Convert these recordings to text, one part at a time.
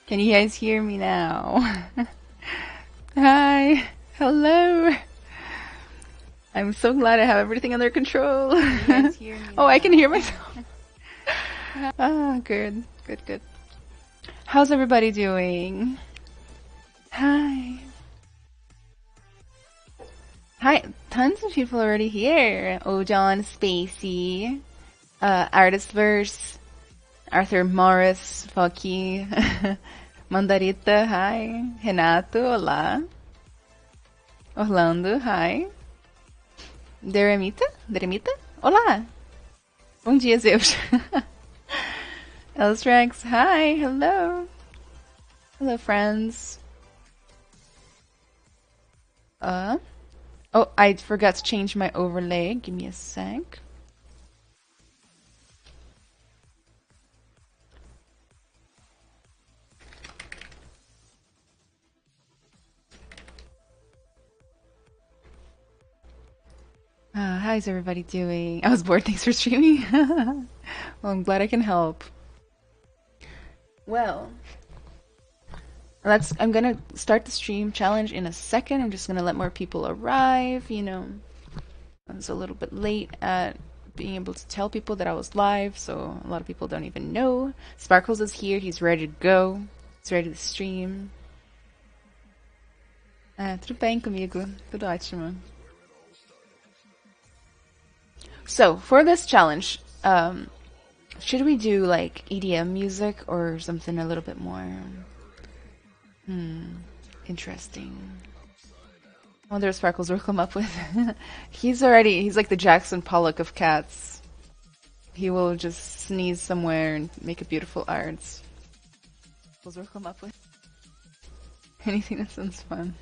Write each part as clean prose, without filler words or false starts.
Can you guys hear me now? Hi. Hello. I'm so glad I have everything under control. Can you guys hear me oh, now? I can hear myself. Ah, good. Good, good. How's everybody doing? Hi. Hi. Tons of people already here. Ojon, Spacey, Artistverse, Arthur Morris, Foki, Mandarita, hi. Renato, olá. Orlando, hi. Deremita, olá. Bom dia, Zeus. Elstrax, hi, hello. Hello, friends. Oh, I forgot to change my overlay. Give me a sec. How's everybody doing? I was bored, thanks for streaming. Well, I'm glad I can help. Well, I'm gonna start the stream challenge in a second. I'm just gonna let more people arrive, you know. I was a little bit late at being able to tell people that I was live, so a lot of people don't even know. Sparkles is here, he's ready to go. He's ready to stream. Tudo bem comigo, tudo ótimo. So, for this challenge, should we do like EDM music or something a little bit more interesting? I wonder if Sparkles will come up with. He's like the Jackson Pollock of cats. He will just sneeze somewhere and make a beautiful art. Sparkles will come up with anything that sounds fun.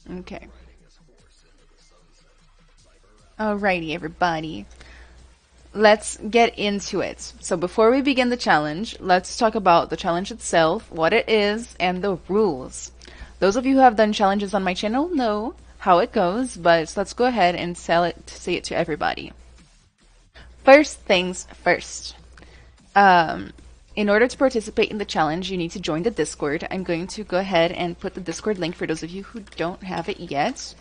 Okay. Alrighty, everybody. Let's get into it. So before we begin the challenge, let's talk about the challenge itself, what it is, and the rules. Those of you who have done challenges on my channel know how it goes, but let's go ahead and say it to everybody. First things first. In order to participate in the challenge, you need to join the Discord. I'm going to go ahead and put the Discord link for those of you who don't have it yet.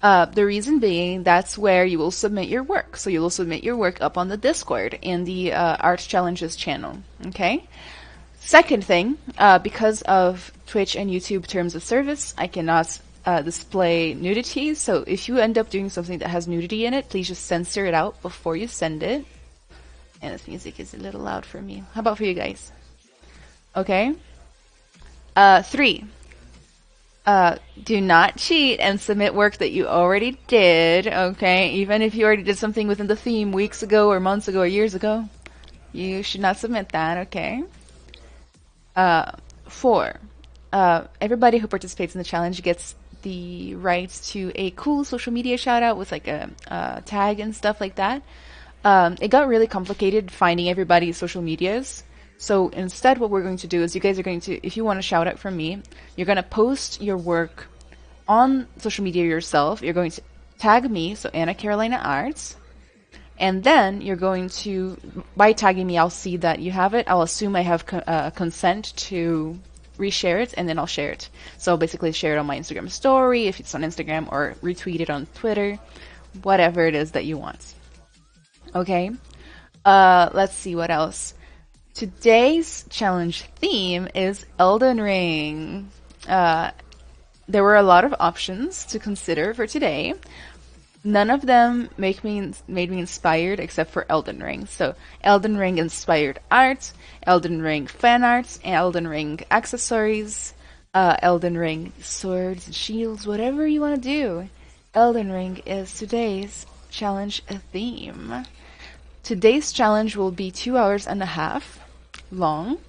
The reason being, that's where you will submit your work. So you will submit your work up on the Discord in the Art Challenges channel. Okay? Second thing, because of Twitch and YouTube terms of service, I cannot display nudity. So if you end up doing something that has nudity in it, please just censor it out before you send it. And this music is a little loud for me. How about for you guys? Okay? 3. Do not cheat and submit work that you already did, okay? Even if you already did something within the theme weeks ago or months ago or years ago, you should not submit that, okay? 4. Everybody who participates in the challenge gets the right to a cool social media shout out with like a tag and stuff like that. It got really complicated finding everybody's social medias. So instead what we're going to do is you guys are going to, if you want a shout out from me, you're going to post your work on social media yourself. You're going to tag me, so Anna Carolina Arts. And then you're going to, by tagging me, I'll see that you have it. I'll assume I have consent to reshare it, and then I'll share it. So I'll basically share it on my Instagram story, if it's on Instagram, or retweet it on Twitter, whatever it is that you want. Okay? Let's see what else. Today's challenge theme is Elden Ring. There were a lot of options to consider for today. None of them made me inspired except for Elden Ring. So Elden Ring inspired art, Elden Ring fan art, Elden Ring accessories, Elden Ring swords and shields, whatever you want to do. Elden Ring is today's challenge theme. Today's challenge will be 2 hours and a half long.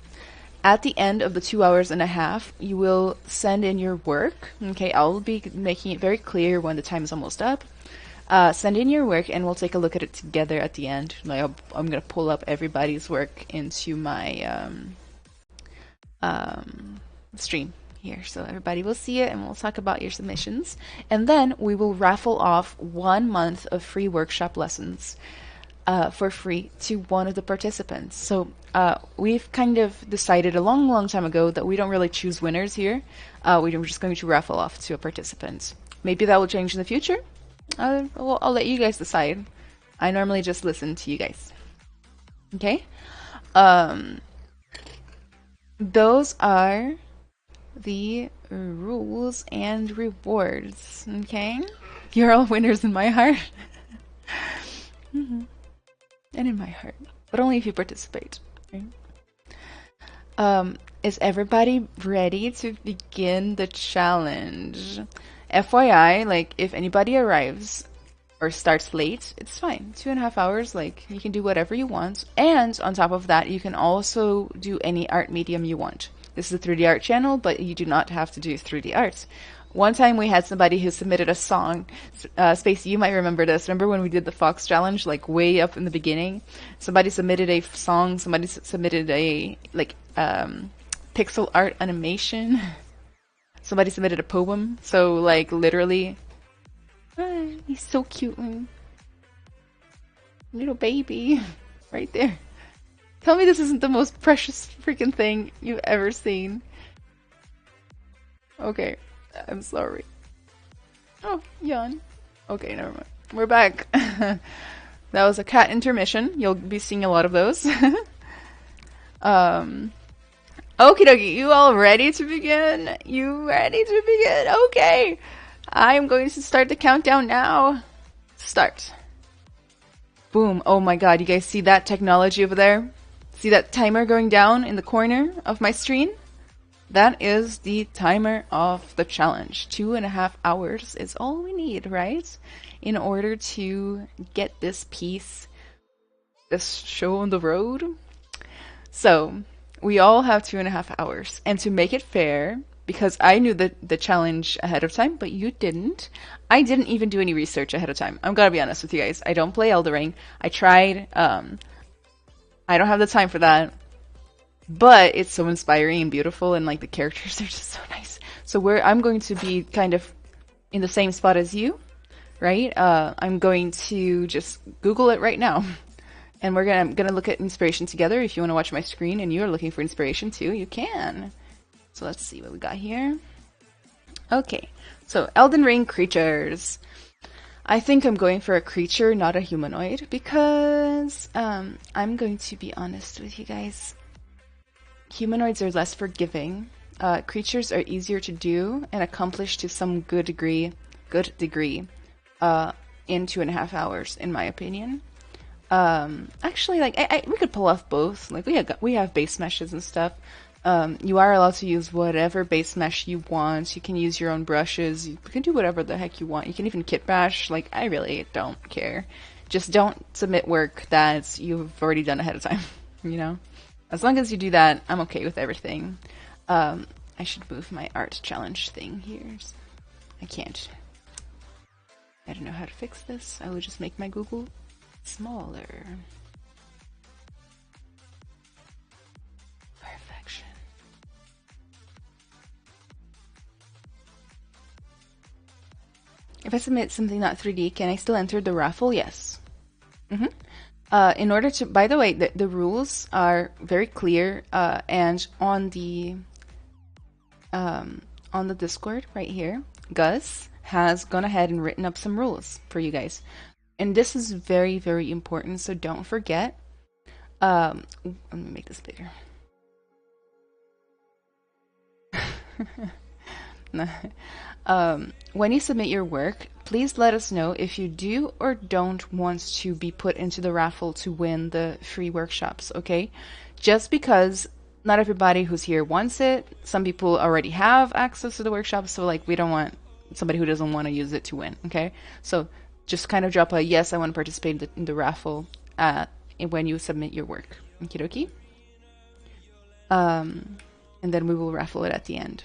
At the end of the 2 hours and a half, you will send in your work. Okay, I'll be making it very clear when the time is almost up. Send in your work and we'll take a look at it together at the end. Like I'm going to pull up everybody's work into my stream here, so everybody will see it and we'll talk about your submissions. And then we will raffle off 1 month of free workshop lessons. for free to one of the participants. So we've kind of decided a long, long time ago that we don't really choose winners here. We're just going to raffle off to a participant. Maybe that will change in the future. I'll let you guys decide. I normally just listen to you guys. Okay? Those are the rules and rewards. Okay? You're all winners in my heart. And in my heart. But only if you participate. Right? Is everybody ready to begin the challenge? FYI, like, if anybody arrives or starts late, it's fine. 2.5 hours, like, you can do whatever you want. And on top of that, you can also do any art medium you want. This is a 3D art channel, but you do not have to do 3D art. One time we had somebody who submitted a song. Spacey, you might remember this. Remember when we did the Fox Challenge, like way up in the beginning? Somebody submitted a song, somebody submitted a, like, pixel art animation. Somebody submitted a poem. So, like, literally, he's so cute. Little baby. Right there. Tell me this isn't the most precious freaking thing you've ever seen. Okay. I'm sorry. Oh, yawn. Okay, never mind. We're back. That was a cat intermission. You'll be seeing a lot of those. Okie dokie, you all ready to begin? You ready to begin? Okay. I'm going to start the countdown now. Start. Boom. Oh my god, you guys see that technology over there? See that timer going down in the corner of my screen? That is the timer of the challenge. 2.5 hours is all we need, right? In order to get this piece, this show on the road. So, we all have 2.5 hours. And to make it fair, because I knew the challenge ahead of time, but you didn't, I didn't even do any research ahead of time. I'm gonna be honest with you guys. I don't play Elden Ring. I tried. I don't have the time for that. But it's so inspiring and beautiful, and like the characters are just so nice. So I'm going to be kind of in the same spot as you, right? I'm going to just Google it right now, and I'm gonna look at inspiration together. If you want to watch my screen and you're looking for inspiration too, you can. So let's see what we got here. Okay, so Elden Ring creatures. I think I'm going for a creature, not a humanoid, because I'm going to be honest with you guys. Humanoids are less forgiving. Creatures are easier to do and accomplish to some good degree in 2.5 hours, in my opinion. Actually, like we could pull off both. Like we have base meshes and stuff. You are allowed to use whatever base mesh you want. You can use your own brushes. You can do whatever the heck you want. You can even kit bash. Like, I really don't care. Just don't submit work that you've already done ahead of time. You know. As long as you do that, I'm okay with everything. I should move my art challenge thing here. I can't. I don't know how to fix this. I will just make my Google smaller. Perfection. If I submit something not 3D, can I still enter the raffle? Yes. Mm-hmm. In order to, by the way, the rules are very clear, and on the Discord right here, Gus has gone ahead and written up some rules for you guys, and this is very, very important. So don't forget. Let me make this bigger. When you submit your work, please let us know if you do or don't want to be put into the raffle to win the free workshops, okay? Just because not everybody who's here wants it. Some people already have access to the workshops, so like we don't want somebody who doesn't want to use it to win, okay? So just kind of drop a yes, I want to participate in the raffle when you submit your work. Okie dokie. And then we will raffle it at the end.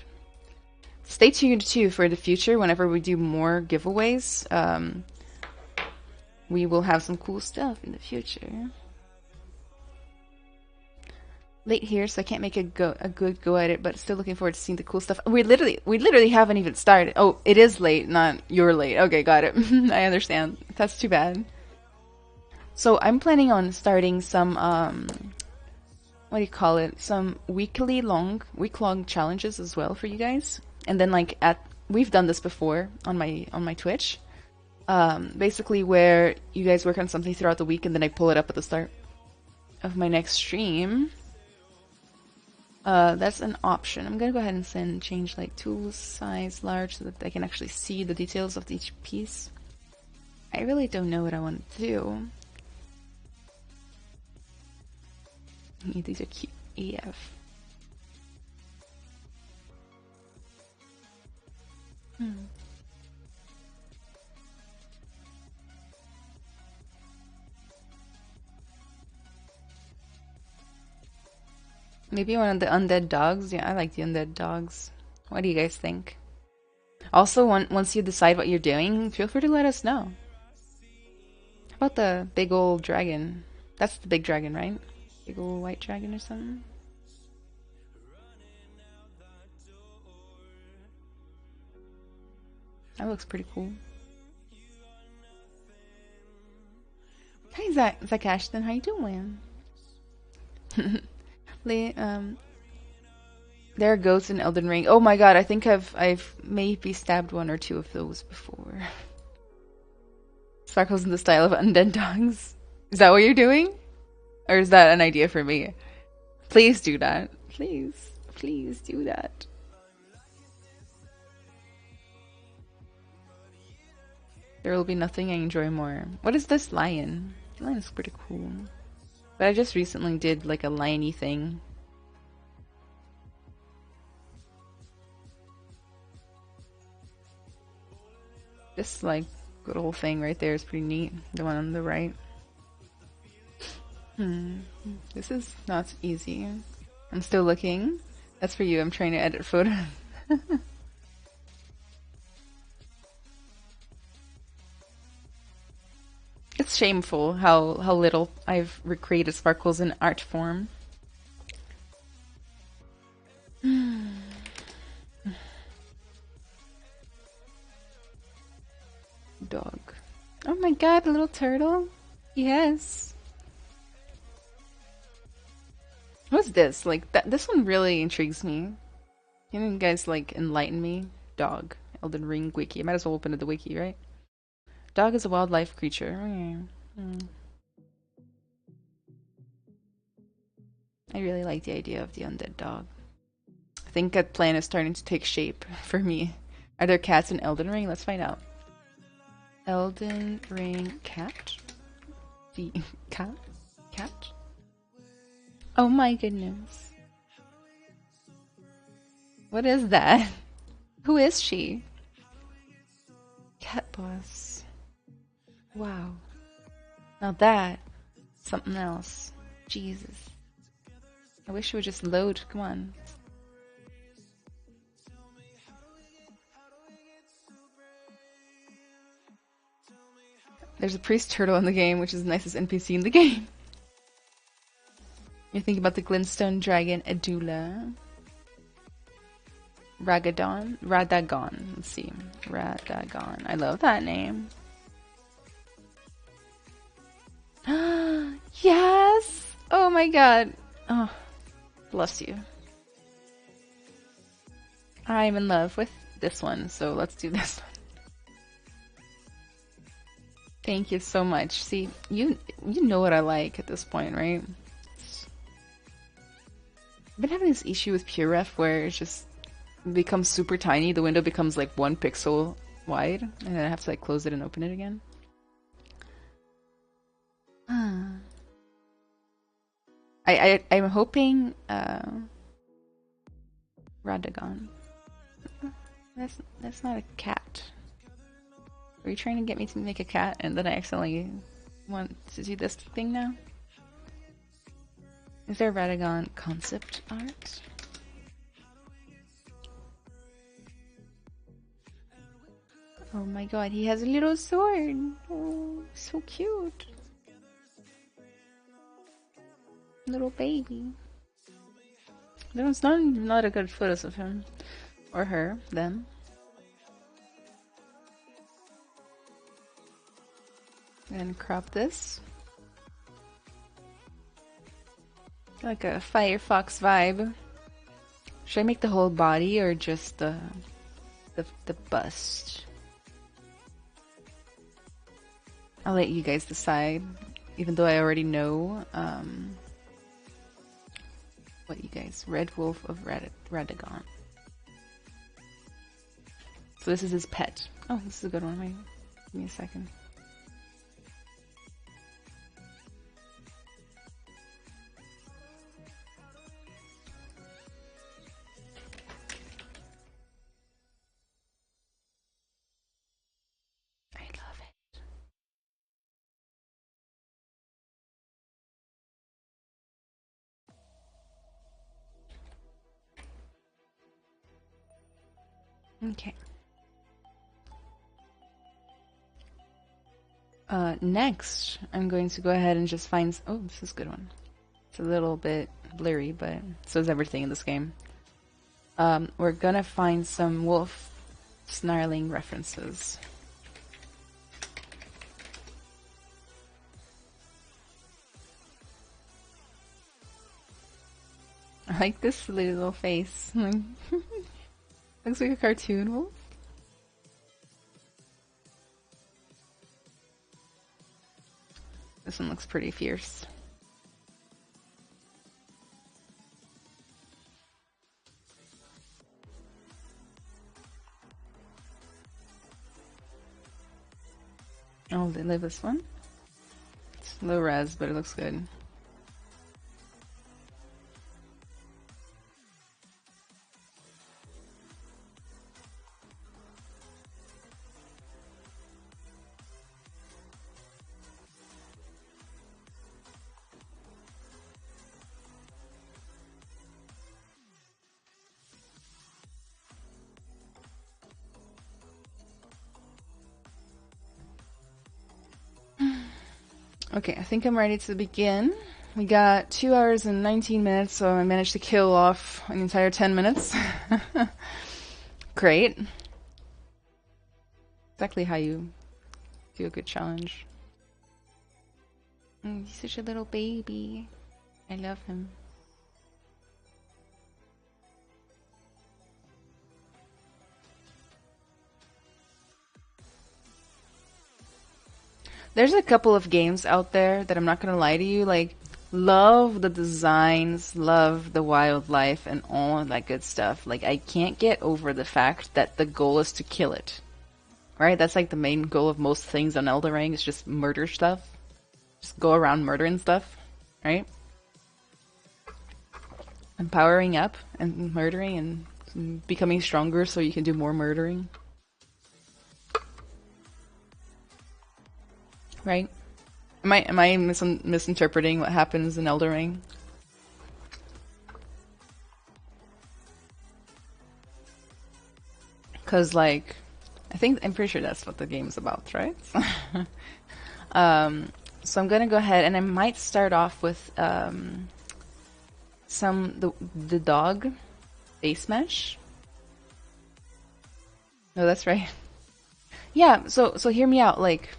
Stay tuned too for the future. Whenever we do more giveaways, we will have some cool stuff in the future. Late here, so I can't make a good go at it, but still looking forward to seeing the cool stuff. We literally haven't even started. Oh, it is late, not you're late. Okay, got it. I understand. That's too bad. So I'm planning on starting some what do you call it? Some week-long challenges as well for you guys. And then like we've done this before on my Twitch. Basically where you guys work on something throughout the week and then I pull it up at the start of my next stream. That's an option. I'm gonna go ahead and change like tool size large so that I can actually see the details of each piece. I really don't know what I want to do. These are cute AF. Maybe one of the undead dogs? Yeah, I like the undead dogs. What do you guys think? Also, once you decide what you're doing, feel free to let us know. How about the big old dragon? That's the big dragon, right? Big old white dragon or something? That looks pretty cool. Hey Zach Ashton, how you doing? There are goats in Elden Ring. Oh my god, I think I've maybe stabbed one or two of those before. Sparkles in the style of undead dogs. Is that what you're doing? Or is that an idea for me? Please do that. Please. Please do that. There will be nothing I enjoy more. What is this lion? The lion is pretty cool. But I just recently did like a lion-y thing. This like good old thing right there is pretty neat. The one on the right. This is not easy. I'm still looking. That's for you. I'm trying to edit photos. It's shameful how little I've recreated sparkles in art form. Dog. Oh my god, a little turtle? Yes. What's this? Like this one really intrigues me. Can you guys like enlighten me? Dog. Elden Ring wiki. I might as well open the wiki, right? Dog is a wildlife creature. I really like the idea of the undead dog. I think that plan is starting to take shape for me. Are there cats in Elden Ring? Let's find out. Elden Ring cat? The cat? Cat? Oh my goodness. What is that? Who is she? Cat boss. Wow. Now that, something else. Jesus. I wish it would just load. Come on. There's a priest turtle in the game, which is the nicest NPC in the game. You're thinking about the glintstone dragon, Edula. Radagon. Let's see. Radagon. I love that name. Yes! Oh my god. Oh, bless you. I'm in love with this one, so let's do this one. Thank you so much. See, you know what I like at this point, right? I've been having this issue with PureRef where it just becomes super tiny. The window becomes like 1 pixel wide, and then I have to like close it and open it again. I'm hoping Radagon. That's not a cat. Are you trying to get me to make a cat and then I accidentally want to do this thing now? Is there Radagon concept art? Oh my god, he has a little sword. Oh, so cute. Little baby. There's not a good photos of him. Or her, them. And crop this. Like a Firefox vibe. Should I make the whole body or just the bust? I'll let you guys decide, even though I already know what you guys... Red Wolf of Radagon. So this is his pet. Oh, this is a good one. Wait, give me a second. I love it. Okay. Next, I'm going to go ahead and just find... Oh, this is a good one. It's a little bit blurry, but so is everything in this game. We're gonna find some wolf snarling references. I like this little face. Looks like a cartoon wolf. This one looks pretty fierce. Oh, they live this one. It's low res, but it looks good. Okay, I think I'm ready to begin. We got 2 hours and 19 minutes, so I managed to kill off an entire 10 minutes. Great. Exactly how you do a good challenge. He's such a little baby. I love him. There's a couple of games out there that I'm not gonna lie to you, like, love the designs, love the wildlife, and all of that good stuff. Like, I can't get over the fact that the goal is to kill it. Right? That's like the main goal of most things on Elden Ring, is just murder stuff. Just go around murdering stuff, right? And powering up and murdering and becoming stronger so you can do more murdering. Right? Am I misinterpreting what happens in Elden Ring? Because, like, I'm pretty sure that's what the game's about, right? So I'm gonna go ahead and I might start off with the dog face mesh. No, that's right. Yeah, so hear me out. Like,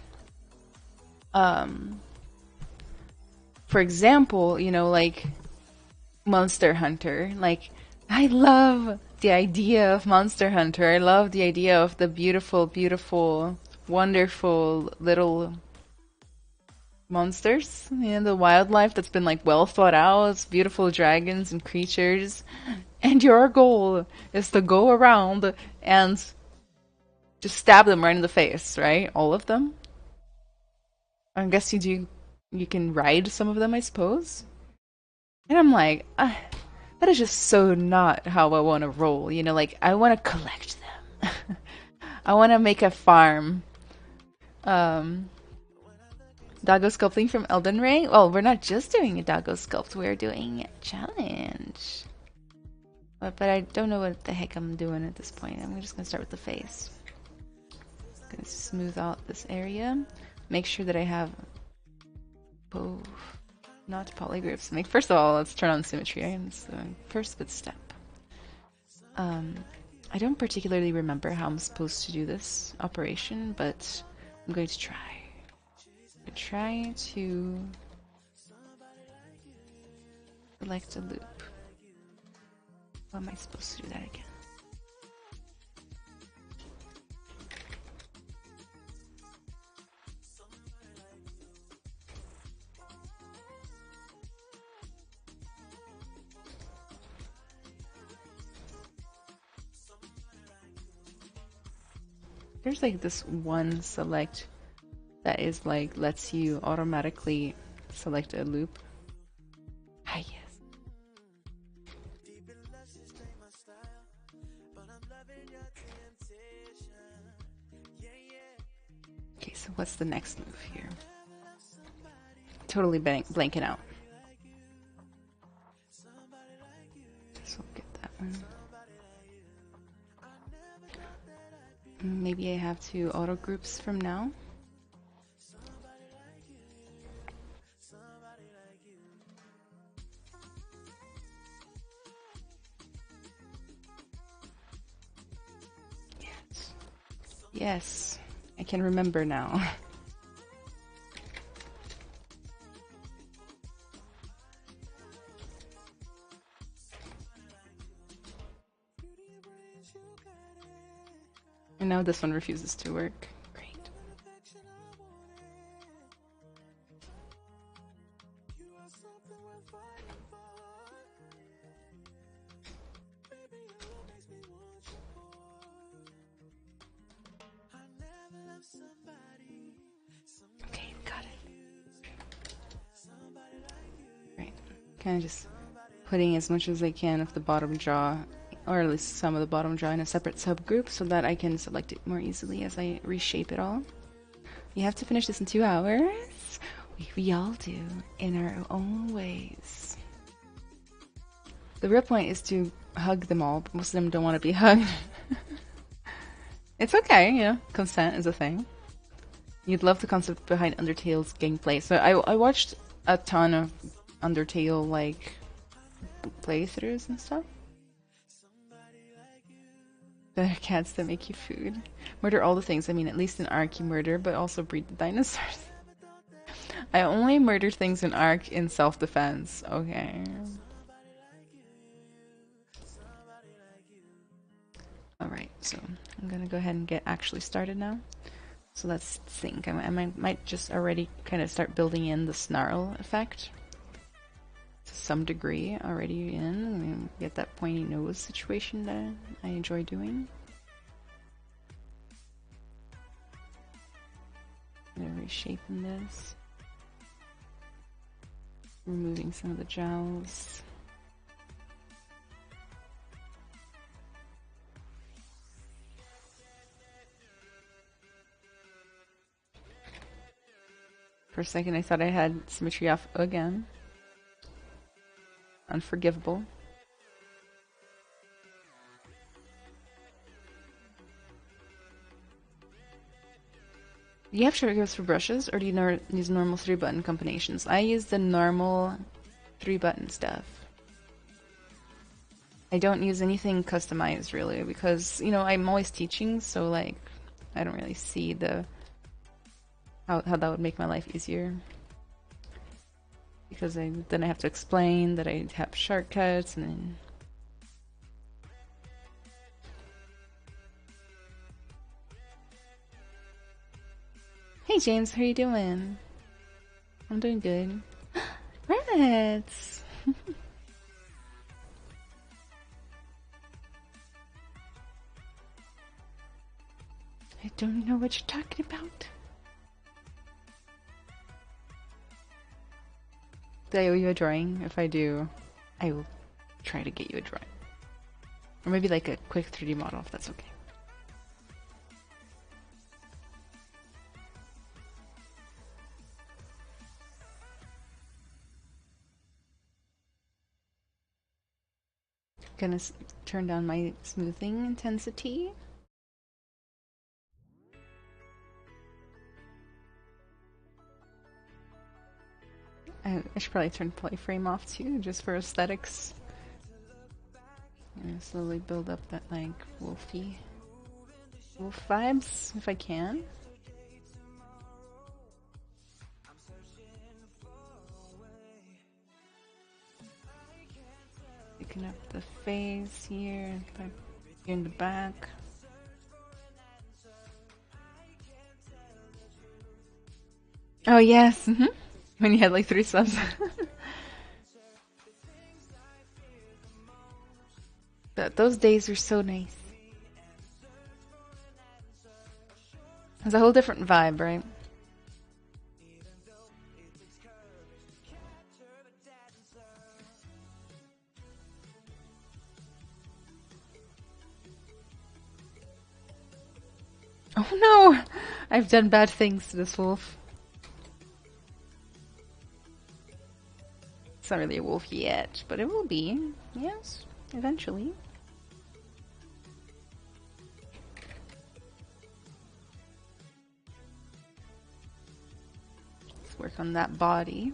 for example, you know, like Monster Hunter. Like, I love the idea of Monster Hunter. I love the idea of the beautiful, beautiful, wonderful little monsters. You know, the wildlife that's been like well thought out. It's beautiful dragons and creatures. And your goal is to go around and just stab them right in the face, right? All of them. I guess you can ride some of them, I suppose. And I'm like, that is just so not how I want to roll. You know, like, I want to collect them. I want to make a farm. Doggo sculpting from Elden Ring? Well, we're not just doing a doggo sculpt, we're doing a challenge. But I don't know what the heck I'm doing at this point. I'm just going to start with the face. Gonna smooth out this area. Make sure that I have both, not polygrids. First of all, let's turn on symmetry. It's the first good step. I don't particularly remember how I'm supposed to do this operation, but I'm going to try. Select a loop. How am I supposed to do that again? There's like this one select that is like lets you automatically select a loop. Ah, yes. Okay, so what's the next move here? Totally blanking out. So we'll get that one. Maybe I have to auto groups from now. Yes. Yes, I can remember now. And now this one refuses to work. Great. Okay, got it. Right. Kind of just putting as much as I can of the bottom jaw, or at least some of the bottom jaw, in a separate subgroup so that I can select it more easily as I reshape it all. You have to finish this in 2 hours. We all do, in our own ways. The real point is to hug them all, but most of them don't want to be hugged. It's okay, you know, consent is a thing. You'd love the concept behind Undertale's gameplay. So I watched a ton of Undertale, like, playthroughs and stuff. The cats that make you food. Murder all the things. I mean, at least in Ark you murder, but also breed the dinosaurs. I only murder things in Ark in self-defense. Okay. Alright, so I'm gonna go ahead and get actually started now. So let's think. I might just already kind of start building in the snarl effect. To some degree already in. I mean, get that pointy nose situation that I enjoy doing. Reshaping this. Removing some of the jowls. For a second I thought I had symmetry off again. Unforgivable. Do you have shortcuts for brushes, or do you use normal 3-button combinations? I use the normal 3-button stuff. I don't use anything customized really, because, you know, I'm always teaching, so like I don't really see the how that would make my life easier. Because then I have to explain that I have shortcuts, and then hey James, how are you doing? I'm doing good. Rats! I don't know what you're talking about. Did I owe you a drawing? If I do, I will try to get you a drawing. Or maybe like a quick 3D model, if that's okay. Gonna turn down my smoothing intensity. I should probably turn polyframe off too, just for aesthetics. And slowly build up that like wolf vibes if I can. Picking up the face here, in the back. Oh yes, when you had like 3 subs. Those days were so nice. It's a whole different vibe, right? Oh no! I've done bad things to this wolf. It's not really a wolf yet, but it will be. Yes, eventually. Let's work on that body.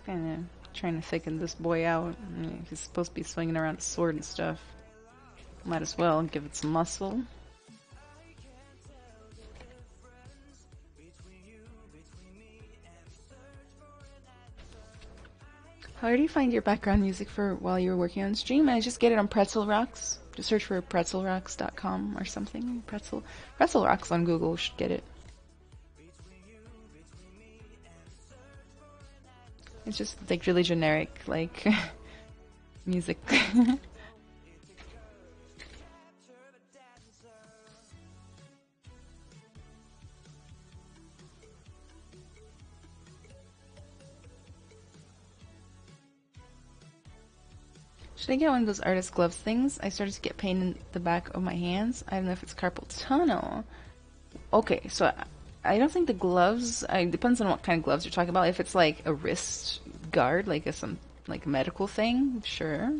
Kind of trying to thicken this boy out. I mean, he's supposed to be swinging around a sword and stuff. Might as well give it some muscle. How do you find your background music for while you were working on stream? I just get it on Pretzel Rocks. Just search for pretzelrocks.com or something. Pretzel Rocks on Google should get it. It's just like really generic, like music. Should I get one of those artist gloves things? I started to get pain in the back of my hands. I don't know if it's carpal tunnel. Okay, so I don't think the gloves. It depends on what kind of gloves you're talking about. If it's like a wrist guard, like some like medical thing, sure.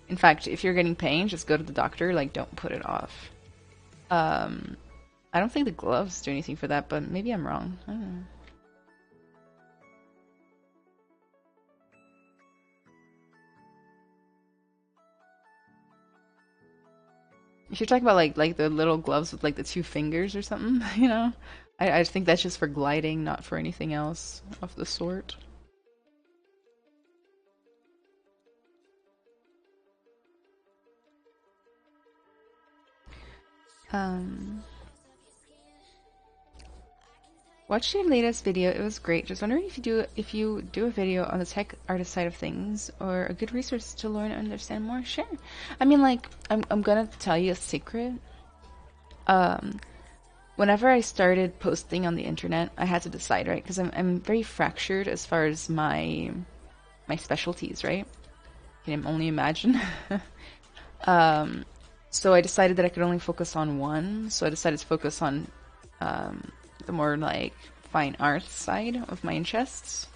In fact, if you're getting pain, just go to the doctor. Like, don't put it off. I don't think the gloves do anything for that, but maybe I'm wrong. I don't know. If you're talking about like the little gloves with like the 2 fingers or something, you know, I think that's just for gliding, not for anything else of the sort. Watched your latest video. It was great. Just wondering if you do a video on the tech artist side of things or a good resource to learn and understand more. Sure. I mean, like I'm gonna tell you a secret. Whenever I started posting on the internet, I had to decide, right? Because I'm very fractured as far as my specialties, right? Can only imagine. So I decided that I could only focus on one. So I decided to focus on the more like fine arts side of my interests,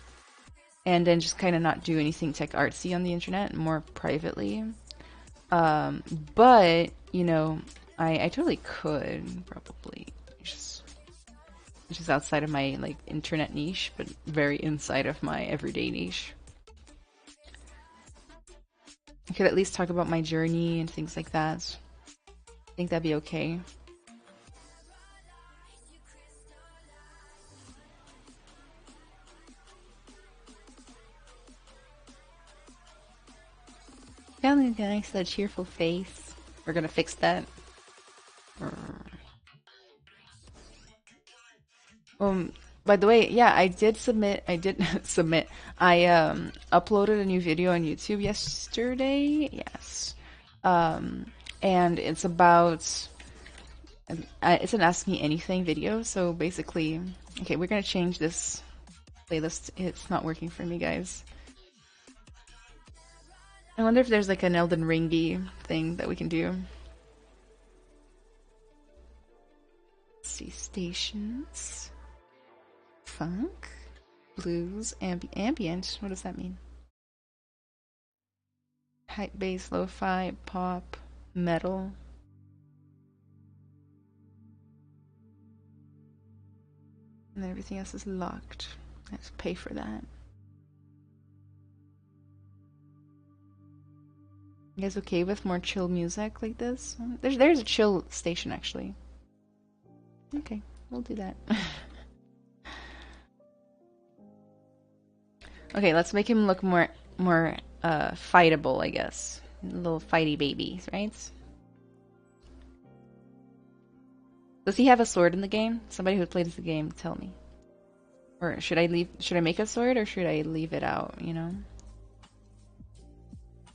and then just kind of not do anything tech artsy on the internet, more privately. But you know, I totally could probably just outside of my like internet niche, but very inside of my everyday niche. I could at least talk about my journey and things like that. I think that'd be okay. Found a nice, cheerful face. We're gonna fix that. By the way, yeah, I did submit. I did submit. I uploaded a new video on YouTube yesterday. Yes, and it's about. It's an Ask Me Anything video. So basically, okay, we're gonna change this playlist. It's not working for me, guys. I wonder if there's like an Elden Ringy thing that we can do. Let's see, stations. Funk, blues, ambient. What does that mean? Hype bass, lo-fi, pop, metal. And then everything else is locked. I have to pay for that. You guys okay with more chill music like this? There's a chill station actually. Okay, we'll do that. Okay, let's make him look more fightable, I guess. Little fighty babies, right? Does he have a sword in the game? Somebody who plays the game, tell me. Or should I make a sword or should I leave it out, you know?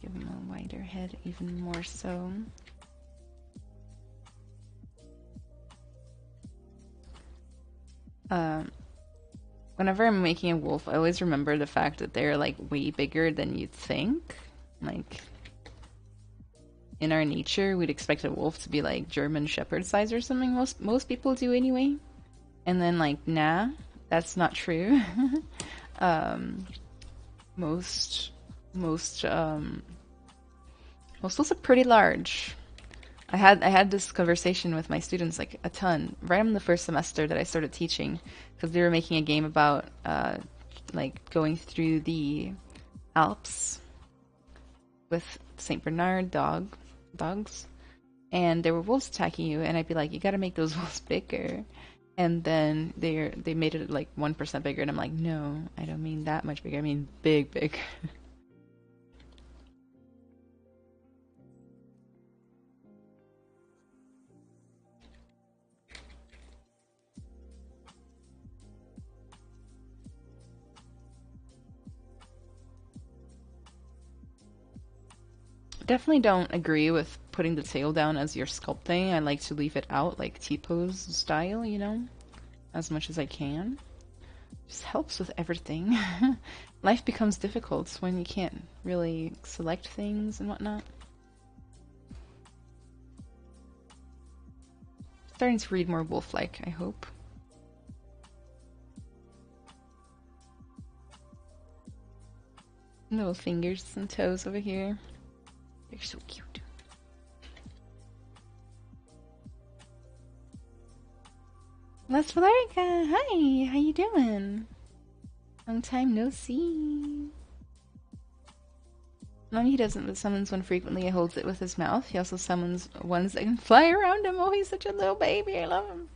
Give him a wider head even more so. Whenever I'm making a wolf, I always remember the fact that they're like way bigger than you'd think. Like in our nature, we'd expect a wolf to be like German Shepherd size or something. Most people do anyway. And then like, nah, that's not true. Most wolves are pretty large. I had this conversation with my students like a ton right in the first semester that I started teaching because they were making a game about like going through the Alps with Saint Bernard dogs, and there were wolves attacking you, and I'd be like, you got to make those wolves bigger, and then they made it like 1% bigger, and I'm like, no, I don't mean that much bigger. I mean big. Definitely don't agree with putting the tail down as your sculpting. I like to leave it out like T-pose style, you know, as much as I can. Just helps with everything. Life becomes difficult when you can't really select things and whatnot. Starting to read more wolf-like, I hope. Little fingers and toes over here. They're so cute. Las Valerica, hi, how you doing? Long time no see. No, he doesn't, but summons one frequently and holds it with his mouth. He also summons ones that can fly around him. Oh, he's such a little baby. I love him.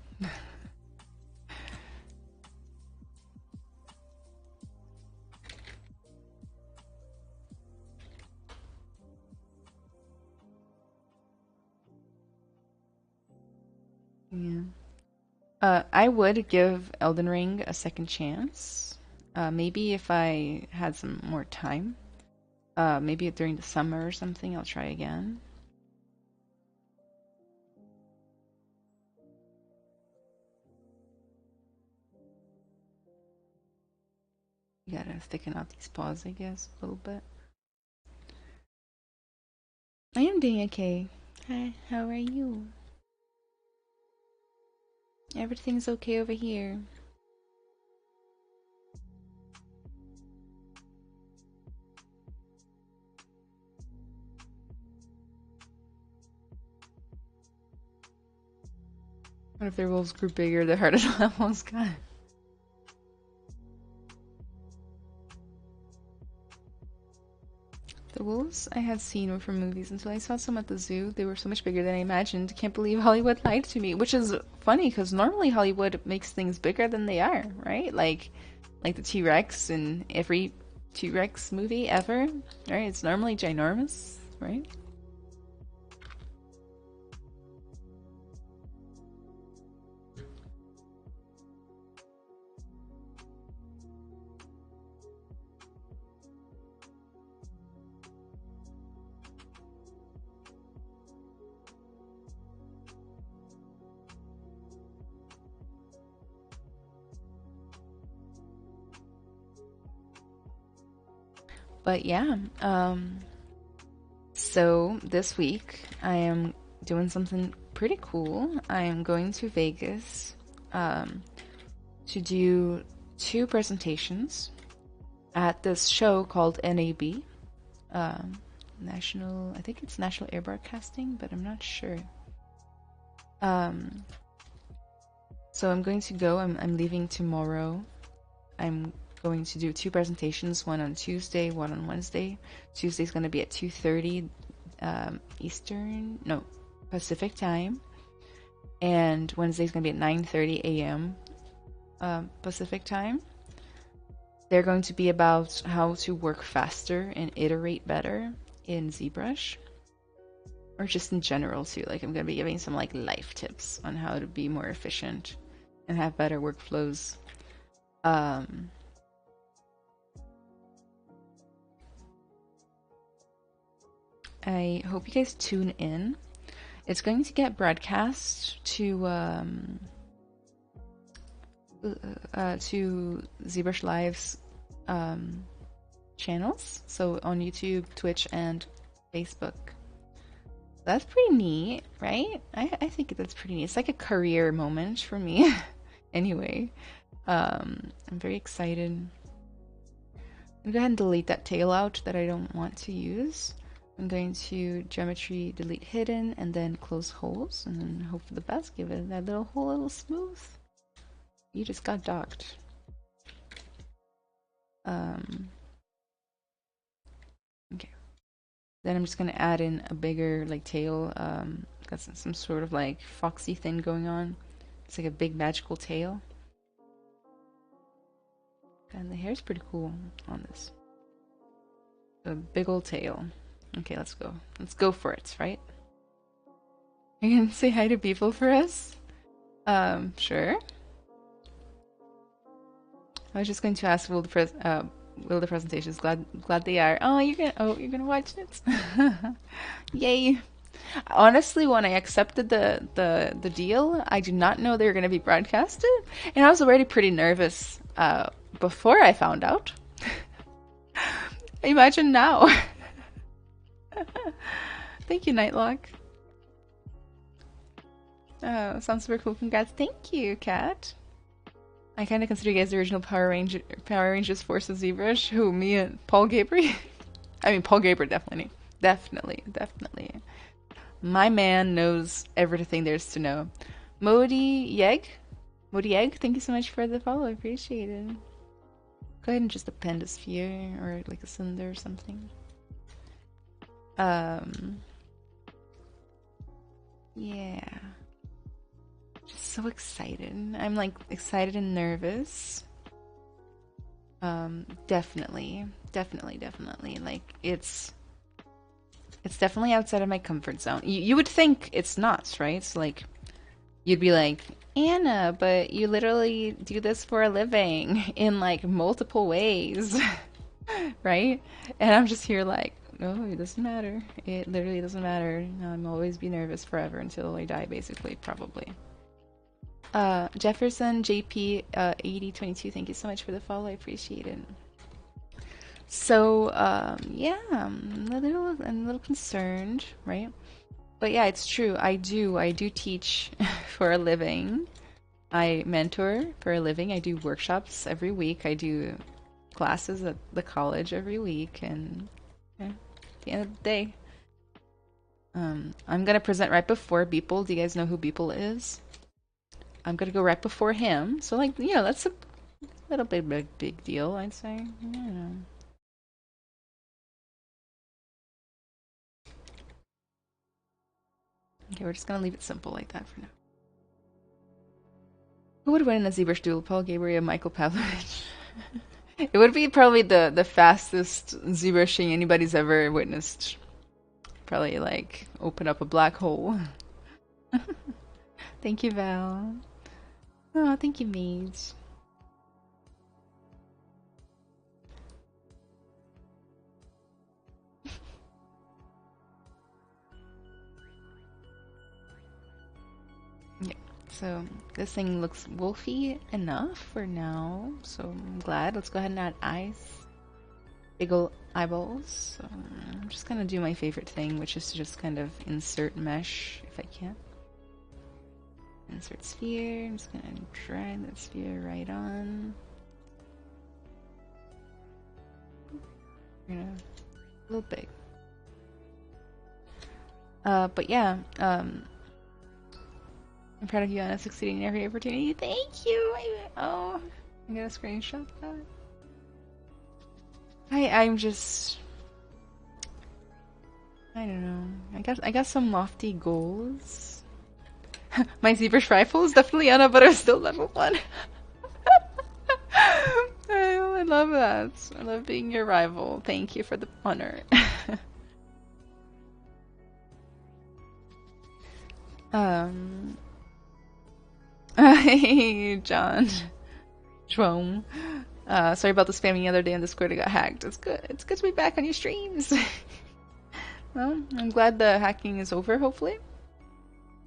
Yeah. I would give Elden Ring a second chance. Maybe if I had some more time. Maybe during the summer or something, I'll try again. You gotta thicken out these paws, I guess, a little bit. I am doing okay. Hi, how are you? Everything's okay over here. What if their wolves grew bigger, the harder the levels got? The wolves I had seen were from movies until I saw some at the zoo. They were so much bigger than I imagined. Can't believe Hollywood lied to me, which is funny because normally Hollywood makes things bigger than they are, right? Like the T-Rex in every T-Rex movie ever, right? It's normally ginormous, right? But yeah, so this week I am doing something pretty cool. I am going to Vegas to do 2 presentations at this show called NAB, National. I think it's National Air Broadcasting, but I'm not sure. So I'm going to go. I'm leaving tomorrow. I'm going to do 2 presentations, one on Tuesday, one on Wednesday. Tuesday's going to be at 2:30 Eastern, no, Pacific time, and Wednesday's gonna be at 9:30 a.m. Pacific time. They're going to be about how to work faster and iterate better in ZBrush, or just in general too. Like I'm gonna be giving some like life tips on how to be more efficient and have better workflows. I hope you guys tune in. It's going to get broadcast to ZBrush Live's channels, so on YouTube, Twitch, and Facebook. That's pretty neat, right? I think that's pretty neat. It's like a career moment for me. Anyway, I'm very excited. I'm gonna go ahead and delete that tail out that I don't want to use. I'm going to geometry, delete hidden, and then close holes, and then hope for the best. Give it that little hole a little smooth. You just got docked. Okay. Then I'm just gonna add in a bigger like tail. Got some sort of like foxy thing going on. It's like a big magical tail. And the hair's pretty cool on this. A big old tail. Okay, let's go. Let's go for it, right? You can say hi to people for us? Sure. I was just going to ask will the presentations glad they are. Oh, you're gonna watch it. Yay. Honestly, when I accepted the deal, I did not know they were gonna be broadcasted, and I was already pretty nervous before I found out. Imagine now. Thank you, Nightlock. Oh, sounds super cool. Congrats. Thank you, Kat. I kind of consider you guys the original Power Rangers Force of ZBrush. Who, me and Paul Gabriel? I mean, Paul Gabriel definitely. Definitely. My man knows everything there's to know. Modi Yeg, thank you so much for the follow. I appreciate it. Go ahead and just append a sphere or like a cylinder or something. Yeah. Just so excited. I'm like excited and nervous. Definitely. Like it's definitely outside of my comfort zone. You would think it's not, right? So like you'd be like, Anna, but you literally do this for a living in like multiple ways. Right? And I'm just here like, no, it doesn't matter. It literally doesn't matter. I'm always be nervous forever until I die, basically, probably. Jefferson JP 8022, thank you so much for the follow. I appreciate it. So yeah, I'm a little concerned, right? But yeah, it's true. I do teach for a living. I mentor for a living. I do workshops every week. I do classes at the college every week, and yeah, at the end of the day, I'm gonna present right before Beeple. Do you guys know who Beeple is? I'm gonna go right before him. So like, you know, that's a little bit big deal, I'd say. Yeah. Okay, we're just gonna leave it simple like that for now. Who would win in a ZBrush duel? Paul Gabriel, Michael Pavlovich? It would be probably the fastest ZBrushing anybody's ever witnessed. Probably like open up a black hole. Thank you, Val. Oh, thank you, Mage. Yeah, so this thing looks wolfy enough for now, so I'm glad. Let's go ahead and add eyes. Big ol' eyeballs. So I'm just gonna do my favorite thing, which is to just kind of insert mesh if I can. Insert sphere. I'm just gonna drag that sphere right on. You know, a little big. But yeah, I'm proud of you, Anna, succeeding in every opportunity. Thank you. I'm gonna screenshot that. I'm just I don't know. I got some lofty goals. My ZBrush rifle is definitely Anna, but I'm still level 1. I love that. I love being your rival. Thank you for the honor. um. Hey, John. Jerome. Sorry about the spamming the other day on Discord. I got hacked. It's good. It's good to be back on your streams. Well, I'm glad the hacking is over, hopefully.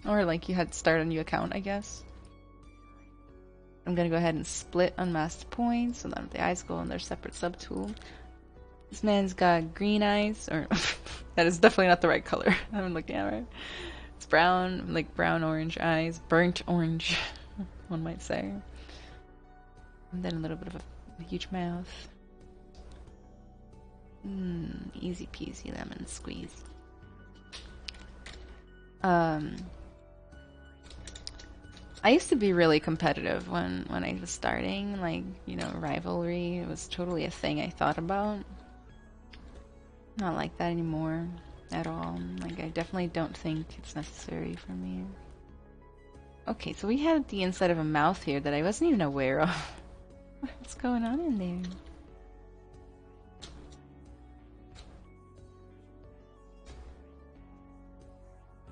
Or like you had to start a new account, I guess. I'm gonna go ahead and split unmasked points so that the eyes go on their separate subtool. This man's got green eyes, or that is definitely not the right color I'm looking at, right? It's brown, like brown orange eyes, burnt orange, one might say. And then a little bit of a huge mouth. Easy peasy lemon squeeze. I used to be really competitive when I was starting, like, you know, rivalry. It was totally a thing I thought about. Not like that anymore at all. Like, I definitely don't think it's necessary for me. Okay, so we have the inside of a mouth here that I wasn't even aware of. What's going on in there?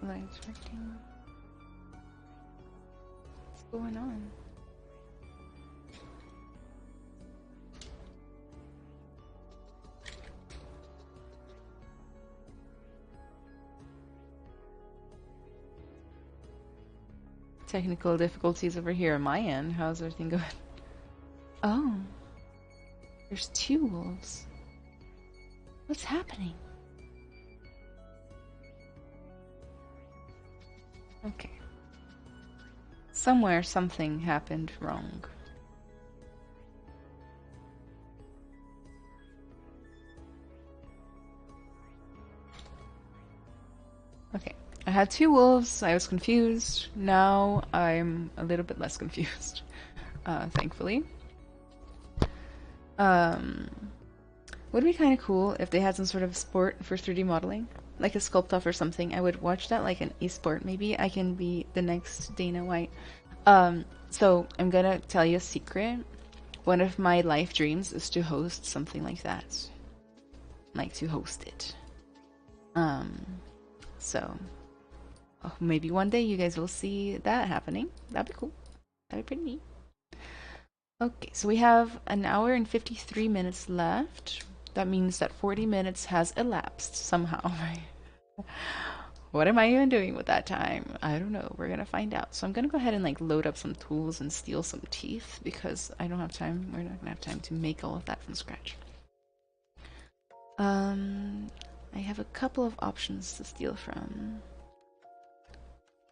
Lights working. What's going on? Technical difficulties over here on my end. How's everything going? Oh. There's 2 wolves. What's happening? Okay. Somewhere something happened wrong. Okay. I had 2 wolves. I was confused. Now I'm a little bit less confused. Thankfully. Would be kind of cool if they had some sort of sport for 3D modeling, like a sculpt off or something. I would watch that, like an esport. Maybe I can be the next Dana White. So I'm gonna tell you a secret. One of my life dreams is to host something like that. Like to host it. So maybe one day you guys will see that happening. That'd be cool. That'd be pretty neat. Okay, so we have an hour and 53 minutes left. That means that 40 minutes has elapsed somehow, right? What am I even doing with that time? I don't know. We're gonna find out. So I'm gonna go ahead and like load up some tools and steal some teeth because I don't have time. We're not gonna have time to make all of that from scratch. I have a couple of options to steal from.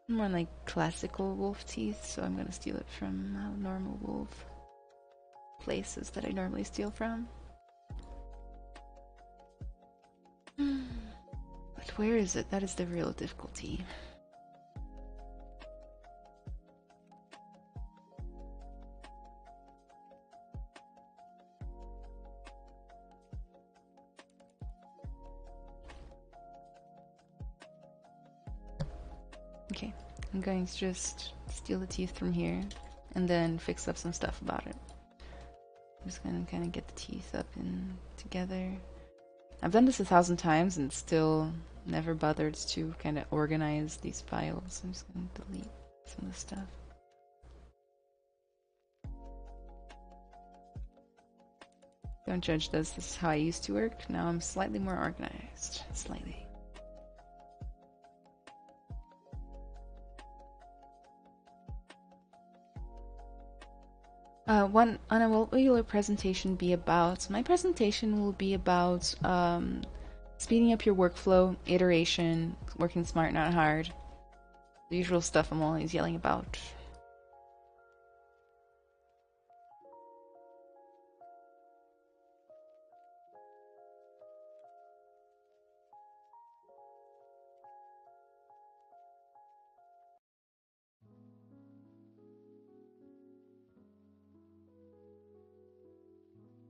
More like classical wolf teeth, so I'm gonna steal it from normal wolf places that I normally steal from. But where is it? That is the real difficulty. Okay, I'm going to just steal the teeth from here and then fix up some stuff about it. I'm just gonna kind of get the teeth up and together. I've done this 1,000 times and still never bothered to kind of organize these files. I'm just gonna delete some of the stuff. Don't judge this. This is how I used to work. Now I'm slightly more organized. Slightly. Anna, what will your presentation be about? My presentation will be about speeding up your workflow, iteration, working smart, not hard. The usual stuff I'm always yelling about.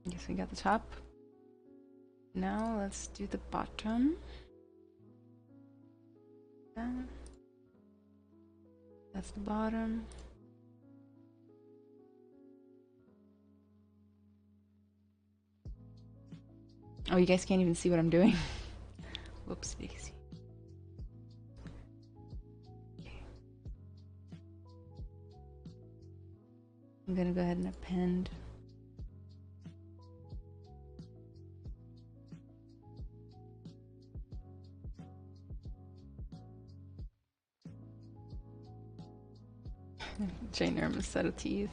I guess we got the top. Now let's do the bottom. that. That's the bottom. Oh, you guys can't even see what I'm doing. Whoops, daisy. Okay. I'm gonna go ahead and append. Ginormous set of teeth.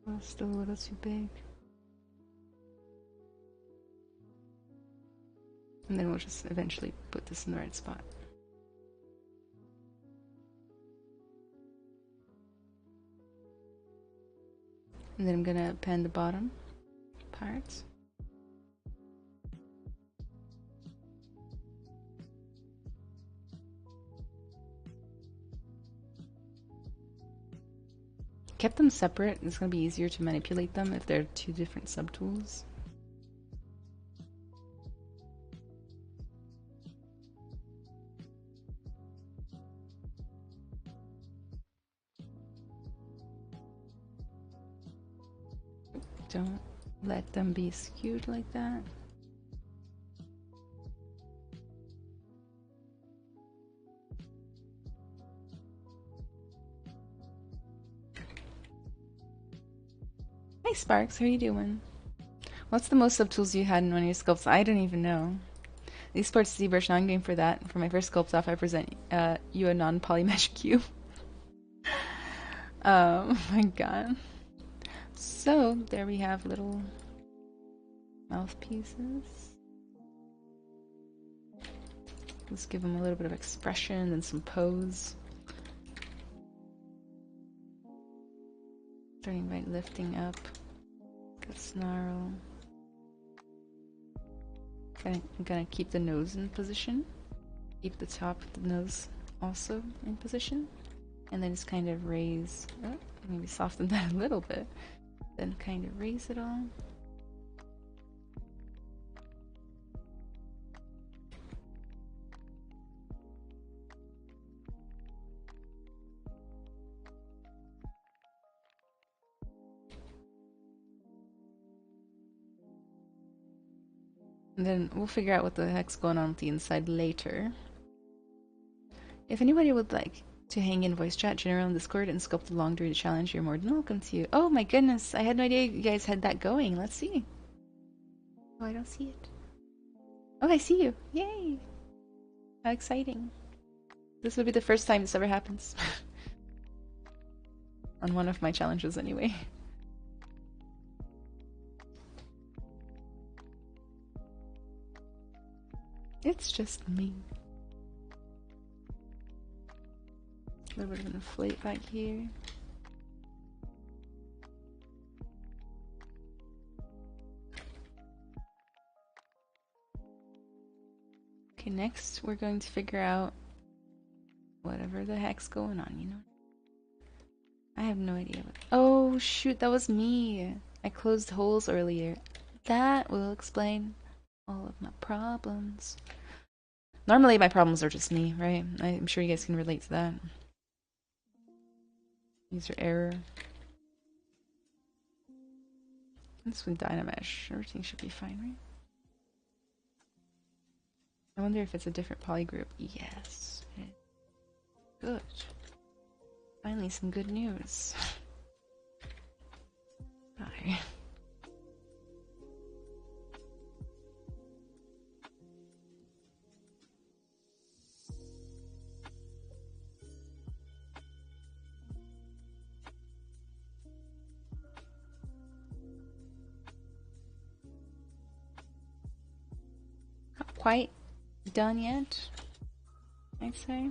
Oh, still a little too big. And then we'll just eventually put this in the right spot. And then I'm gonna append the bottom parts. Kept them separate. It's gonna be easier to manipulate them if they're two different subtools. Don't let them be skewed like that. Hi Sparks, how are you doing? What's the most subtools you had in one of your sculpts? I don't even know. These sports ZBrush, now I'm going for that. For my first sculpt off, I present you a non-poly mesh cube. Oh my god. So, there we have little mouthpieces. Let's give them a little bit of expression and some pose. Starting by lifting up the snarl. I'm gonna keep the nose in position. Keep the top of the nose also in position. And then just kind of raise, maybe soften that a little bit. Then kind of raise it all. And then we'll figure out what the heck's going on with the inside later. If anybody would like to hang in voice chat, general on Discord, and sculpt along during the challenge, you're more than welcome to. Oh my goodness, I had no idea you guys had that going. Let's see. Oh, I don't see it. Oh, I see you. Yay! How exciting. This would be the first time this ever happens. On one of my challenges, anyway. It's just me. A little bit of an inflate back here. Okay, next we're going to figure out whatever the heck's going on, you know? I have no idea what— oh shoot, that was me! I closed holes earlier. That will explain all of my problems. Normally my problems are just me, right? I'm sure you guys can relate to that. User error. This with Dynamesh, everything should be fine, right? I wonder if it's a different poly group. Yes. Good. Finally some good news. Bye. Not quite done yet, I'd say.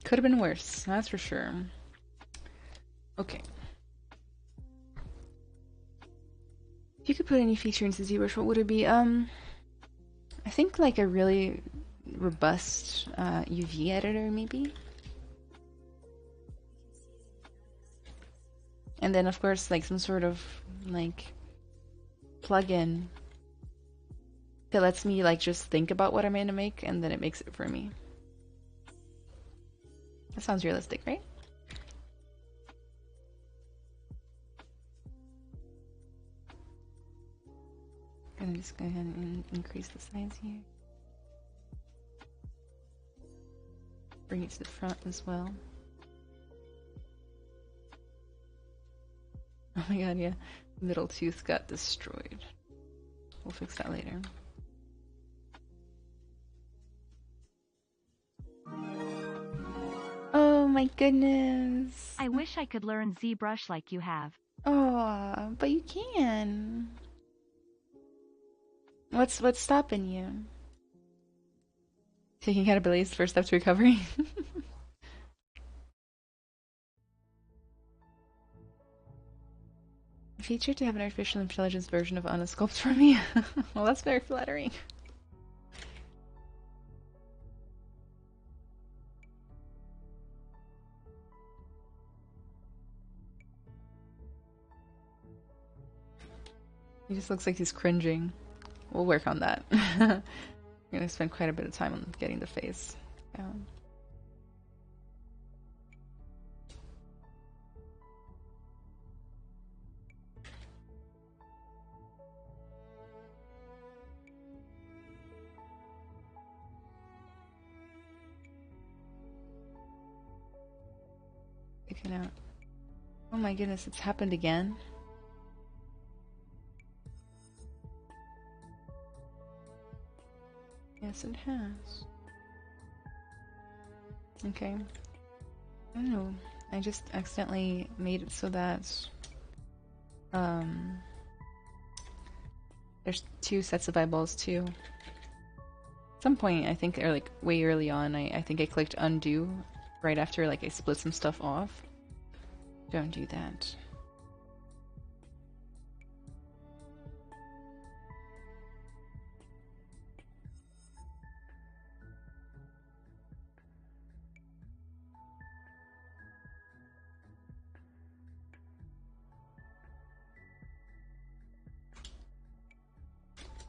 Could have been worse, that's for sure. Okay. If you could put any feature into ZBrush, what would it be? I think like a really robust UV editor, maybe. And then, of course, like some sort of like plugin that lets me like just think about what I'm gonna make, and then it makes it for me. That sounds realistic, right? I'm gonna just go ahead and increase the size here. Bring it to the front as well. Oh my god, yeah. Middle tooth got destroyed. We'll fix that later. Oh my goodness. I wish I could learn ZBrush like you have. Oh, but you can. What's stopping you? Taking accountability is the first step to recovery. Featured to have an artificial intelligence version of Anna sculpt for me. Well, that's very flattering. He just looks like he's cringing. We'll work on that. I'm gonna spend quite a bit of time on getting the face down. Picking out. Oh my goodness, it's happened again. Yes, it has. Okay. I don't know. I just accidentally made it so that there's two sets of eyeballs too. At some point, I think, or like way early on, I think I clicked undo right after like I split some stuff off. Don't do that.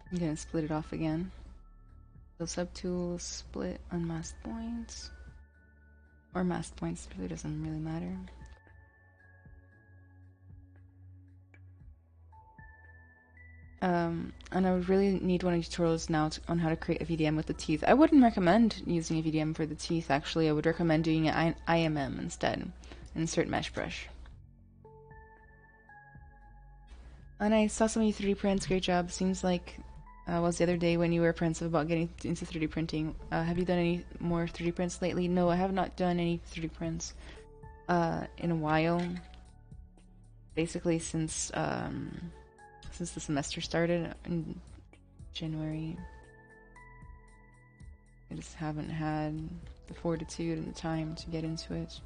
I'm gonna split it off again. So subtool, split, unmasked points. Or masked points, really doesn't really matter. And I would really need one of these tutorials now on how to create a VDM with the teeth. I wouldn't recommend using a VDM for the teeth, actually. I would recommend doing an IMM instead. Insert mesh brush. And I saw some of your 3D prints, great job. Seems like was the other day when you were apprehensive about getting into 3D printing. Have you done any more 3D prints lately? No, I have not done any 3D prints in a while. Basically since the semester started in January. I just haven't had the fortitude and the time to get into it.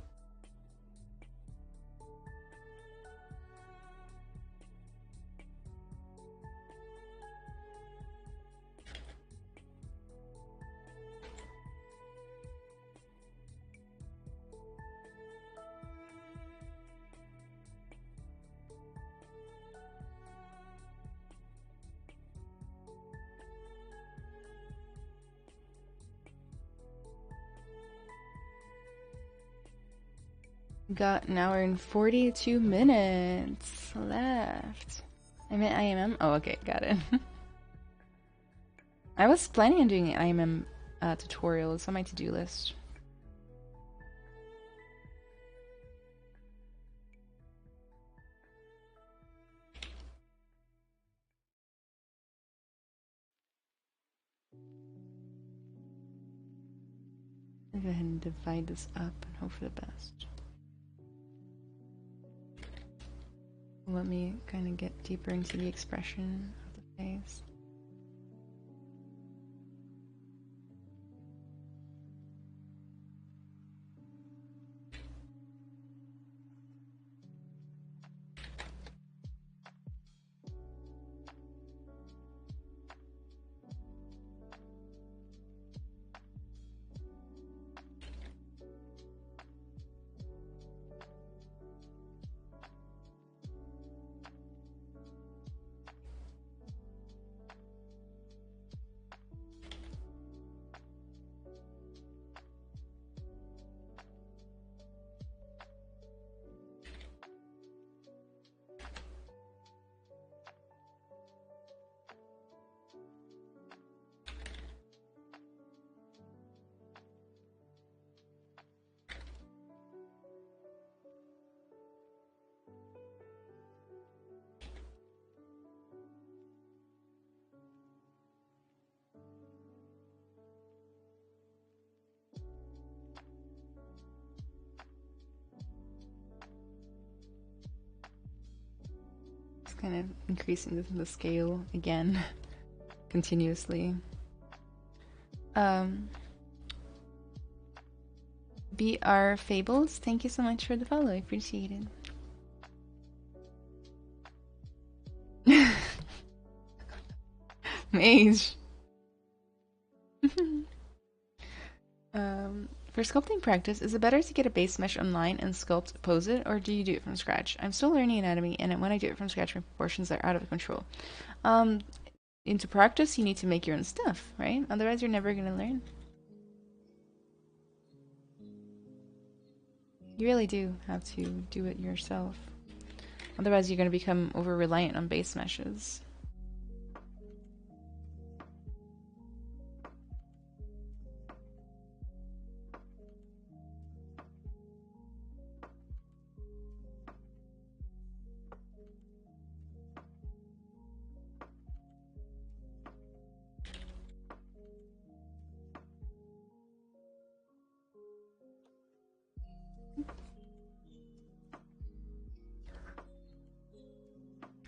Got an hour and 42 minutes left. I meant IMM? Oh, okay, got it. I was planning on doing an IMM tutorial. It's on my to-do list. I'll go ahead and divide this up and hope for the best. Let me kind of get deeper into the expression of the face. kind of increasing the scale again continuously. BR Fables, thank you so much for the follow. I appreciate it. Mage. For sculpting practice, is it better to get a base mesh online and sculpt, pose it, or do you do it from scratch? I'm still learning anatomy, and when I do it from scratch, my proportions are out of control. Into practice, you need to make your own stuff, right? Otherwise, you're never going to learn. You really do have to do it yourself. Otherwise, you're going to become over-reliant on base meshes.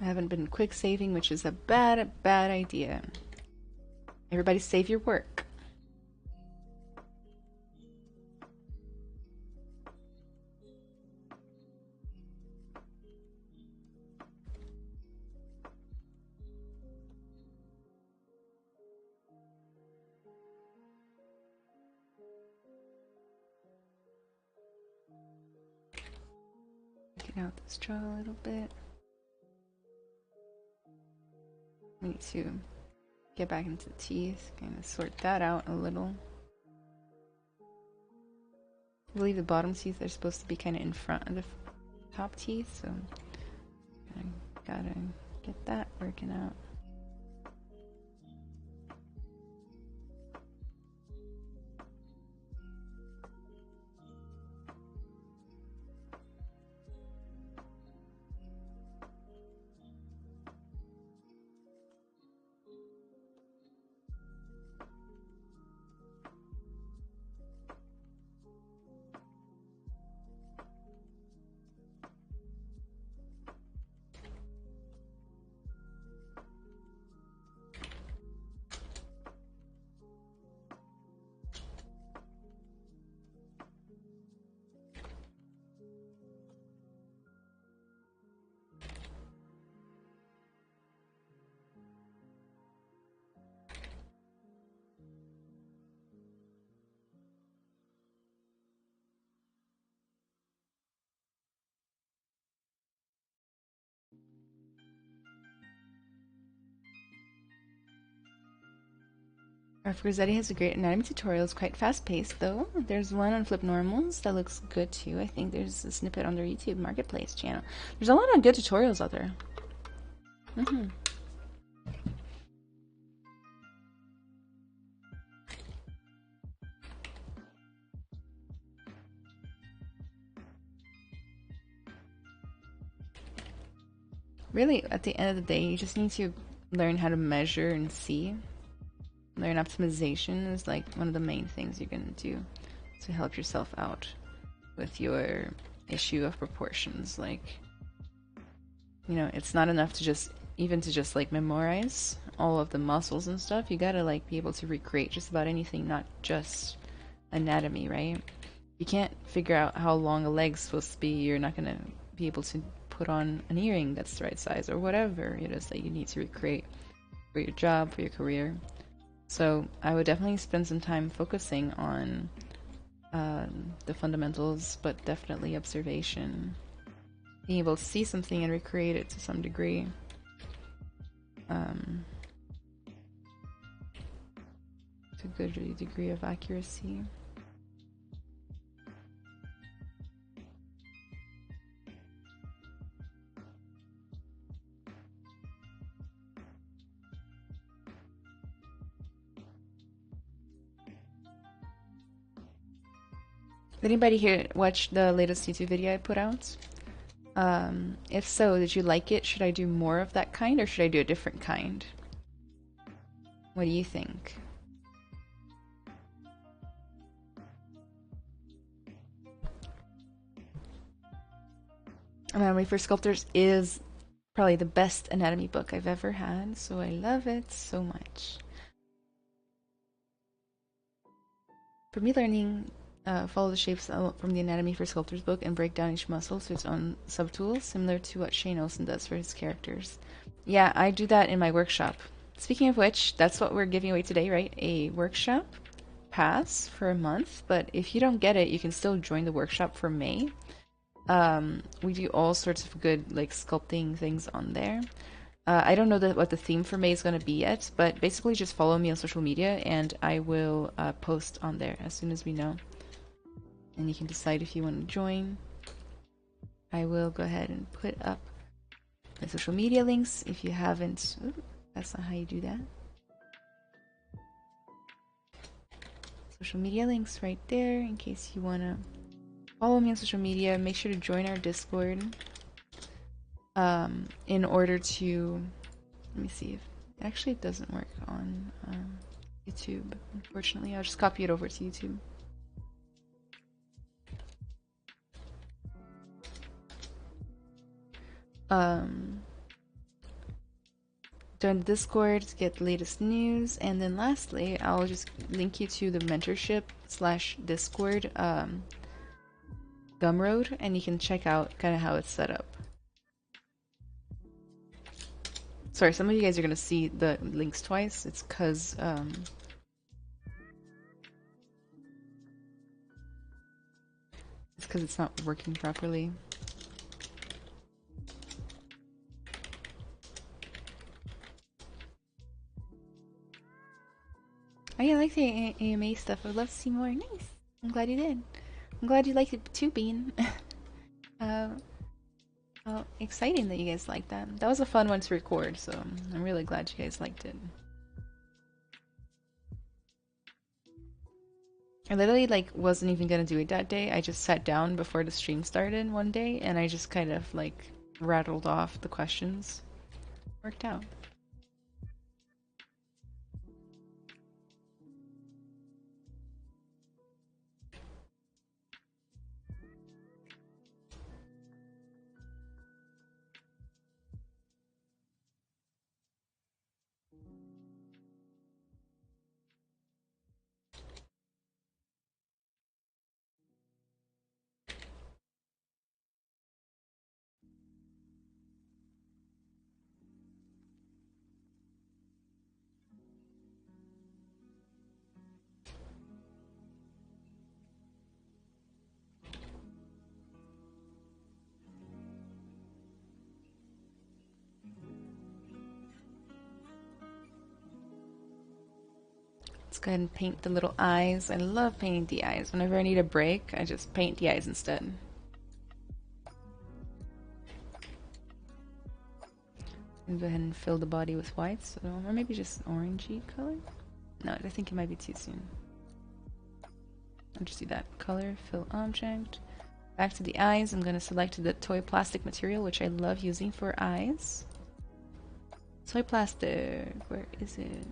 I haven't been quick saving, which is a bad idea. Everybody save your work. Get out this jaw a little bit. We need to get back into the teeth, kind of sort that out a little. I believe the bottom teeth are supposed to be kind of in front of the top teeth, so I gotta get that working out. Rossetti has a great anatomy tutorial. It's quite fast-paced, though. There's one on Flip Normals that looks good, too. I think there's a snippet on their YouTube Marketplace channel. There's a lot of good tutorials out there. Really, at the end of the day, you just need to learn how to measure and see. Learn optimization is like one of the main things you're going to do to help yourself out with your issue of proportions. Like, you know, it's not enough to just like memorize all of the muscles and stuff. You gotta like be able to recreate just about anything, not just anatomy, right? You can't figure out how long a leg's supposed to be. You're not gonna be able to put on an earring that's the right size or whatever it is that you need to recreate for your job, for your career. So I would definitely spend some time focusing on the fundamentals, but definitely observation. Being able to see something and recreate it to some degree. To a good degree of accuracy. Did anybody here watch the latest YouTube video I put out? If so, did you like it? Should I do more of that kind or should I do a different kind? What do you think? Anatomy for Sculptors is Probably the best anatomy book I've ever had, so I love it so much. For me, learning follow the shapes from the Anatomy for Sculptors book and break down each muscle to its own subtools, similar to what Shane Olsen does for his characters. Yeah, I do that in my workshop. Speaking of which, that's what we're giving away today, right? A workshop pass for a month, but if you don't get it, you can still join the workshop for May. We do all sorts of good like sculpting things on there. I don't know what the theme for May is going to be yet, but basically just follow me on social media and I will post on there as soon as we know. And you can decide if you want to join. I will go ahead and put up my social media links if you haven't. Ooh, that's not how you do that. Social media links right there in case you want to follow me on social media. Make sure to join our Discord in order to. Let me see if it actually doesn't work on YouTube. Unfortunately, I'll just copy it over to YouTube. Join the Discord to get the latest news, and then lastly, I'll just link you to the mentorship/Discord Gumroad, and you can check out kind of how it's set up. Sorry, some of you guys are gonna see the links twice. It's because it's not working properly. Oh yeah, I like the AMA stuff. I'd love to see more. Nice. I'm glad you did. I'm glad you liked it too, Bean. Oh, exciting that you guys liked that. That was a fun one to record, so I'm really glad you guys liked it. I literally like wasn't even gonna do it that day. I just sat down before the stream started one day and I just kind of like rattled off the questions. Worked out. Let's go ahead and paint the little eyes. I love painting the eyes. Whenever I need a break, I just paint the eyes instead. And go ahead and fill the body with white, so, or maybe just orangey color. No, I think it might be too soon. I'll just do that. Color, fill object. Back to the eyes, I'm going to select the toy plastic material, which I love using for eyes. Toy plastic, where is it?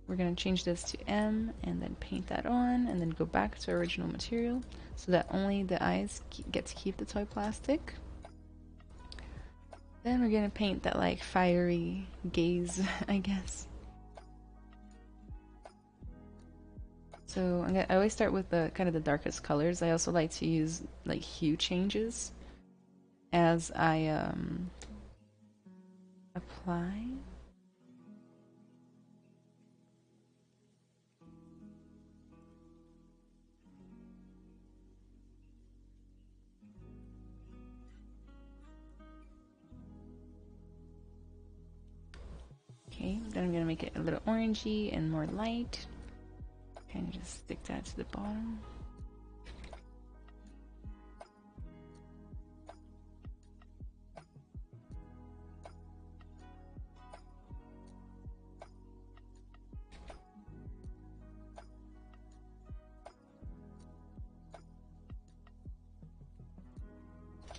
We're going to change this to M and then paint that on and then go back to original material so that only the eyes get to keep the toy plastic. Then we're going to paint that like fiery gaze, I guess. So I always start with the kind of the darkest colors. I also like to use like hue changes as I apply. Okay, then I'm gonna make it a little orangey and more light. Kind of just stick that to the bottom.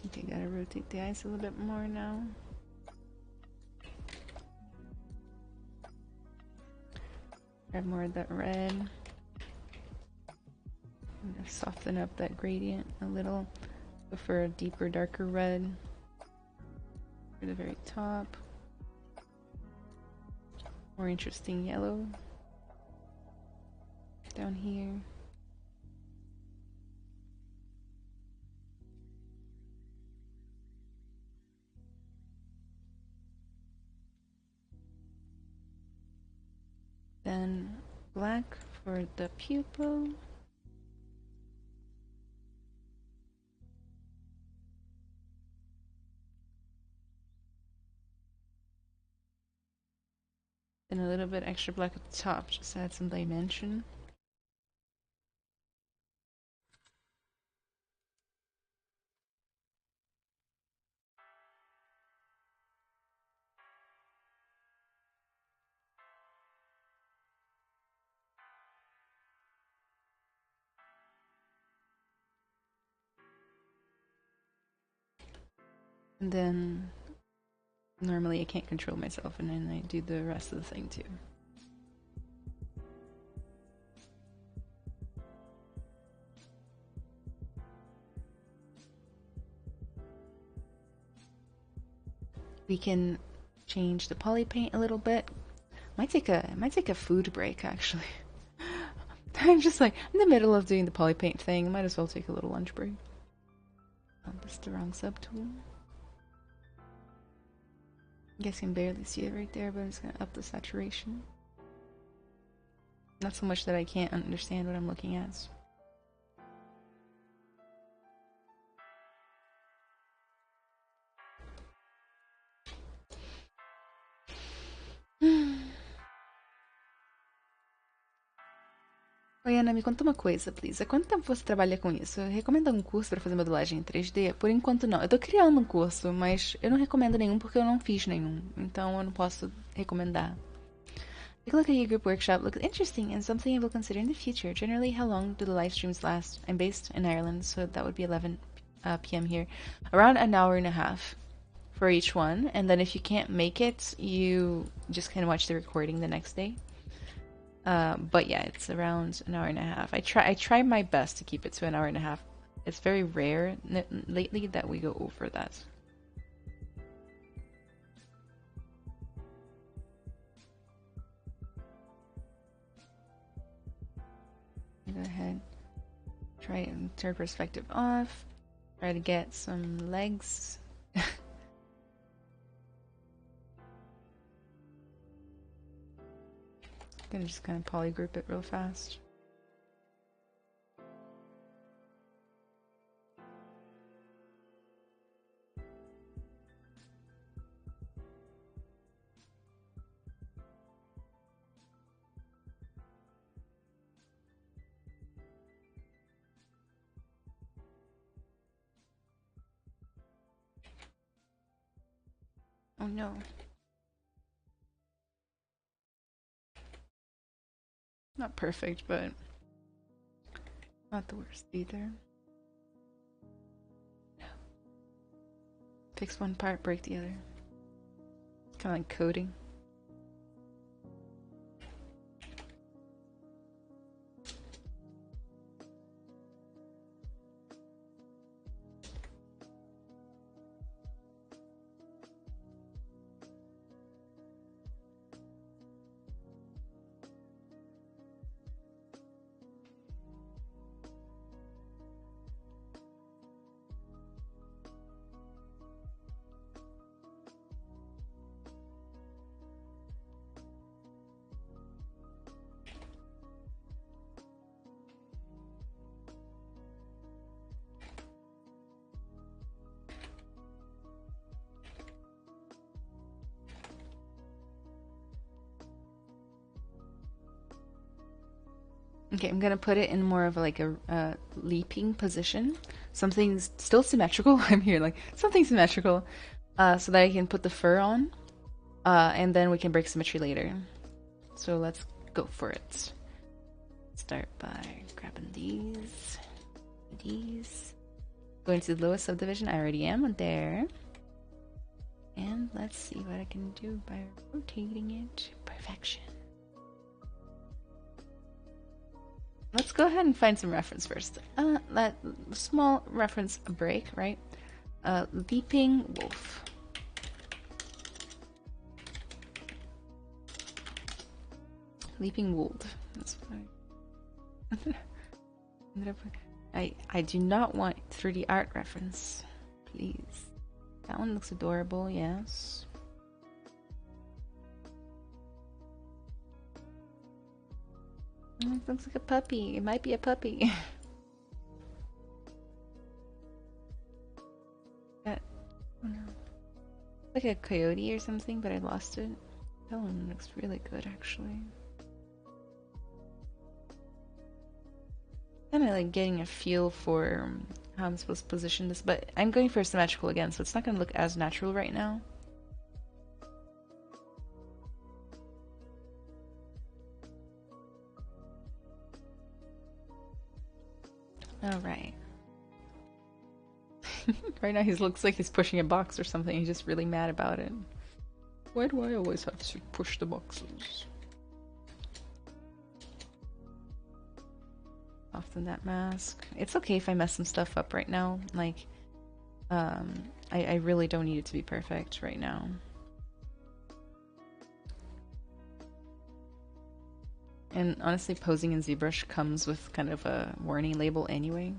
Okay, gotta rotate the eyes a little bit more now. Grab more of that red. I'm gonna soften up that gradient a little. Go for a deeper, darker red. For the very top. More interesting yellow. Down here. Then black for the pupil. And a little bit extra black at the top, just to add some dimension. And then normally I can't control myself, and then I do the rest of the thing too. We can change the poly paint a little bit. Might take a food break actually. I'm just like in the middle of doing the poly paint thing. Might as well take a little lunch break. Oh, this is the wrong subtool. I guess you can barely see it right there, but I'm just gonna up the saturation. Not so much that I can't understand what I'm looking at. Oi, Ana, me conta uma coisa, please. Há quanto tempo você trabalha com isso? Recomenda um curso para fazer modelagem em 3D? Por enquanto, não. Eu tô criando um curso, mas eu não recomendo nenhum porque eu não fiz nenhum. Então, eu não posso recomendar. Take a look at your group workshop. Looks interesting and something I will consider in the future. Generally, how long do the live streams last? I'm based in Ireland, so that would be 11 p.m. here. Around an hour and a half for each one. And then if you can't make it, you just kind of watch the recording the next day. But yeah, it's around an hour and a half. I try my best to keep it to an hour and a half. It's very rare lately that we go over that. Go ahead, try and turn perspective off. Try to get some legs. Gonna just kind of polygroup it real fast. Oh no. Not perfect, but not the worst either. No. Fix one part, break the other. Kind of like coding. Okay, I'm gonna put it in more of like a leaping position. Something's still symmetrical. I'm here like something symmetrical, so that I can put the fur on, and then we can break symmetry later. So let's go for it. Start by grabbing these. Going to the lowest subdivision. I already am there. And let's see what I can do by rotating it. Perfection. Let's go ahead and find some reference first. That small reference break, right? Leaping wolf. Leaping Wold. That's what I do not want 3D art reference. Please. That one looks adorable, yes. Oh, it looks like a puppy. It might be a puppy. That, oh no. Like a coyote or something, but I lost it. That one looks really good, actually. Kind of like getting a feel for how I'm supposed to position this, but I'm going for symmetrical again, so it's not going to look as natural right now. Alright. Right now he looks like he's pushing a box or something. He's just really mad about it. Why do I always have to push the boxes? Soften that mask. It's okay if I mess some stuff up right now. Like, I really don't need it to be perfect right now. And honestly, posing in ZBrush comes with kind of a warning label anyway.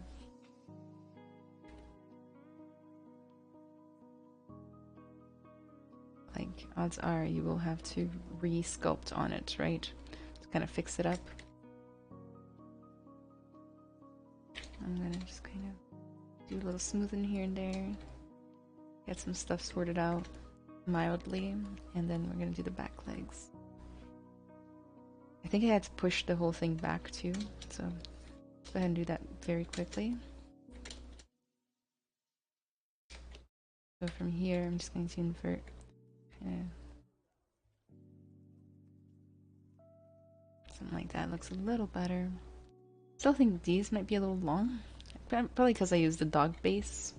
Like, odds are you will have to re-sculpt on it, right? To kind of fix it up. I'm gonna just kind of do a little smoothing here and there. Get some stuff sorted out mildly. And then we're gonna do the back legs. I think I had to push the whole thing back too. So go ahead and do that very quickly. So from here, I'm just going to invert. Something like that looks a little better. Still think these might be a little long. Probably because I used the dog base.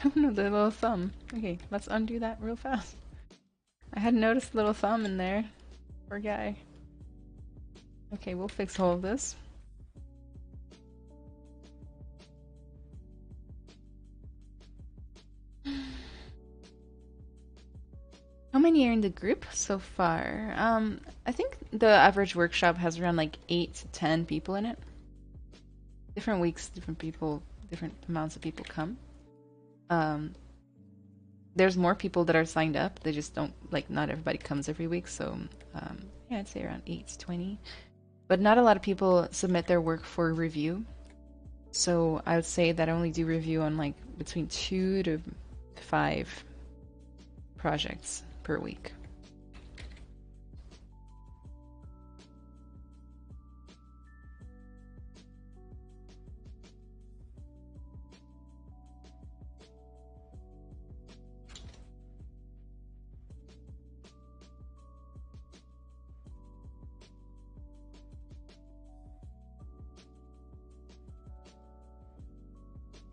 Oh no, the little thumb. Okay, let's undo that real fast. I hadn't noticed the little thumb in there. Poor guy. Okay, we'll fix all of this. How many are in the group so far? I think the average workshop has around like 8 to 10 people in it. Different weeks, different people, different amounts of people come. There's more people that are signed up. They just don't, like, not everybody comes every week. So, yeah, I'd say around 8 to 20. But not a lot of people submit their work for review. So I would say that I only do review on like between 2 to 5 projects per week.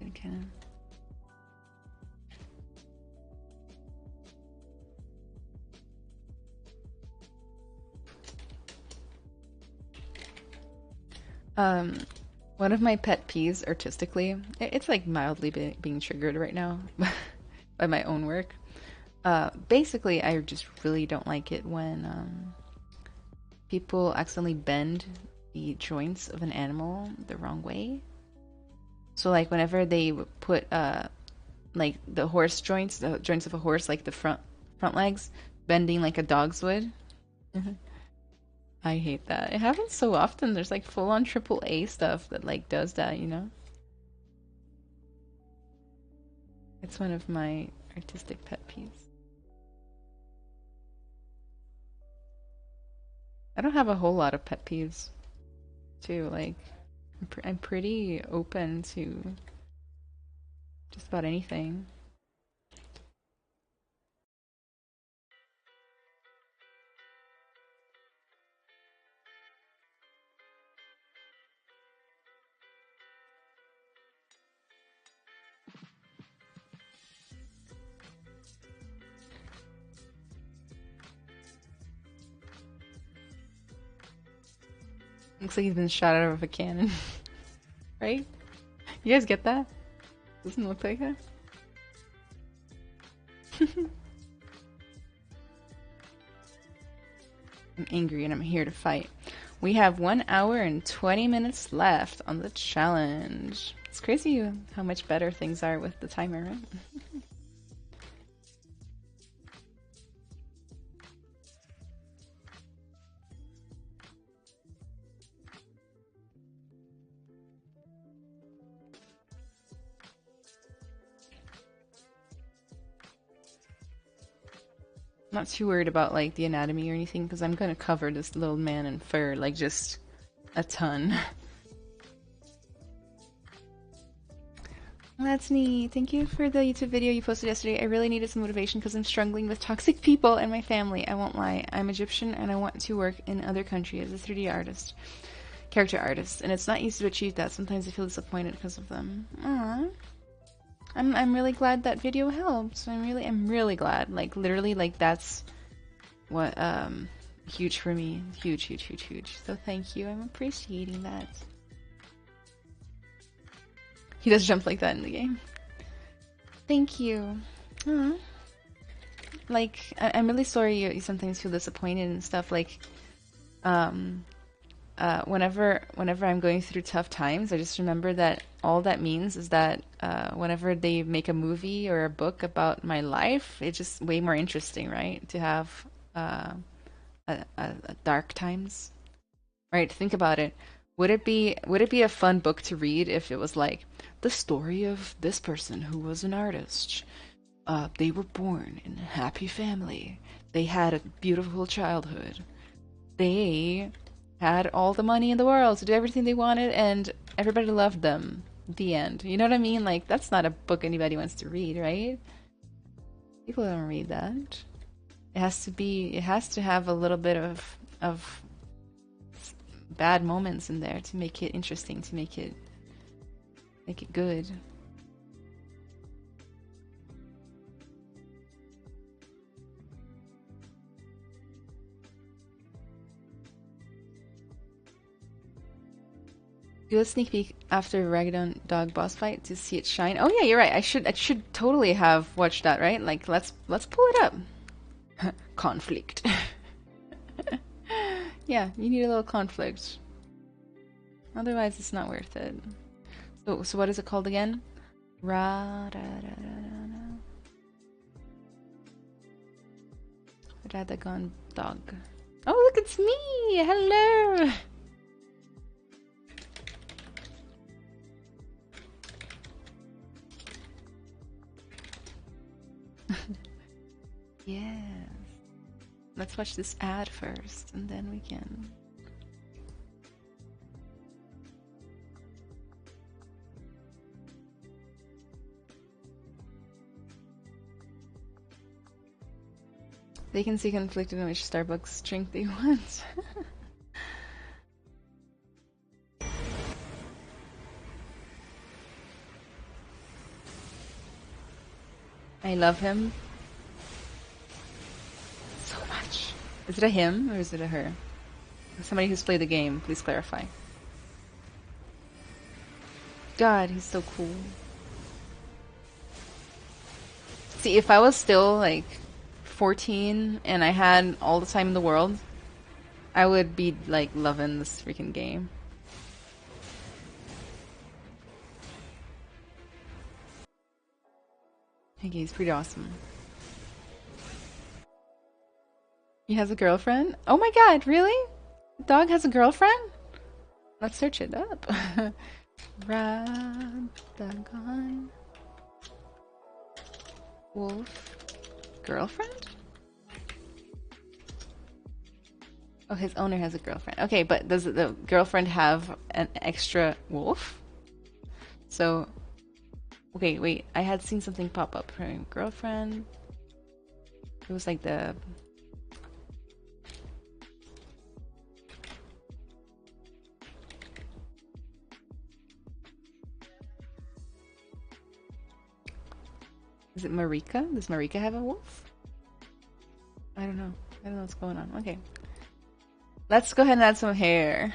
Okay. One of my pet peeves artistically, it's like mildly being triggered right now by my own work. Basically, I just really don't like it when people accidentally bend the joints of an animal the wrong way. So like whenever they put like the horse joints, the joints of a horse, like the front legs, bending like a dog's would. I hate that. It happens so often. There's like full on AAA stuff that like does that, you know? It's one of my artistic pet peeves. I don't have a whole lot of pet peeves, too. Like, I'm pretty open to just about anything. Looks like he's been shot out of a cannon. Right? You guys get that? Doesn't look like that? I'm angry and I'm here to fight. We have 1 hour and 20 minutes left on the challenge. It's crazy how much better things are with the timer, right? Not too worried about like the anatomy or anything because I'm gonna cover this little man in fur like just a ton. Well, that's neat. Thank you for the YouTube video you posted yesterday. I really needed some motivation because I'm struggling with toxic people and my family. I won't lie. I'm Egyptian and I want to work in other country as a 3D artist, character artist, and it's not easy to achieve that. Sometimes I feel disappointed because of them. Aww. I'm really glad that video helped. I'm really glad. Like literally like that's what huge for me. Huge. So thank you. I'm appreciating that. He does jump like that in the game. Thank you. Aww. Like I'm really sorry you sometimes feel disappointed and stuff like whenever I'm going through tough times, I just remember that all that means is that whenever they make a movie or a book about my life, it's just way more interesting, right? To have dark times, right? Think about it. Would it be a fun book to read if it was like the story of this person who was an artist? They were born in a happy family. They had a beautiful childhood. They had all the money in the world to do everything they wanted, and everybody loved them. The end. You know what I mean? Like, that's not a book anybody wants to read, right? People don't read that. It has to have a little bit of bad moments in there to make it interesting, to make it good. Do a sneak peek after Ragadan Dog boss fight to see it shine. Oh yeah, you're right. I should totally have watched that, right? Like let's pull it up. Conflict. Yeah, you need a little conflict. Otherwise, it's not worth it. So what is it called again? Radagon Dog. Oh, look, it's me! Hello! Yes. Let's watch this ad first, and then we can... They can see conflicted in which Starbucks drink they want. I love him so much. Is it a him or is it a her? Somebody who's played the game, please clarify. God, he's so cool. See, if I was still like 14 and I had all the time in the world, I would be like loving this freaking game. Okay, he's pretty awesome. He has a girlfriend? Oh my god, really? The dog has a girlfriend? Let's search it up. Radagon Wolf girlfriend? Oh, his owner has a girlfriend. Okay, but does the girlfriend have an extra wolf? So, okay, wait. I had seen something pop up. Her girlfriend. It was like the... Is it Marika? Does Marika have a wolf? I don't know. I don't know what's going on. Okay. Let's go ahead and add some hair.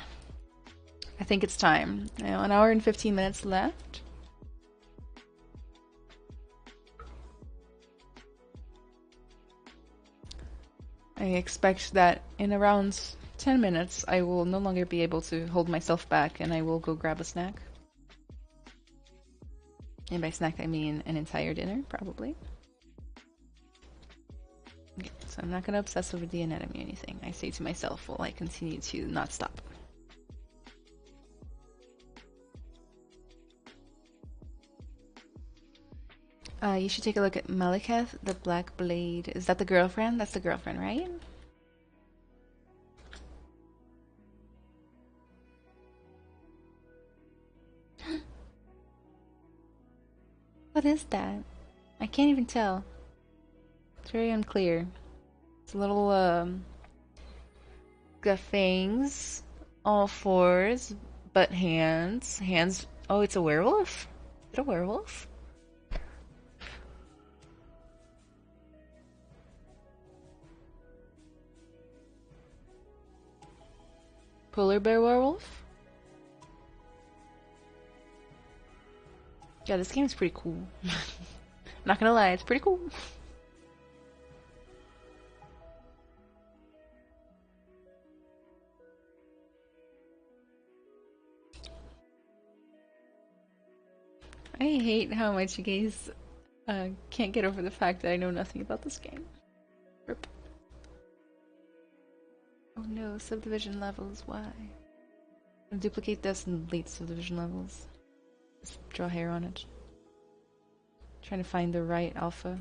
I think it's time. Now, 1 hour and 15 minutes left. I expect that in around 10 minutes I will no longer be able to hold myself back and I will go grab a snack. And by snack I mean an entire dinner, probably. Okay, so I'm not going to obsess over the anatomy or anything. I say to myself while I continue to not stop. You should take a look at Malekith, the Black Blade. Is that the girlfriend? That's the girlfriend, right? What is that? I can't even tell. It's very unclear. It's a little, got fangs, all fours, but hands. Hands. Oh, it's a werewolf? Is it a werewolf? Polar bear werewolf? Yeah, this game is pretty cool. I'm not gonna lie, it's pretty cool. I hate how much you guys can't get over the fact that I know nothing about this game. Rip. Oh no, subdivision levels, why? I'll duplicate this in late subdivision levels. Just draw hair on it. Trying to find the right alpha.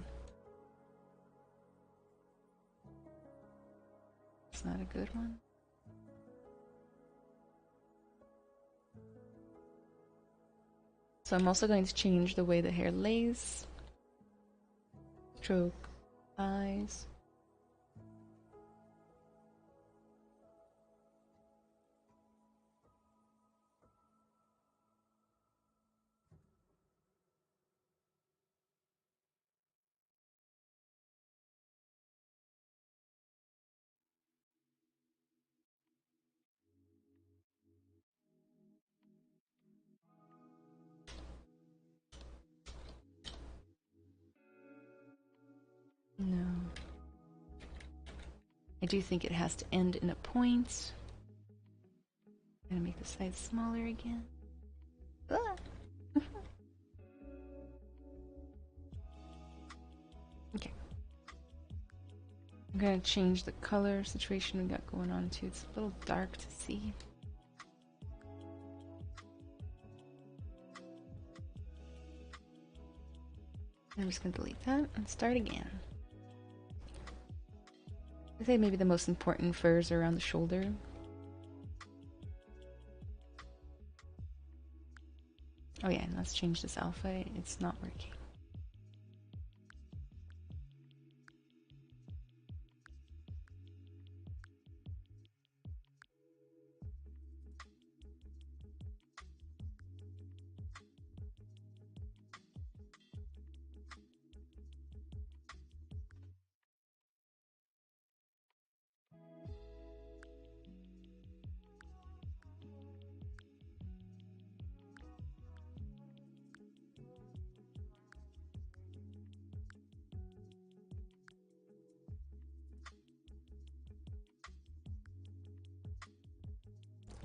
It's not a good one. So I'm also going to change the way the hair lays. Stroke eyes. No. I do think it has to end in a point. I'm gonna make the size smaller again. Ah. Okay. I'm gonna change the color situation we got going on too. It's a little dark to see. I'm just gonna delete that and start again. I say maybe the most important furs are around the shoulder. Oh yeah, and let's change this alpha. It's not working.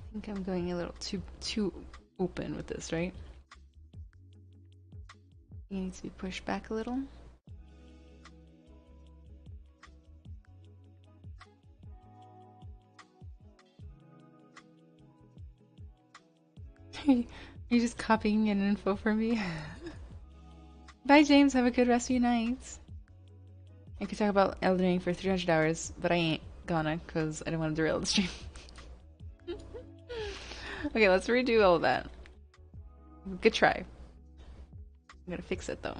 I think I'm going a little too open with this, right? It needs to be pushed back a little. You're just copying an info from me. Bye, James. Have a good rest of your night. I could talk about Elden for 300 hours, but I ain't gonna because I don't want to derail the stream. Okay, let's redo all that. Good try. I'm gonna fix it though.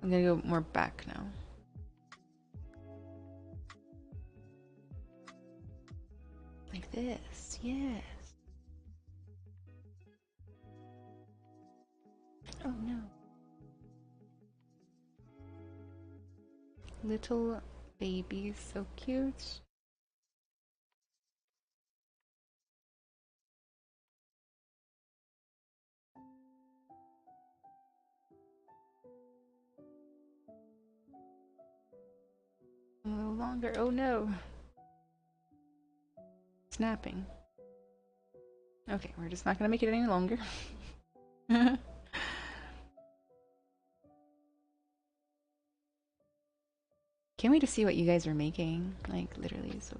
I'm gonna go more back now. Like this, yes. Oh no. Little baby, so cute. A little longer. Oh no. Snapping. Okay, we're just not gonna make it any longer. Can't wait to see what you guys are making. Like, literally, so.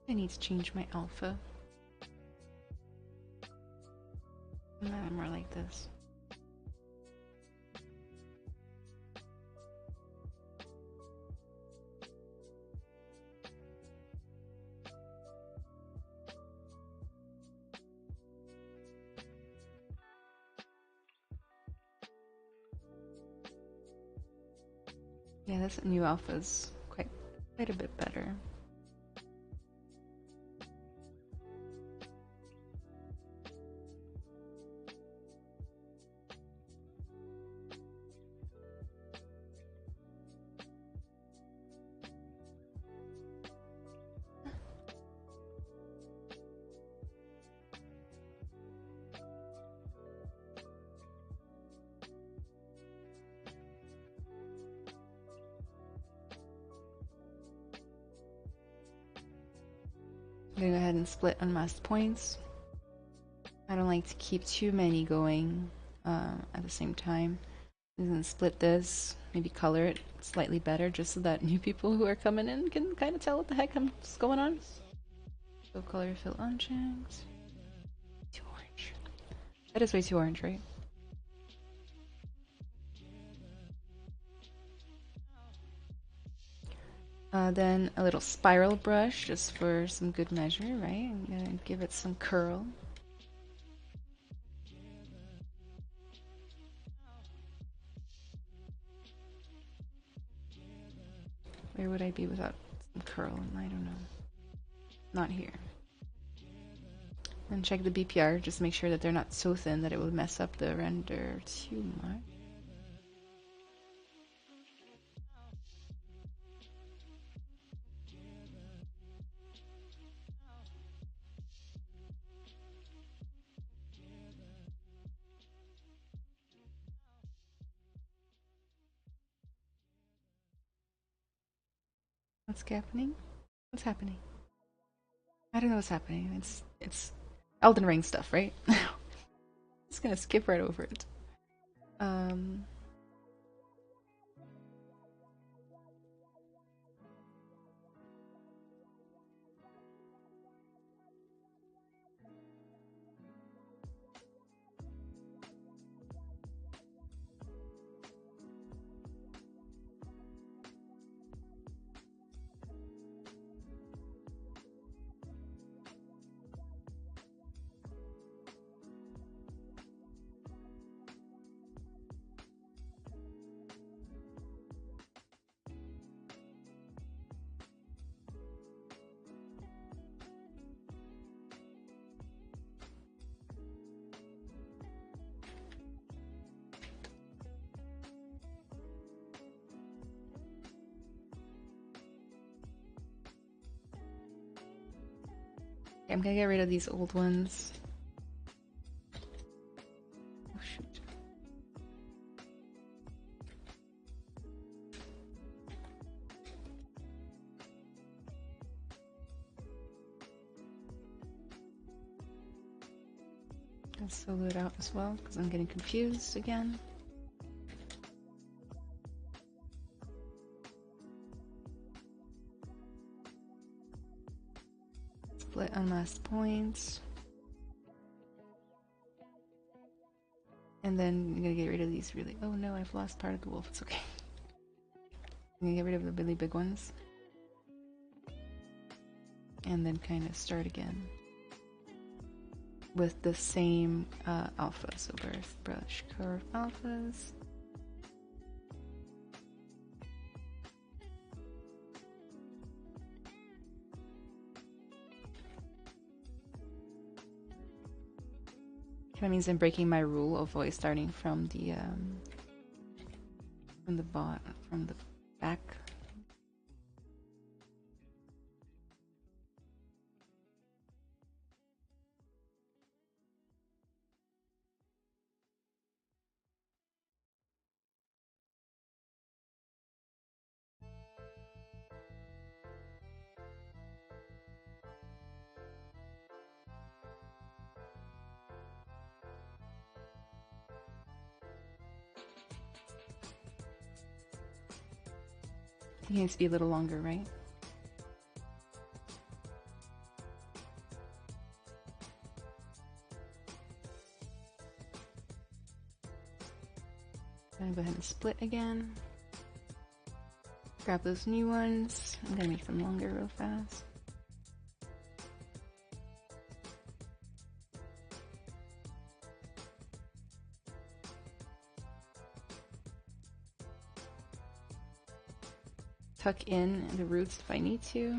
I need to change my alpha. More like this. Yeah, this new alpha is quite a bit better. I'm gonna go ahead and split unmasked points. I don't like to keep too many going at the same time. I'm gonna split this, maybe color it slightly better just so that new people who are coming in can kind of tell what the heck is going on. So color fill unchecked. Too orange. That is way too orange, right? Then a little spiral brush just for some good measure, right? I'm gonna give it some curl. Where would I be without some curl? I don't know. Not here. And check the BPR, just make sure that they're not so thin that it will mess up the render too much. What's happening? What's happening? I don't know what's happening. It's Elden Ring stuff, right? Just gonna skip right over it. I'm gonna get rid of these old ones. Oh shoot. I'll solo it out as well because I'm getting confused again. Split unmasked points. And then I'm gonna get rid of these really. Oh no, I've lost part of the wolf. It's okay. I'm gonna get rid of the really big ones. And then kind of start again with the same alpha. So birth, brush, curve, alphas. That means I'm breaking my rule of always starting from the back. It needs to be a little longer, right? I'm gonna go ahead and split again. Grab those new ones. I'm gonna make them longer real fast. Tuck in the roots if I need to.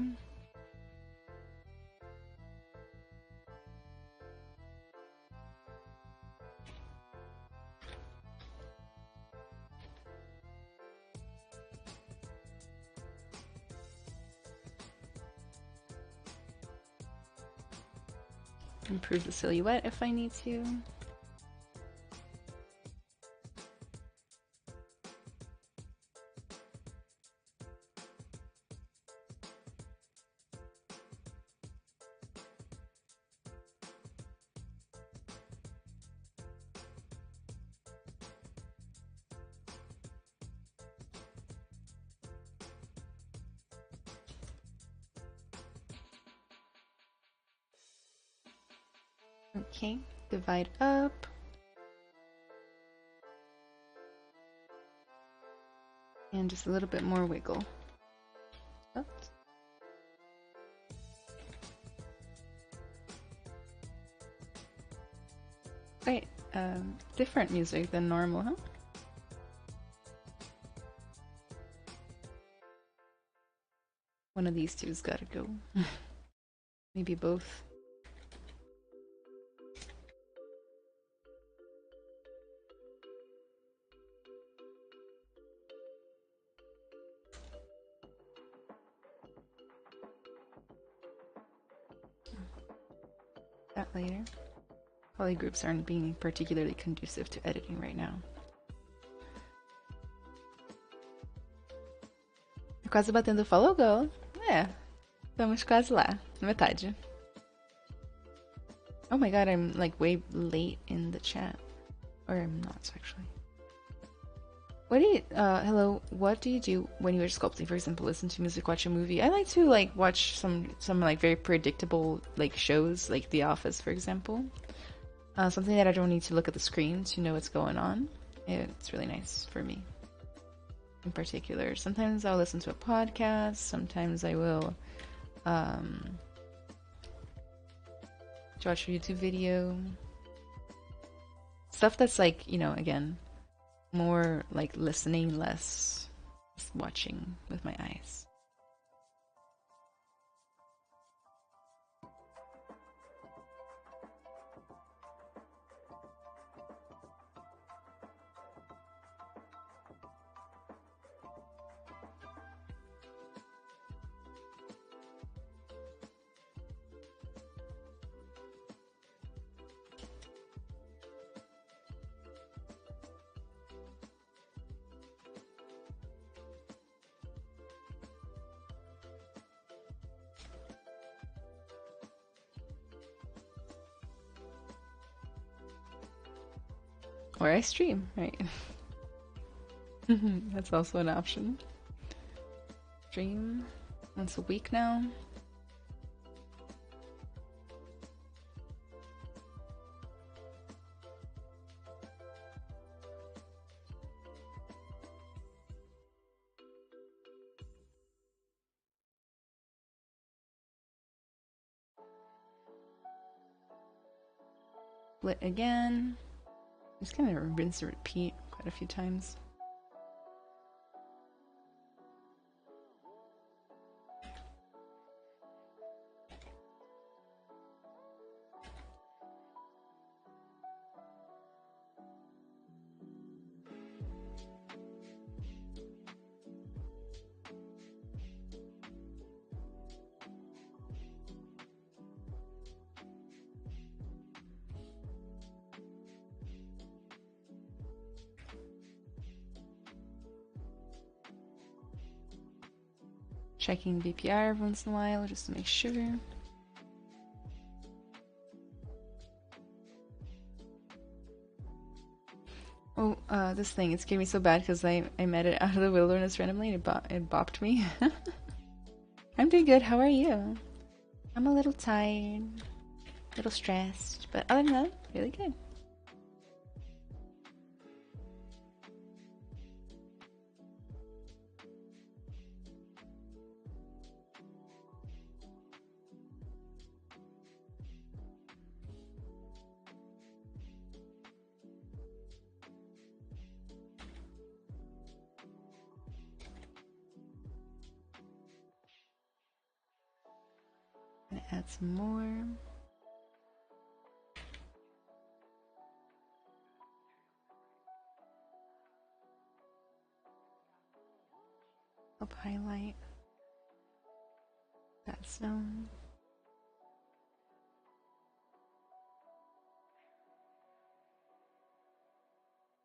Improve the silhouette if I need to. Okay, divide up. And just a little bit more wiggle. Oops. Wait, different music than normal, huh? One of these two's gotta go. Maybe both. That later. Polygroups aren't being particularly conducive to editing right now. Quase batendo o follow goal. É, estamos quase lá, metade. Oh my god, I'm like way late in the chat. Or I'm not actually. What do you, hello, what do you do when you're sculpting? For example, listen to music, watch a movie. I like to like watch some like very predictable like shows, like The Office, for example. Something that I don't need to look at the screen to know what's going on. It's really nice for me. In particular, sometimes I'll listen to a podcast. Sometimes I will watch a YouTube video. Stuff that's like, you know, again, more like listening, less watching with my eyes. Or I stream, right? That's also an option. Stream once a week now. Split again. Just kind of rinse and repeat quite a few times. Checking BPR every once in a while just to make sure. Oh, this thing, it's getting me so bad because I met it out of the wilderness randomly and it bopped me. I'm doing good, how are you? I'm a little tired, a little stressed, but other than that, really good. Gonna add some more. Help highlight that zone.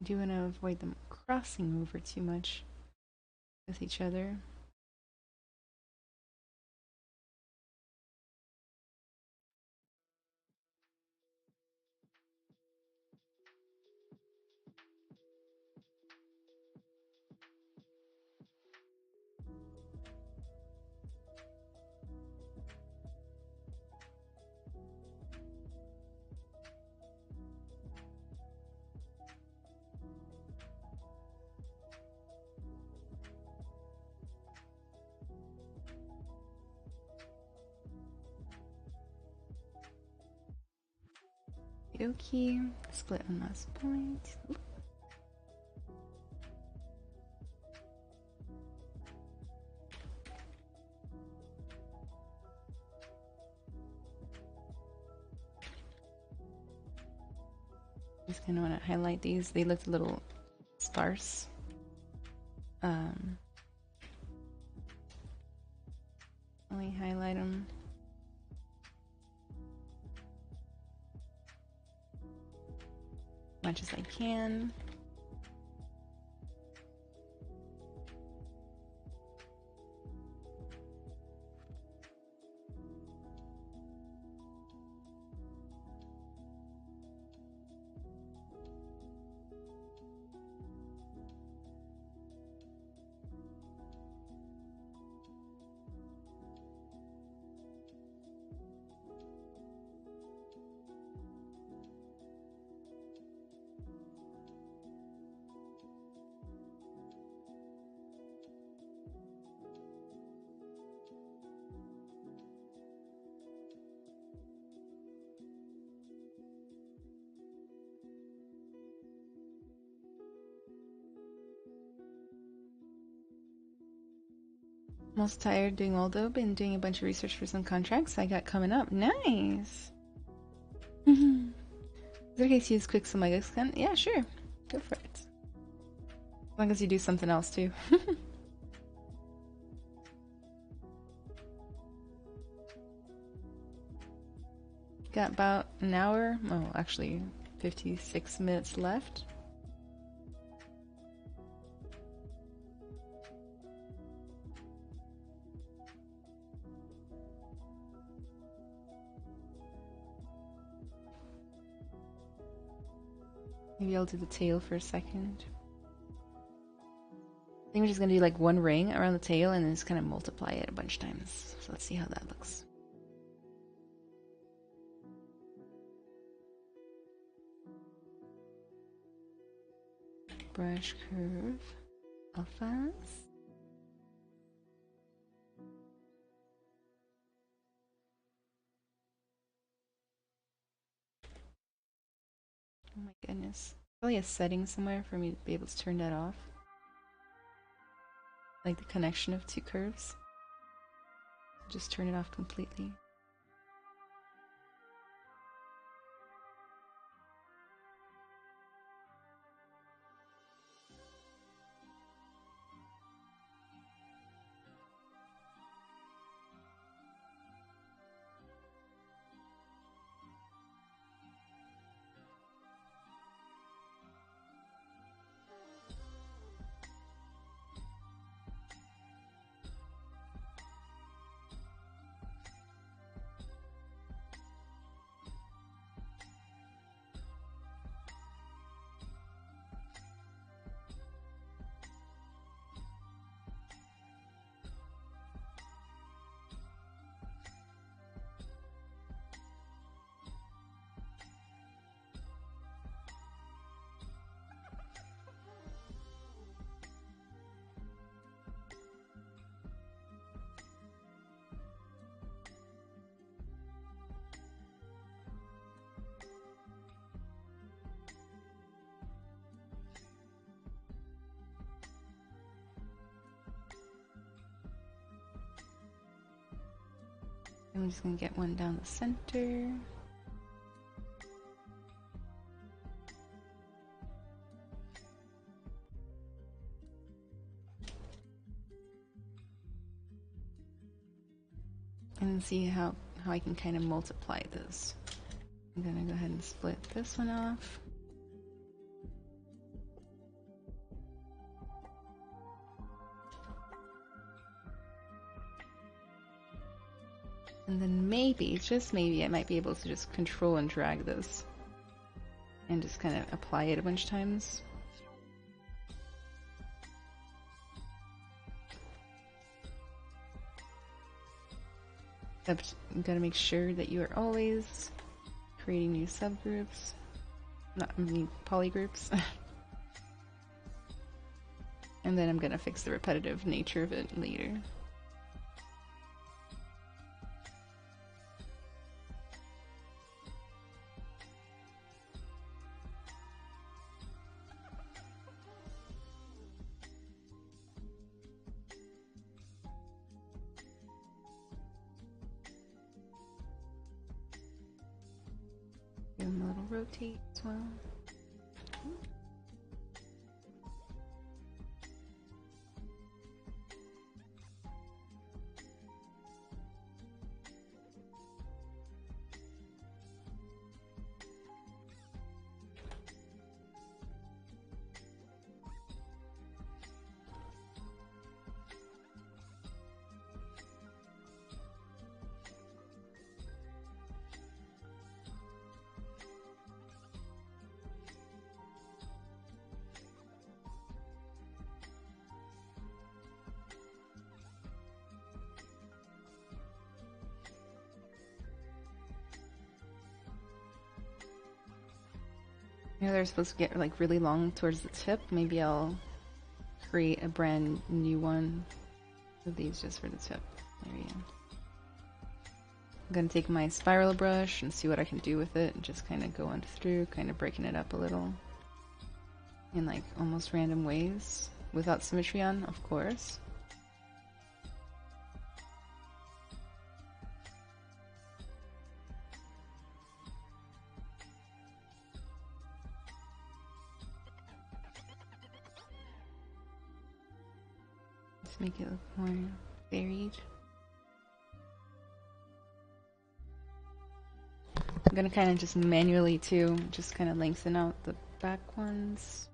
I do want to avoid them crossing over too much with each other. Okay, split on last point. Ooh. Just kind of want to highlight these. They looked a little sparse. Only highlight them. Much as I can. Most tired doing Aldo, been doing a bunch of research for some contracts I got coming up. Nice! Is there a case to use quick Omega scan? Yeah, sure. Go for it. As long as you do something else too. Got about an hour, well actually 56 minutes left. Maybe I'll do the tail for a second. I think we're just gonna do like one ring around the tail and then just kind of multiply it a bunch of times. So let's see how that looks. Brush curve, alphas. Oh my goodness. Probably a setting somewhere for me to be able to turn that off. Like the connection of two curves. Just turn it off completely. I'm just gonna get one down the center. And see how I can kind of multiply this. I'm gonna go ahead and split this one off. And then maybe, just maybe, I might be able to just control and drag this. And just kind of apply it a bunch of times. Except you gotta make sure that you are always creating new subgroups. Not, I mean, polygroups. And then I'm gonna fix the repetitive nature of it later. Give them a little rotate as well. You know, they're supposed to get like really long towards the tip. Maybe I'll create a brand new one of these just for the tip. There we go. I'm gonna take my spiral brush and see what I can do with it and just kind of go on through, kind of breaking it up a little in like almost random ways without symmetry on, of course. Make it look more varied. I'm gonna kind of just manually too, just kind of lengthen out the back ones.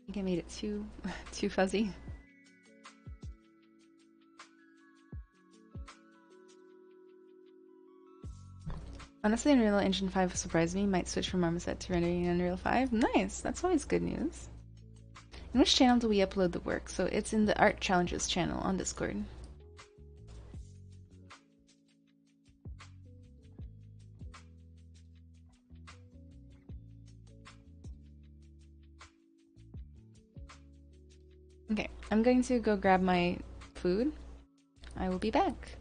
I think I made it too fuzzy. Honestly, Unreal Engine 5 surprised me. Might switch from Marmoset to rendering in Unreal 5. Nice, that's always good news. In which channel do we upload the work? So it's in the Art Challenges channel on Discord. Okay, I'm going to go grab my food. I will be back.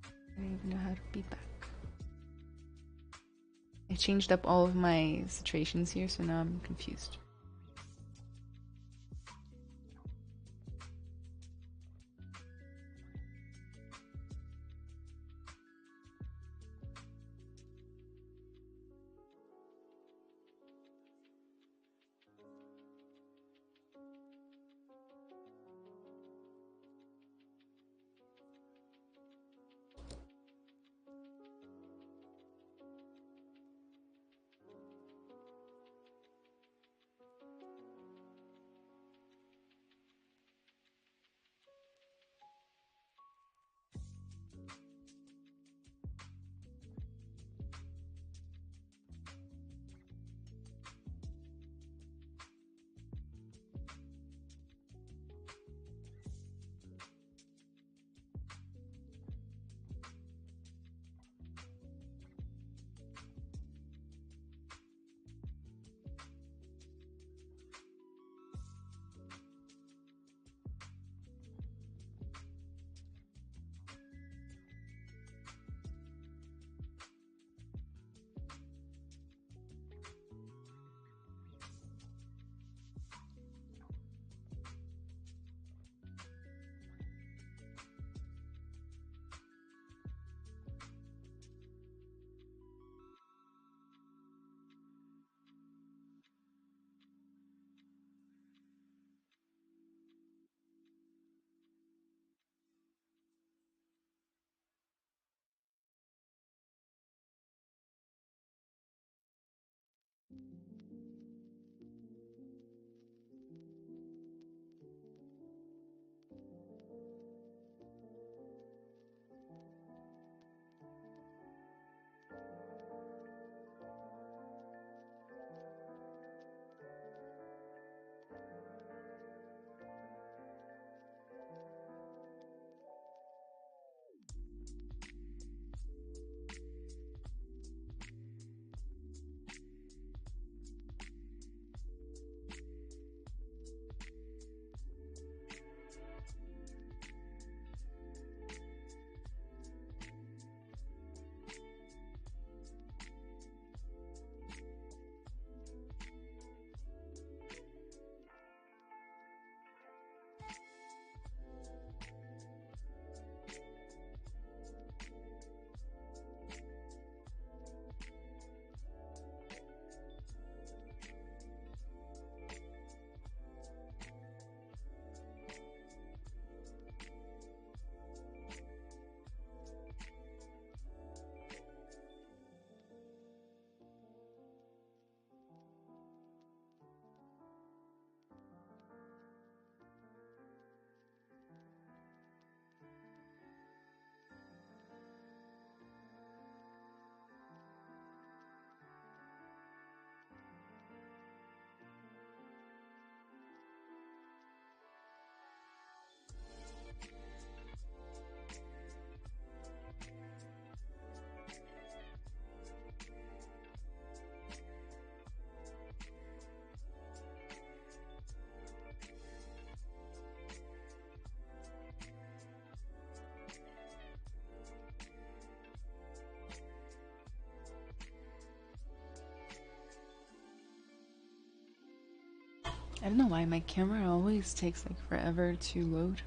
I don't even know how to be back. I changed up all of my situations here, so now I'm confused. I don't know why my camera always takes like forever to load.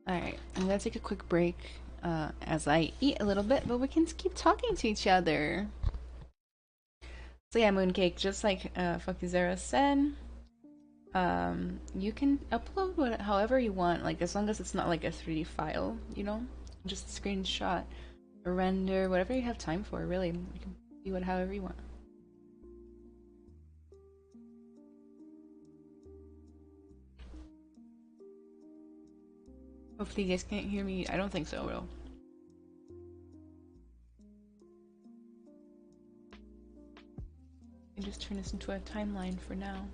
Alright, I'm gonna take a quick break as I eat a little bit, but we can keep talking to each other. So yeah, Mooncake, just like Fakizera said, you can upload however you want, like as long as it's not like a 3D file, you know? Just screenshot or render, whatever you have time for, really. You can do it however you want. Hopefully you guys can't hear me. I don't think so, though. I can just turn this into a timeline for now.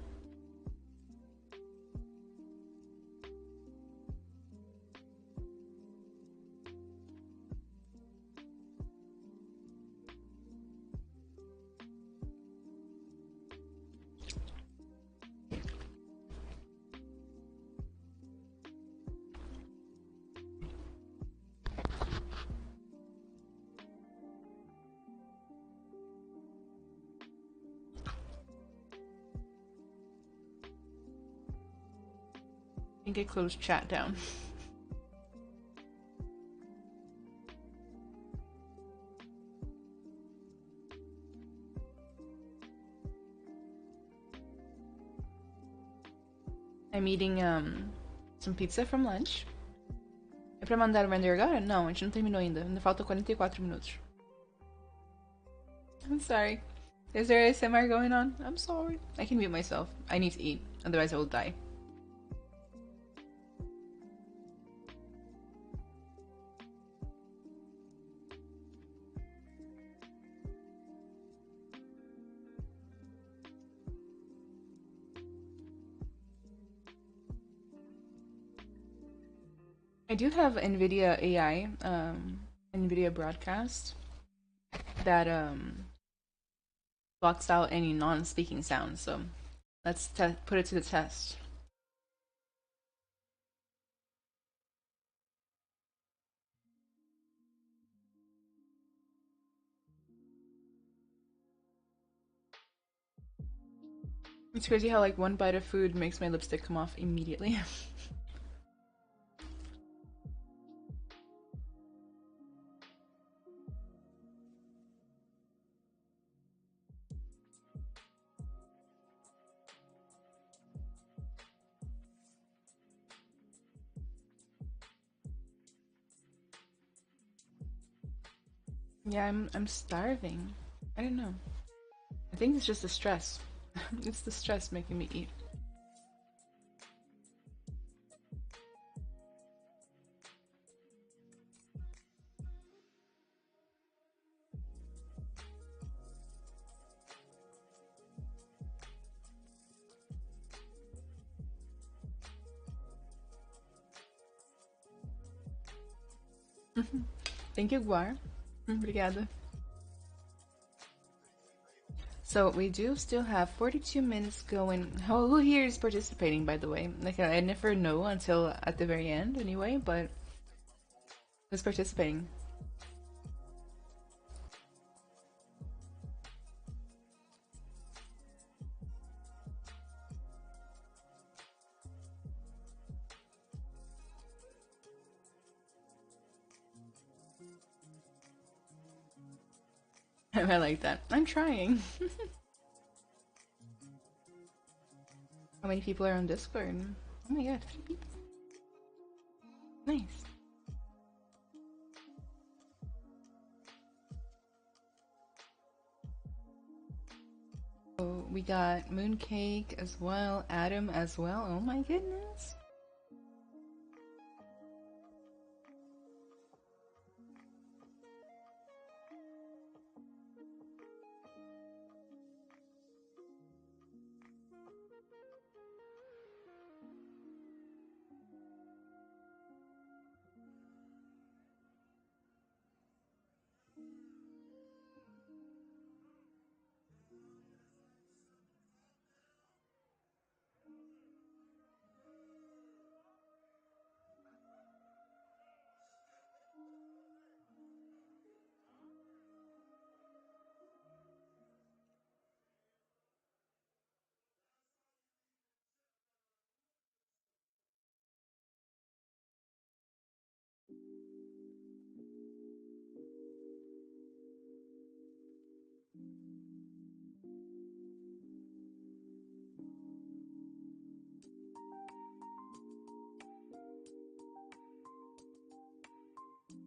I think I closed chat down. I'm eating some pizza from lunch. É pra mandar o render agora? Não, a gente não terminou ainda. Ainda falta 44 minutos. I'm sorry. Is there ASMR going on? I'm sorry. I can mute myself. I need to eat, otherwise I will die. I do have NVIDIA AI, NVIDIA Broadcast, that blocks out any non-speaking sounds. So let's put it to the test. It's crazy how like one bite of food makes my lipstick come off immediately. Yeah, I'm starving. I don't know. I think it's just the stress. It's the stress making me eat. Thank you, Guar. Obrigada. So we do still have 42 minutes going. Who here is participating, by the way? Like I never know until at the very end, anyway. But who's participating? I like that. I'm trying. How many people are on Discord? Oh my god, 3 people. Nice. Oh, we got Mooncake as well, Adam as well. Oh my goodness.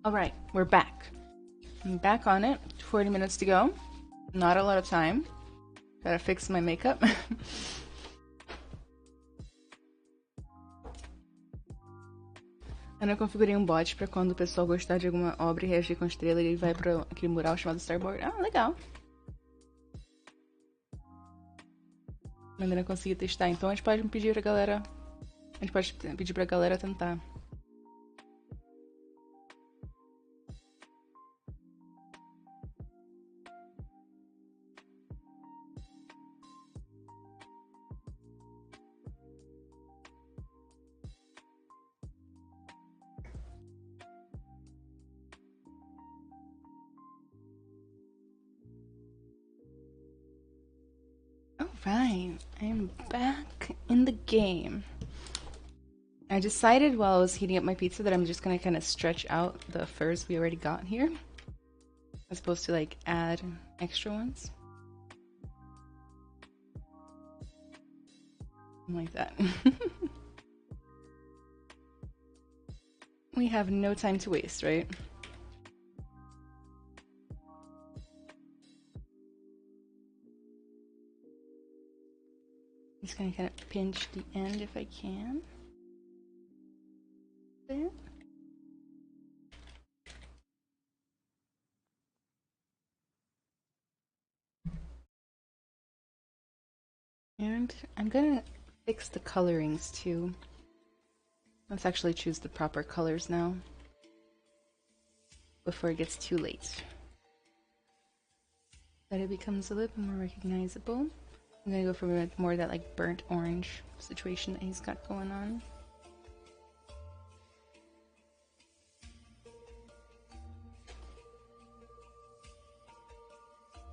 Alright, we're back. I'm back on it. 40 minutes to go. Not a lot of time. Gotta fix my makeup. Eu configurei um bot pra quando o pessoal gostar de alguma obra e reagir com estrela, ele vai pra aquele mural chamado Starboard. Ah, legal. Eu ainda não consegui testar, então a gente pode pedir pra galera. A gente pode pedir pra galera tentar. Alright, I'm back in the game. I decided while I was heating up my pizza that I'm just gonna kind of stretch out the furs we already got here, as opposed to like add extra ones. Like that. We have no time to waste, right? Just gonna kind of pinch the end if I can. There. And I'm gonna fix the colorings too. Let's actually choose the proper colors now before it gets too late. That it becomes a little bit more recognizable. I'm gonna go for more of that like burnt orange situation that he's got going on.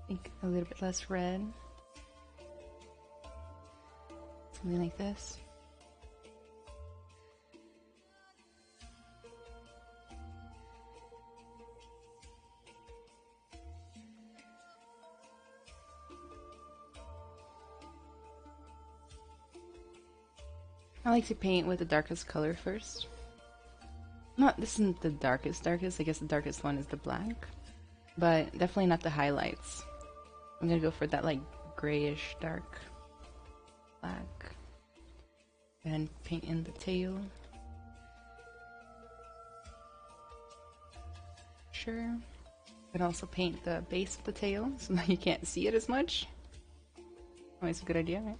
I think a little bit less red. Something like this. I like to paint with the darkest color first. This isn't the darkest. I guess the darkest one is the black. But definitely not the highlights. I'm gonna go for that like grayish dark black. And paint in the tail. Sure. I can also paint the base of the tail so that you can't see it as much. Always a good idea, right?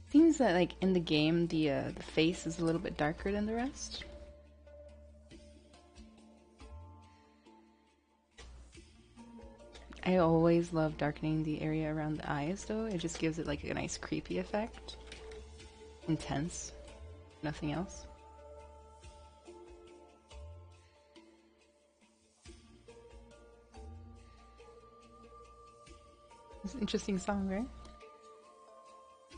Seems that like in the game the face is a little bit darker than the rest. I always love darkening the area around the eyes though. It just gives it like a nice creepy effect. Intense. Nothing else. It's an interesting song, right?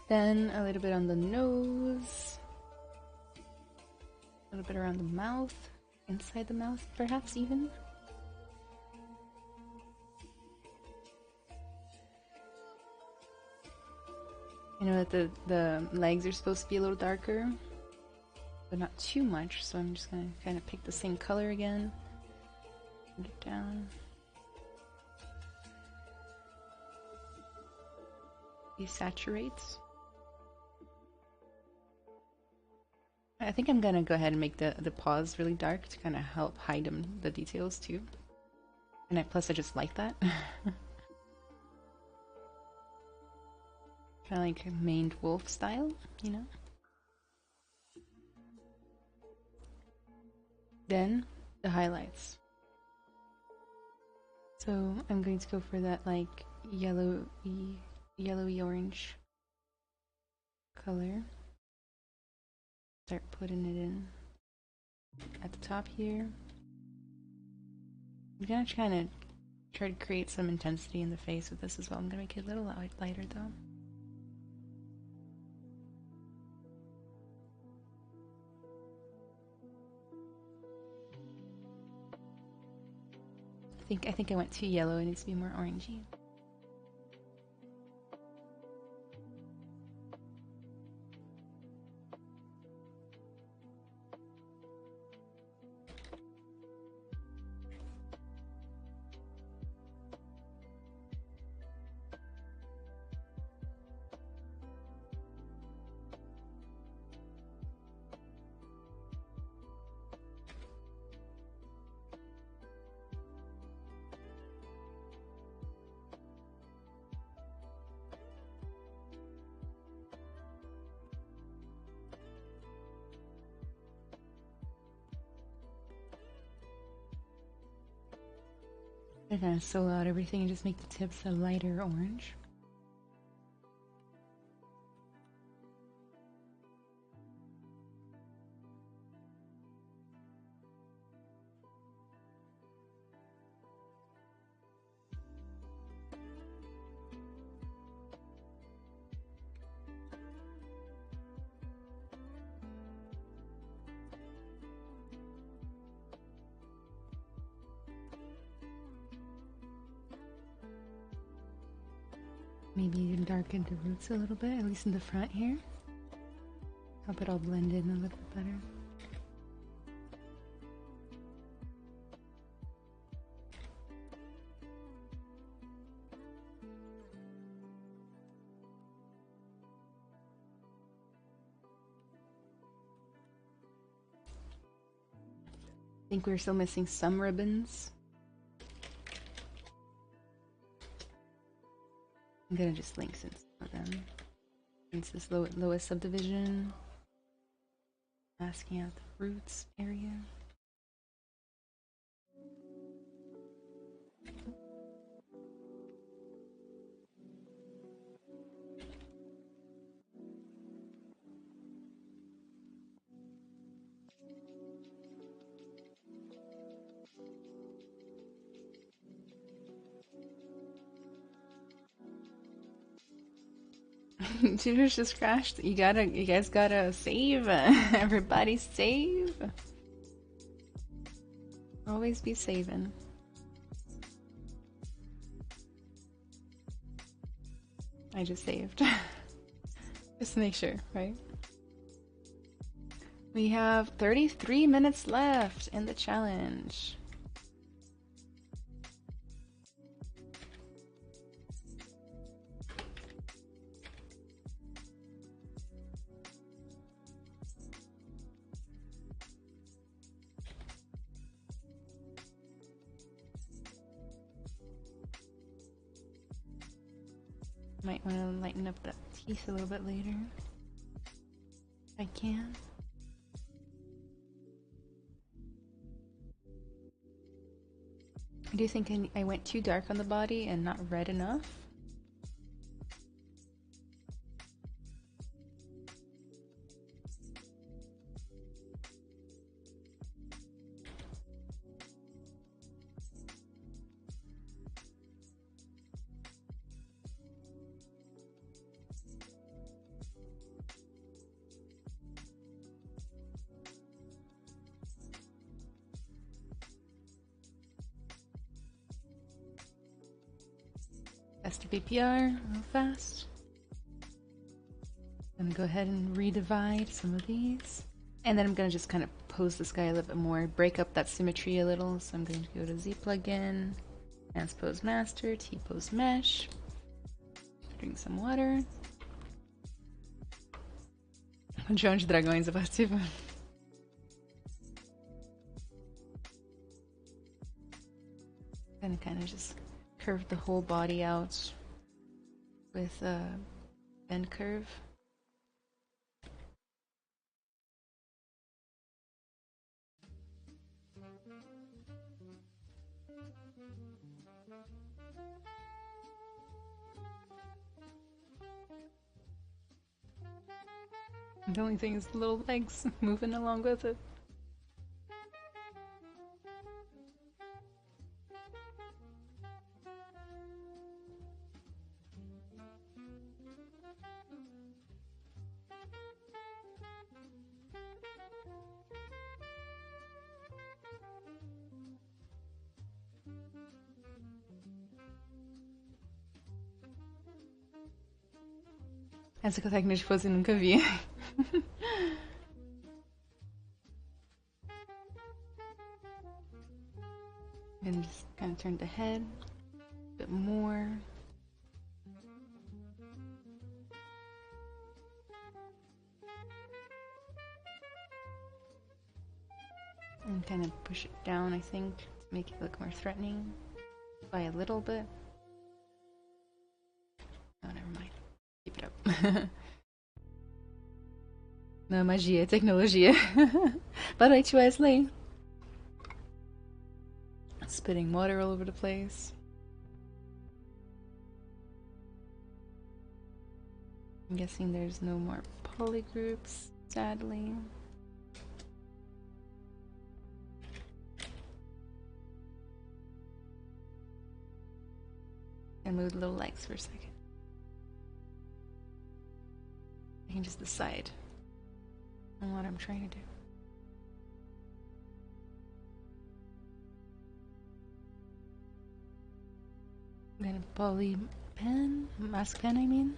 Then a little bit on the nose. A little bit around the mouth. Inside the mouth, perhaps even. I know that the legs are supposed to be a little darker, but not too much, so I'm just gonna kind of pick the same color again. Put it down. Desaturates. I think I'm gonna go ahead and make the paws really dark to kind of help hide the details too. And plus I just like that. Kind of like a maned wolf style, you know? Then the highlights. So I'm going to go for that like yellowy orange color. Start putting it in at the top here. I'm gonna kind of try to create some intensity in the face with this as well. I'm gonna make it a little lighter though. I think I went too yellow. It needs to be more orangey. I'm gonna solo out everything and just make the tips a lighter orange. Maybe even darken the roots a little bit, at least in the front here. Help it all blend in a little bit better. I think we're still missing some ribbons. I'm gonna just link some of them. Since this lowest subdivision. Masking out the roots area. Tutors just crashed. You guys gotta save. Everybody save. Always be saving. I just saved. Just to make sure, right? We have 33 minutes left in the challenge. Might want to lighten up that teeth a little bit later. If I can. I do think I went too dark on the body and not red enough. Test the BPR real fast. I'm gonna go ahead and redivide some of these. And then I'm gonna just kind of pose this guy a little bit more, break up that symmetry a little. So I'm going to go to Z plugin, transpose master, T-pose mesh. Drink some water. Wziąć dragões zobaczymy. Gonna kind of just curve the whole body out with a bend curve. The only thing is the little legs moving along with it. Essa que eu técnica de pose nunca vi. And just kind of turn the head a bit more. And kind of push it down, I think, to make it look more threatening by a little bit. Oh, never mind. Keep it up. Não, magia, tecnologia. Boa noite, Wesley. spitting water all over the place. I'm guessing there's no more poly groups, sadly. And move the little legs for a second. I can just decide on what I'm trying to do. I'm gonna poly pen, mask pen I mean.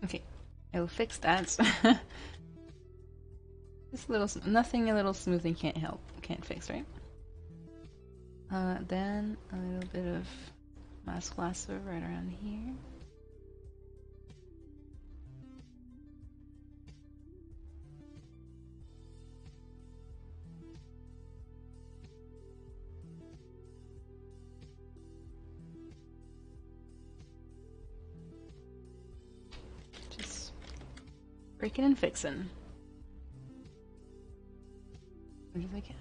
Okay, I'll fix that. Just a little, nothing a little smoothing can't fix, right? Then a little bit of mask lasso right around here. Just breaking and fixing. As much as I can.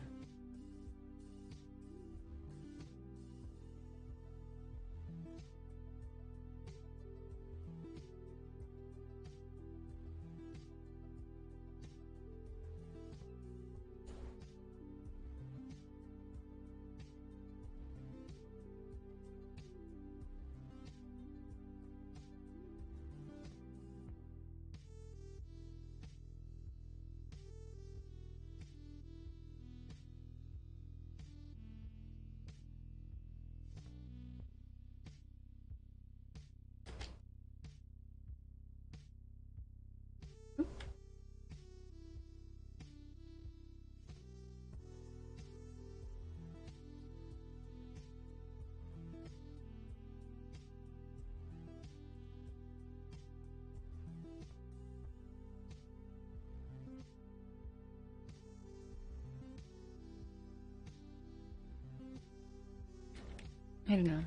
I don't know.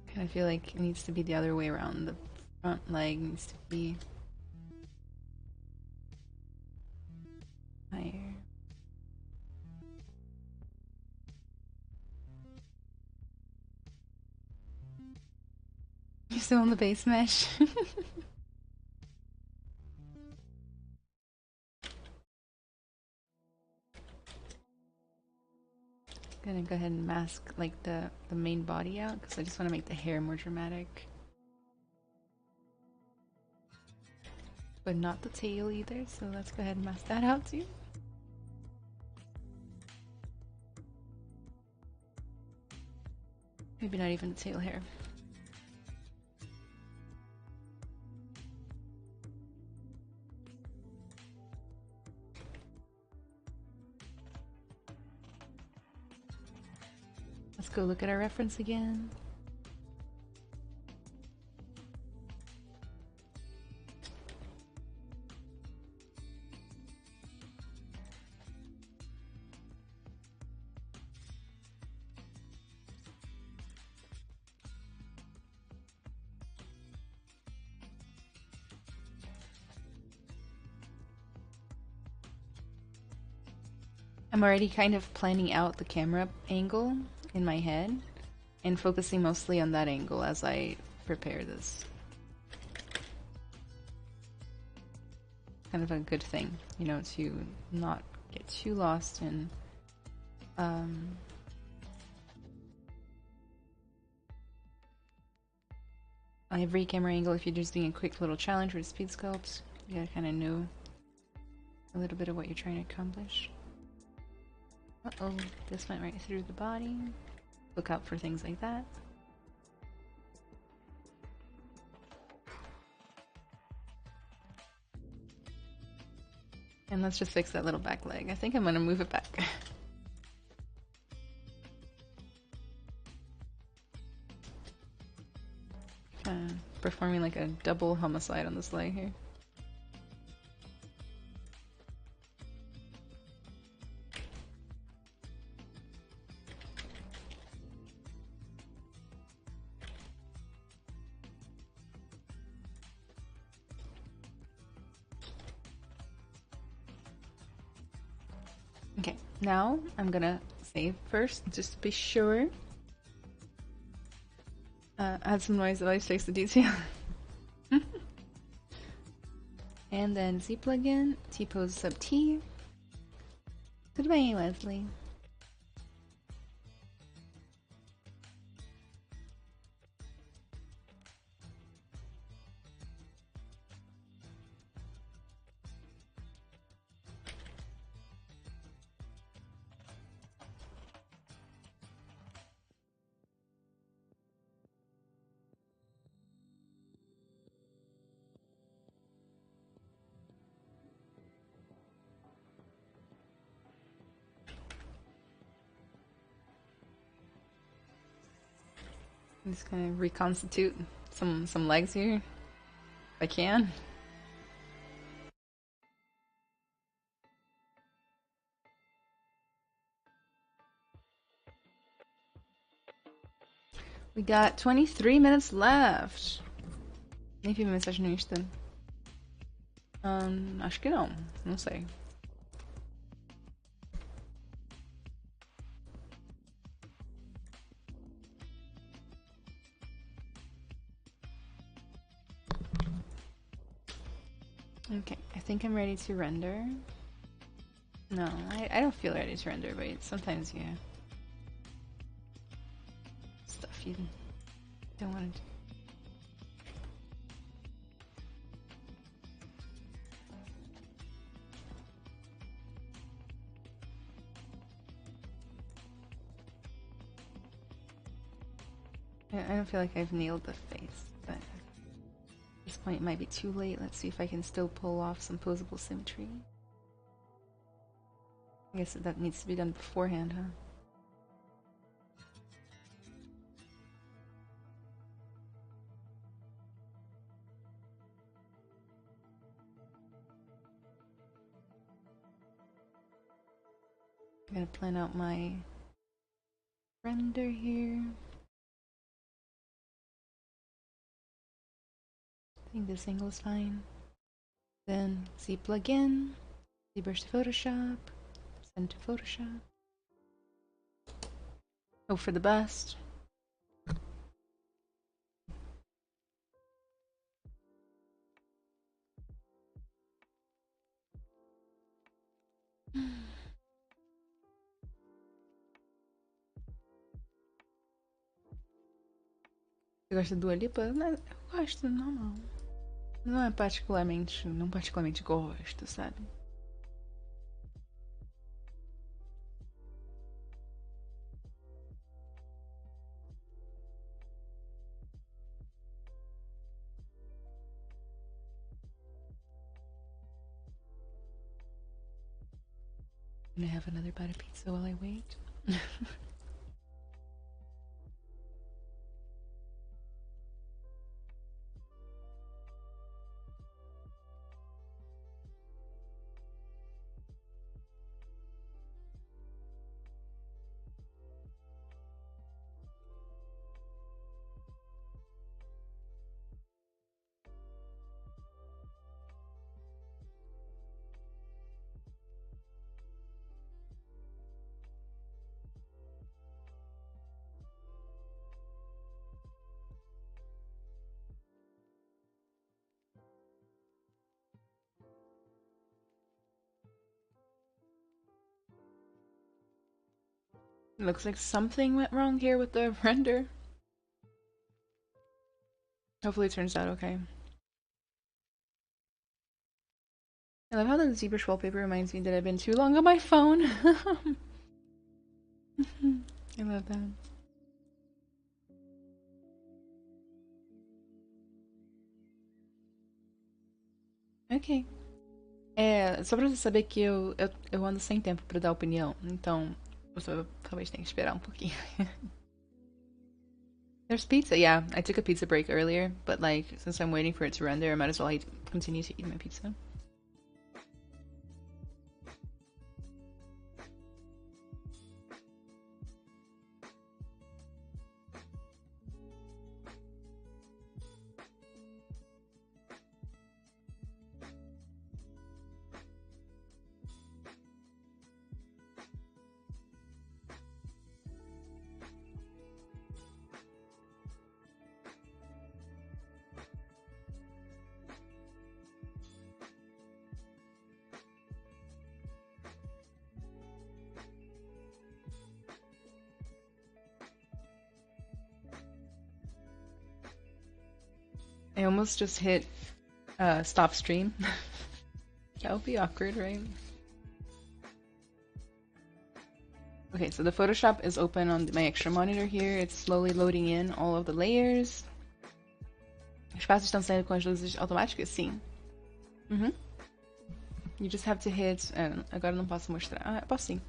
I kind of feel like it needs to be the other way around. The front leg needs to be higher. You still on the base mesh? Gonna go ahead and mask like the main body out because I just want to make the hair more dramatic. But not the tail either, so let's go ahead and mask that out too. Maybe not even the tail hair. Let's go look at our reference again. I'm already kind of planning out the camera angle in my head and focusing mostly on that angle as I prepare this. Kind of a good thing, you know, to not get too lost in every camera angle. If you're just doing a quick little challenge with speed sculpt, you gotta kind of know a little bit of what you're trying to accomplish. Uh-oh, this went right through the body. Look out for things like that. And let's just fix that little back leg. I think I'm gonna move it back. Performing like a double homicide on this leg here. Now I'm gonna save first, just to be sure. Add some noise that always takes the detail. And then Z plugin, T-pose sub T. Tudo bem, Wesley? I'm just gonna reconstitute some legs here, if I can. We got 23 minutes left. Nem vi mensagem no Insta. Acho que não. Não sei. Okay, I think I'm ready to render. No, I don't feel ready to render, but sometimes you stuff you don't want to do. I don't feel like I've nailed the face, but at this point it might be too late. Let's see if I can still pull off some posable symmetry. I guess that needs to be done beforehand, huh? I'm gonna plan out my render here. I think this angle is fine. Then Z plugin, ZBrush to Photoshop, send to Photoshop. Hope for the best. Você gosta do Alipa? Eu gosto, não. Não é particularmente. Não particularmente gosto, sabe? I'm gonna have another bite of pizza while I wait. Looks like something went wrong here with the render. Hopefully it turns out okay. I love how the ZBrush wallpaper reminds me that I've been too long on my phone. I love that. Ok. Só pra você saber que eu ando sem tempo pra dar opinião, então você talvez tenha que esperar um pouquinho. There's pizza, yeah. I took a pizza break earlier, but like, since I'm waiting for it to render, I might as well continue to eat my pizza. I almost just hit stop stream. That would be awkward, right? Okay, so the Photoshop is open on my extra monitor here. It's slowly loading in all of the layers. Os passos estão saindo com as luzes automáticas? Sim. Uhum. You just have to hit... agora não posso mostrar. Ah, posso sim.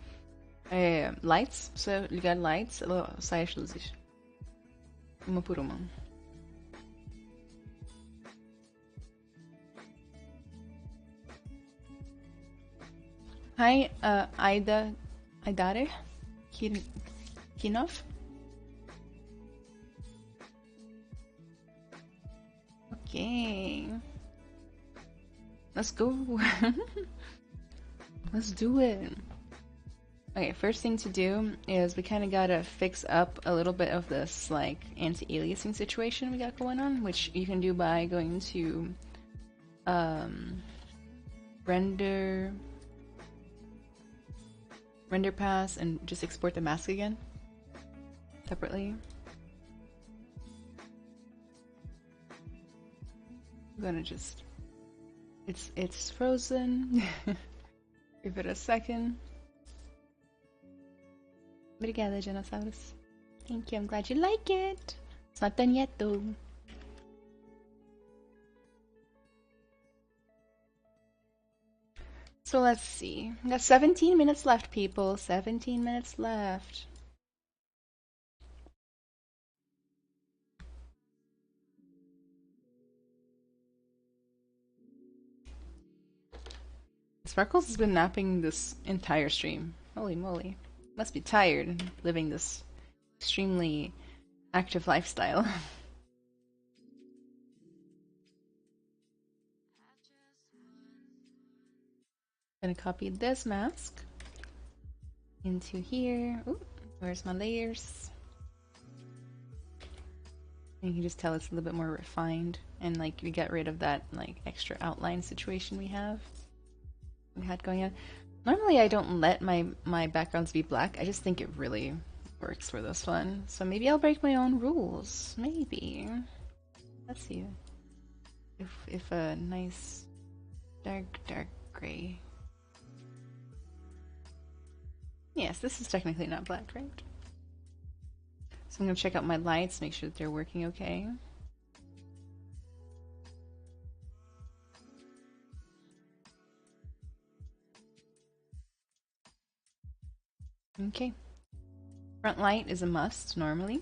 Lights. Se eu ligar lights, ela sai as luzes. Uma por uma. Hi, Aidare Kinov. Okay. Let's go. Let's do it. Okay, first thing to do is we kind of gotta fix up a little bit of this like anti-aliasing situation we got going on, which you can do by going to render pass and just export the mask again separately. I'm gonna just it's frozen. Give it a second. Obrigada, dinosaurs. Thank you, I'm glad you like it. It's not done yet though. So let's see. We got 17 minutes left, people. 17 minutes left. Sparkles has been napping this entire stream. Holy moly. Must be tired living this extremely active lifestyle. Gonna copy this mask into here. Ooh, where's my layers? And you can just tell it's a little bit more refined, and like we get rid of that like extra outline situation we had going on. Normally I don't let my backgrounds be black. I just think it really works for this one. So maybe I'll break my own rules. Maybe. Let's see. If a nice dark gray. Yes, this is technically not black, right? So I'm gonna check out my lights, make sure that they're working okay. Okay. Front light is a must normally.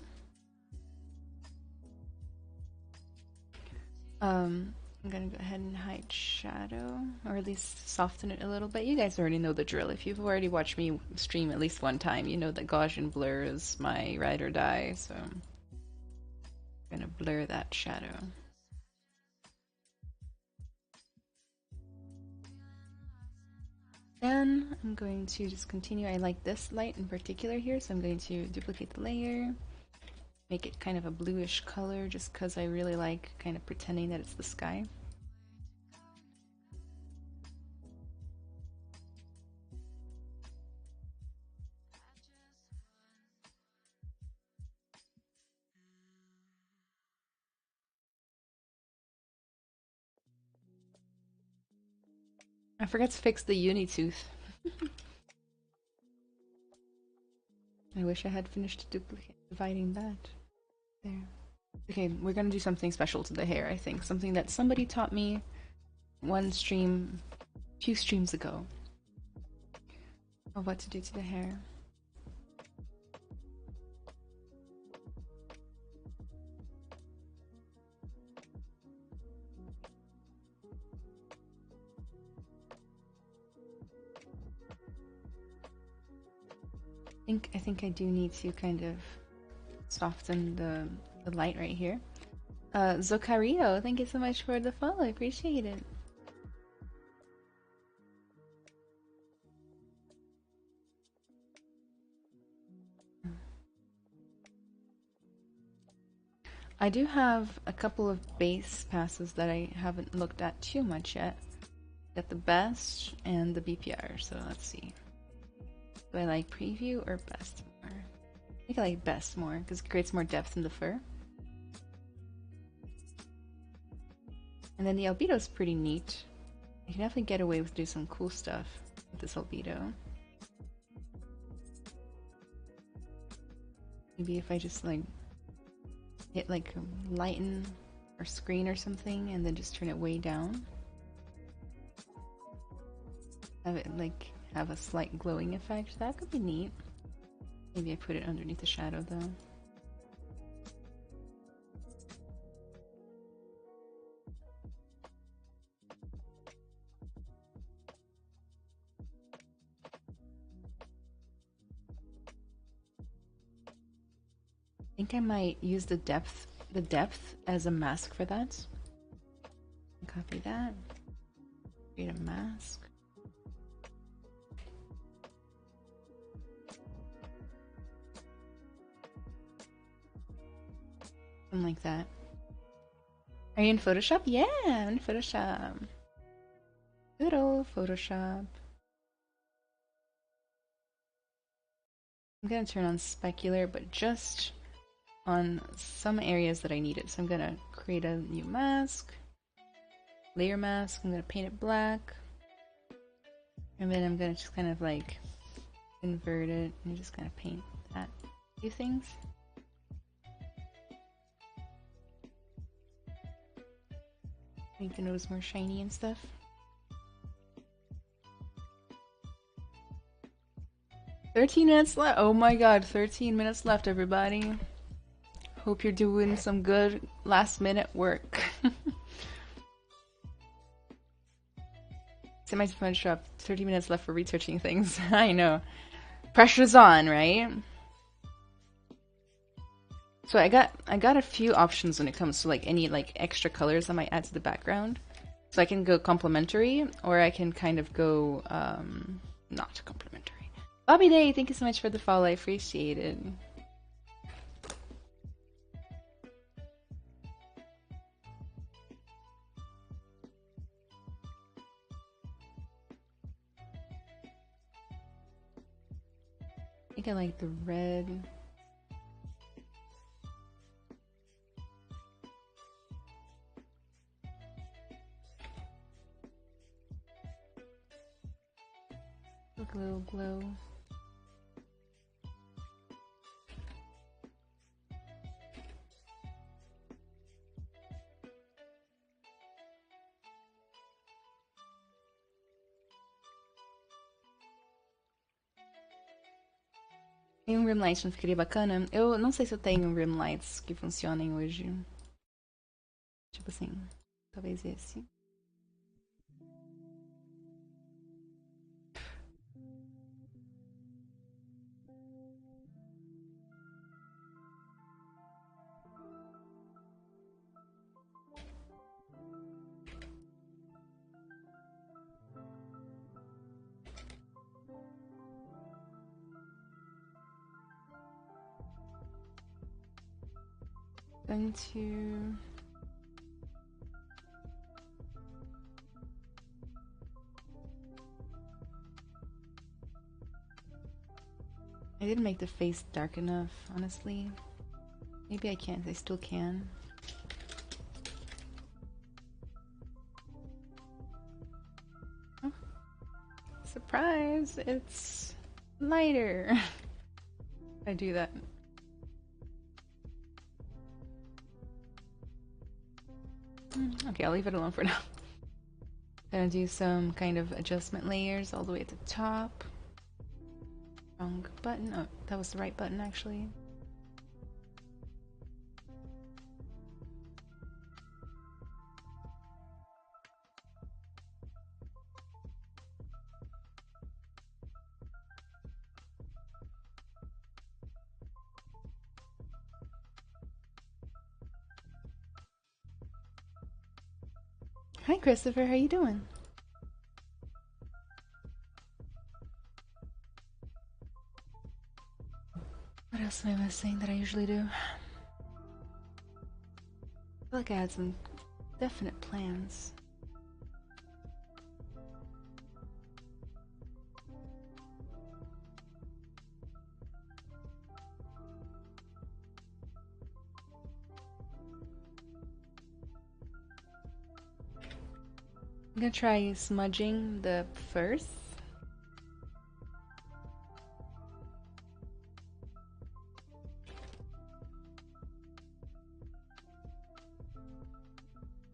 I'm gonna go ahead and hide shadow, or at least soften it a little bit. You guys already know the drill. If you've already watched me stream at least one time, you know that Gaussian blur is my ride or die, so I'm gonna blur that shadow. Then I'm going to just continue. I like this light in particular here, so I'm going to duplicate the layer, make it kind of a bluish color just because I really like kind of pretending that it's the sky. I forgot to fix the uni tooth. I wish I had finished dividing that. There. Okay, we're gonna do something special to the hair, I think. Something that somebody taught me one stream, a few streams ago. Of what to do to the hair. I think I do need to kind of soften the light right here. Zocario, thank you so much for the follow. I appreciate it. I do have a couple of base passes that I haven't looked at too much yet. Got the best and the BPR, so let's see. Do I like preview or best more? I think I like best more because it creates more depth in the fur. And then the albedo is pretty neat. You can definitely get away with doing some cool stuff with this albedo. Maybe if I just like hit like lighten or screen or something and then just turn it way down. Have it like have a slight glowing effect. That could be neat. Maybe I put it underneath the shadow though. I think I might use the depth as a mask for that. Copy that. Create a mask. Something like that. Are you in Photoshop? Yeah, I'm in Photoshop. Good old Photoshop. I'm gonna turn on specular, but just on some areas that I need it. So I'm gonna create a new mask, layer mask. I'm gonna paint it black, and then I'm gonna just kind of like invert it and just kind of paint that few things. Make the nose more shiny and stuff. $13 left. Oh my god, 13 minutes left, everybody. Hope you're doing some good last minute work. It's in my phone shop. 30 minutes left for researching things. I know. Pressure's on, right? So I got a few options when it comes to like any like extra colors I might add to the background. So I can go complementary, or I can kind of go not complementary. Bobby Day, thank you so much for the follow. I appreciate it. I think I like the red. Look a little glow. Tem rim lights, não ficaria bacana? Eu não sei se eu tenho rim lights que funcionem hoje. Tipo assim, talvez esse. Going to I didn't make the face dark enough, honestly. Maybe I can't. I still can. Oh, surprise! It's lighter. I do that. Okay, I'll leave it alone for now. Gonna do some kind of adjustment layers all the way at the top. Wrong button. Oh, that was the right button actually. Hi Christopher, how you doing? What else am I missing that I usually do? I feel like I had some definite plans. I'm gonna try smudging the first.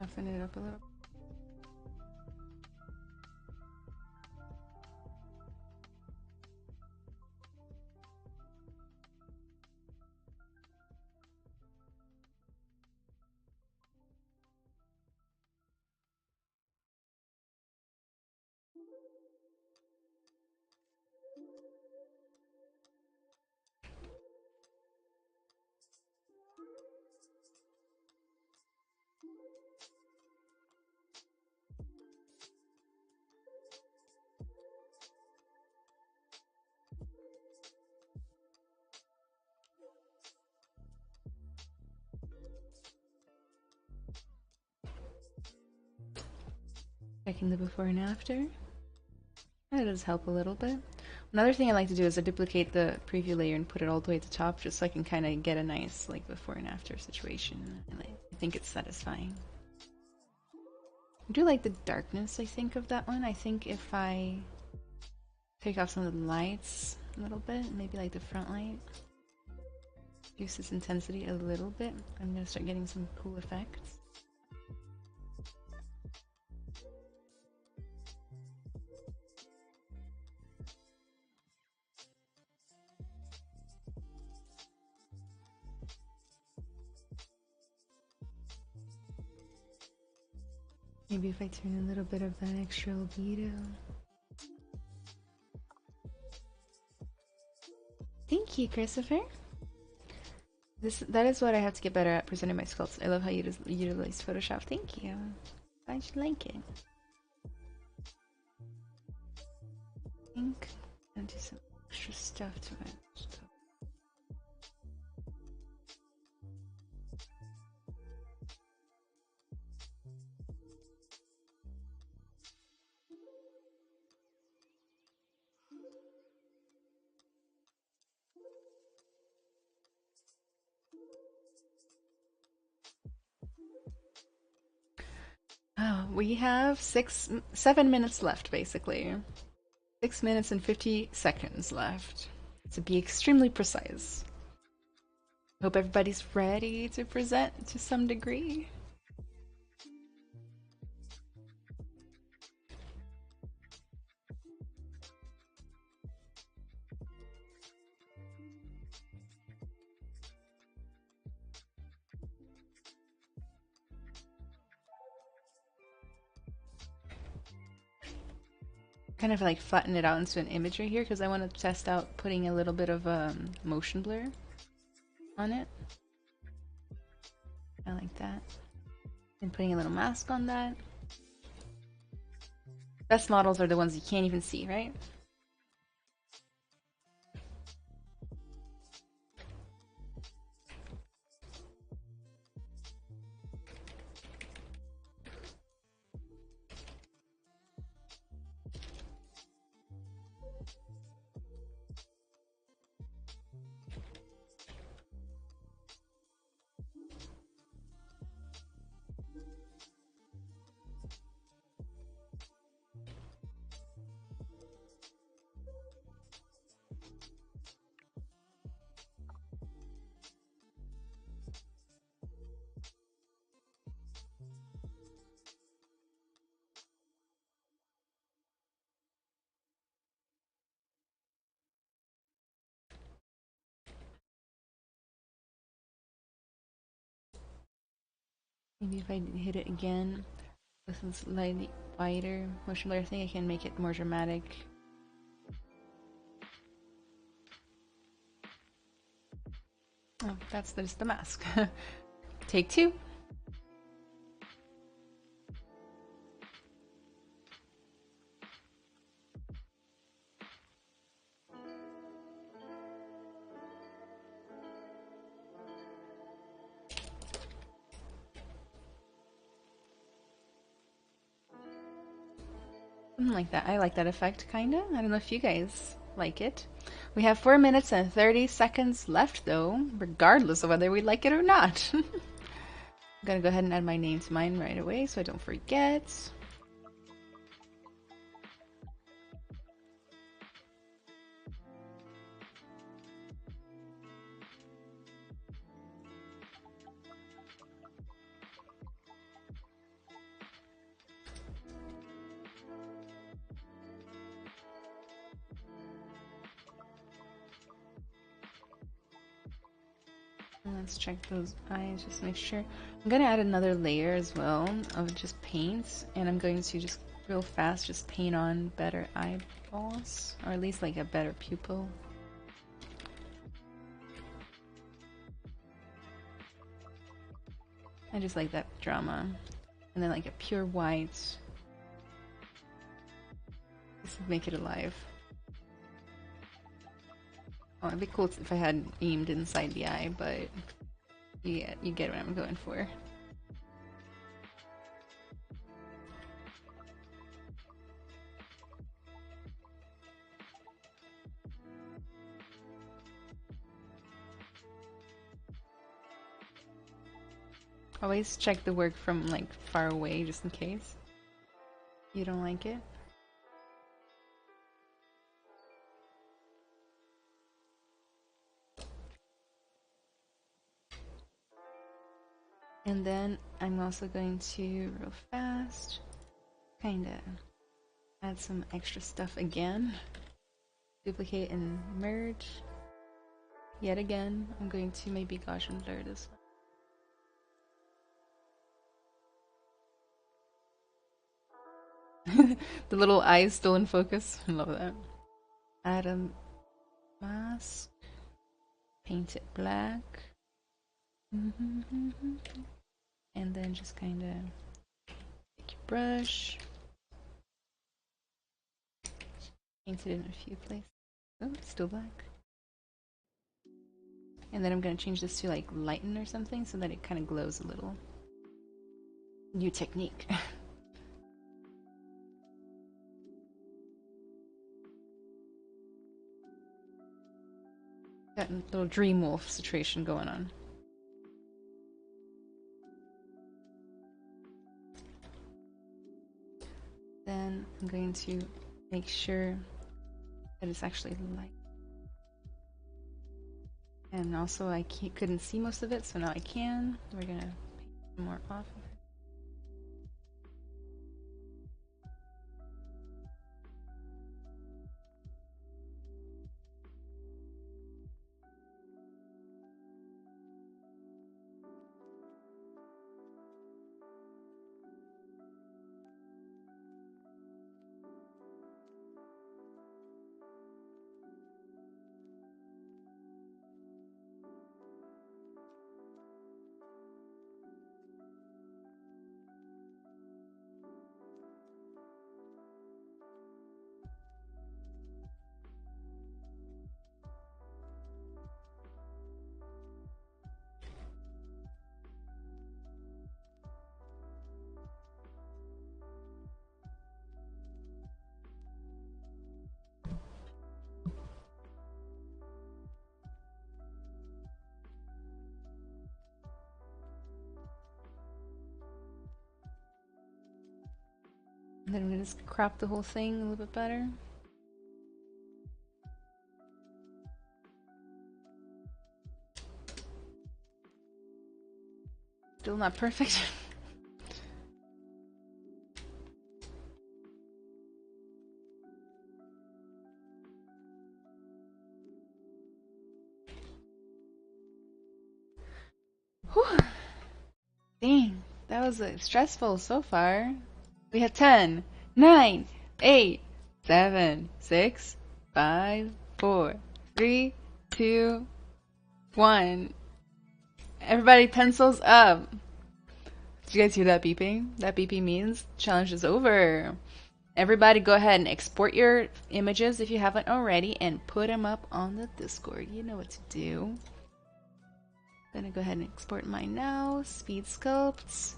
Soften it up a little. Checking the before and after. That does help a little bit. Another thing I like to do is I duplicate the preview layer and put it all the way at the top just so I can kind of get a nice like before and after situation. And I think it's satisfying. I do like the darkness, I think, of that one. I think if I take off some of the lights a little bit, maybe like the front light, reduce its intensity a little bit, I'm going to start getting some cool effects. Maybe if I turn a little bit of that extra albedo. Thank you, Christopher. That is what I have to get better at, presenting my sculpts. I love how you utilize Photoshop. Thank you. I should like it. I think I'll do some extra stuff to it. Oh, we have 7 minutes left, basically. 6 minutes and 50 seconds left, to be extremely precise. Hope everybody's ready to present to some degree. Kind of like flatten it out into an image right here because I want to test out putting a little bit of motion blur on it. I like that. And putting a little mask on that. Best models are the ones you can't even see, right? Maybe if I hit it again with a slightly wider motion blur thing, I can make it more dramatic. Oh, that's just the mask. Take 2. Something like that. I like that effect, kinda. I don't know if you guys like it. We have 4 minutes and 30 seconds left, though, regardless of whether we like it or not. I'm gonna go ahead and add my name to mine right away so I don't forget. Let's check those eyes, just make sure. I'm gonna add another layer as well of just paints, and I'm going to just real fast just paint on better eyeballs, or at least like a better pupil. I just like that drama. And then like a pure white. This would make it alive. Oh, it'd be cool if I had aimed inside the eye, but you get what I'm going for. Always check the work from like far away just in case you don't like it. And then I'm also going to real fast kind of add some extra stuff again. Duplicate and merge. Yet again, I'm going to maybe gauge and blur this one. The little eyes still in focus. I love that. Add a mask. Paint it black. And then just kind of take your brush. Paint it in a few places. Oh, it's still black. And then I'm going to change this to like lighten or something so that it kind of glows a little. New technique. Got a little dream wolf situation going on. Then I'm going to make sure that it's actually light. And also I couldn't see most of it, so now I can. We're gonna paint some more off of it. And then I'm gonna just crop the whole thing a little bit better. Still not perfect. Whew. Dang, that was stressful so far. We have 10, 9, 8, 7, 6, 5, 4, 3, 2, 1. Everybody pencils up. Did you guys hear that beeping? That beeping means challenge is over. Everybody go ahead and export your images if you haven't already and put them up on the Discord. You know what to do. I'm gonna go ahead and export mine now. Speed sculpts.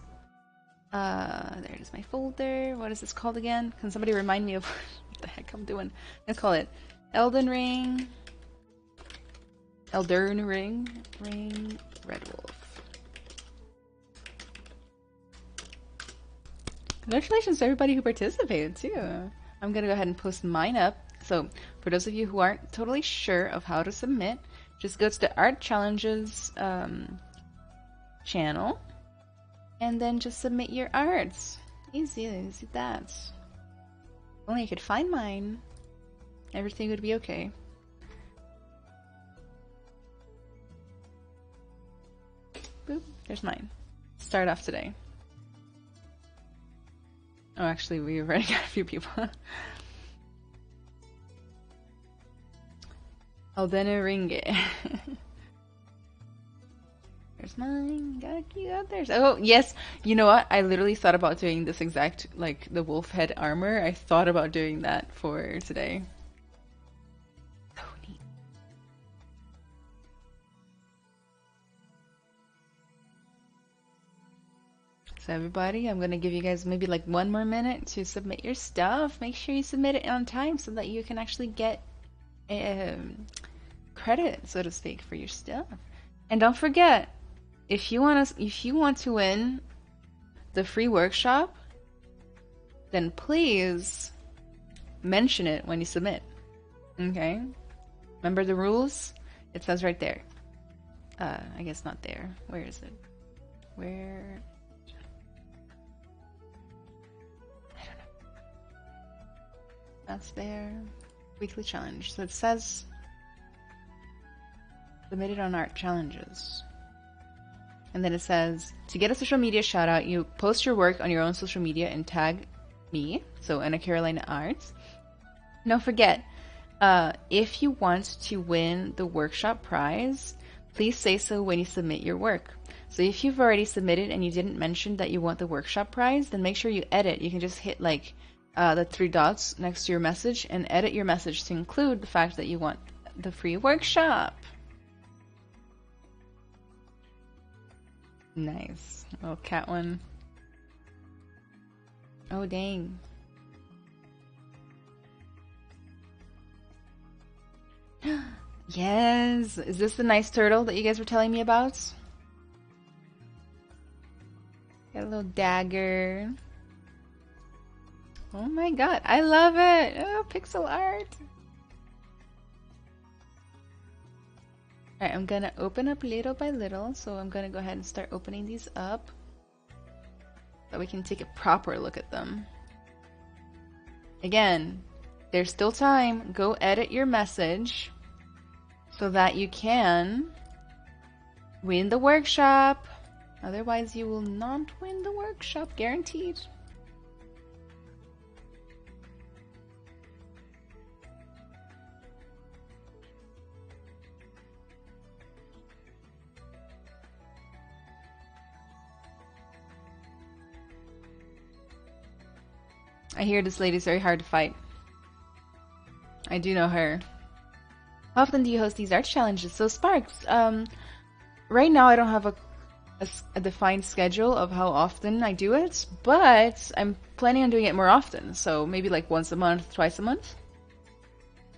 There's my folder. What is this called again? Can somebody remind me of what the heck I'm doing? Let's call it ELDEN Ring. ELDEN Ring. Ring Red Wolf. Congratulations to everybody who participated too. I'm gonna go ahead and post mine up. So for those of you who aren't totally sure of how to submit, just go to the Art Challenges channel and then just submit your arts. Easy that. If only I could find mine, everything would be okay. boop. There's mine. Start off today. Oh, actually, we already got a few people. ELDEN ringe. There's mine. Got you out there. Oh, yes. You know what? I literally thought about doing this exact, like, the wolf head armor. I thought about doing that for today. So neat. So everybody, I'm going to give you guys maybe like 1 more minute to submit your stuff. Make sure you submit it on time so that you can actually get credit, so to speak, for your stuff. And don't forget, if you want to win the free workshop, then please mention it when you submit. Okay? Remember the rules? It says right there. I guess not there. Where is it? Where? I don't know. That's there. Weekly challenge. So it says submitted on art challenges. And then it says, to get a social media shout out, you post your work on your own social media and tag me, so Anna Carolina Arts. Don't forget, if you want to win the workshop prize, please say so when you submit your work. So if you've already submitted and you didn't mention that you want the workshop prize, then make sure you edit. You can just hit like the 3 dots next to your message and edit your message to include the fact that you want the free workshop. Nice. Little cat one. Oh, dang. Yes. Is this the nice turtle that you guys were telling me about? Got a little dagger. Oh my god. I love it. Oh, pixel art. Alright, I'm gonna open up little by little, so I'm gonna go ahead and start opening these up so we can take a proper look at them. Again, there's still time. Go edit your message so that you can win the workshop. Otherwise, you will not win the workshop, guaranteed. I hear this lady's very hard to fight. I do know her. How often do you host these art challenges? So Sparks, right now I don't have a defined schedule of how often I do it, but I'm planning on doing it more often. So maybe like once a month, twice a month.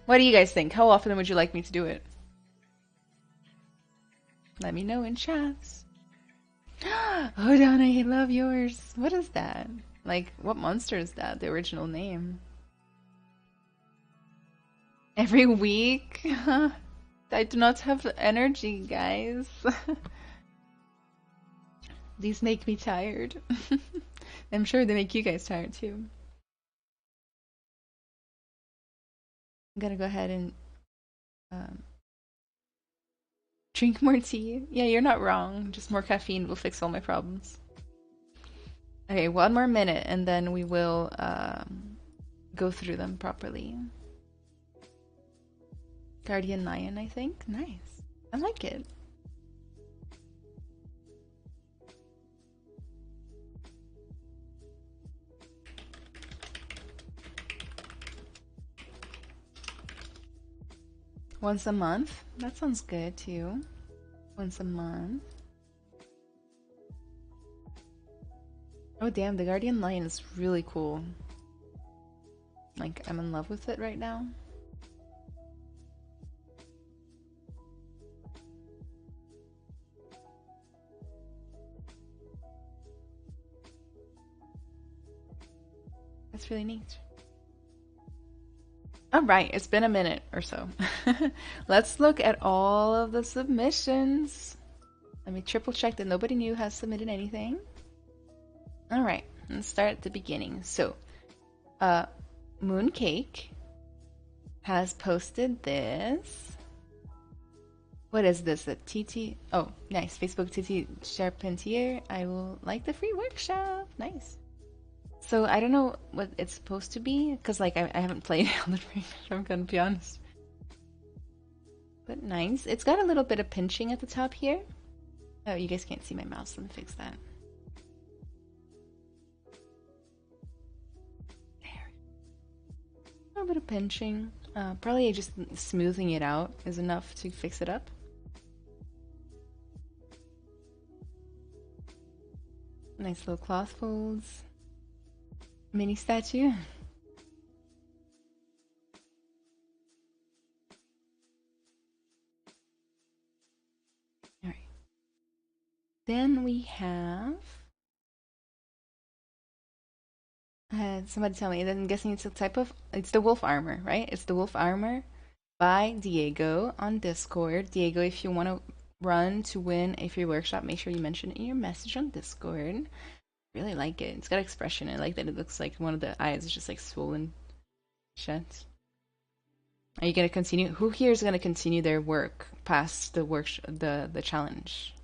What do you guys think? How often would you like me to do it? Let me know in chats. Oh, Donna, I love yours. What is that? Like, what monster is that? The original name. Every week? I do not have the energy, guys. These make me tired. I'm sure they make you guys tired too. I'm gonna go ahead and drink more tea. Yeah, you're not wrong. Just more caffeine will fix all my problems. Okay, 1 more minute and then we will go through them properly. Guardian Lion, I think. Nice. I like it. Once a month? That sounds good too. Once a month. Oh damn, the Guardian Lion is really cool. Like, I'm in love with it right now. That's really neat. Alright, it's been a minute or so. Let's look at all of the submissions. Let me triple check that nobody new has submitted anything. Alright, let's start at the beginning. So, Mooncake has posted this. What is this? A TT? Oh, nice. Facebook TT Charpentier. I will like the free workshop. Nice. So I don't know what it's supposed to be because like I haven't played Elden Ring. I'm gonna be honest. But nice. It's got a little bit of pinching at the top here. Oh, you guys can't see my mouse. Let me fix that. There. A little bit of pinching. Probably just smoothing it out is enough to fix it up. Nice little cloth folds. Mini statue. Alright. Then we have... somebody tell me, then I'm guessing it's a type of... It's the wolf armor, right? It's the wolf armor by Diego on Discord. Diego, if you want to run to win a free workshop, make sure you mention it in your message on Discord. Really like it. It's got expression. I like that it looks like one of the eyes is just like swollen shut. Are you gonna continue? Who here is gonna continue their work past the the challenge?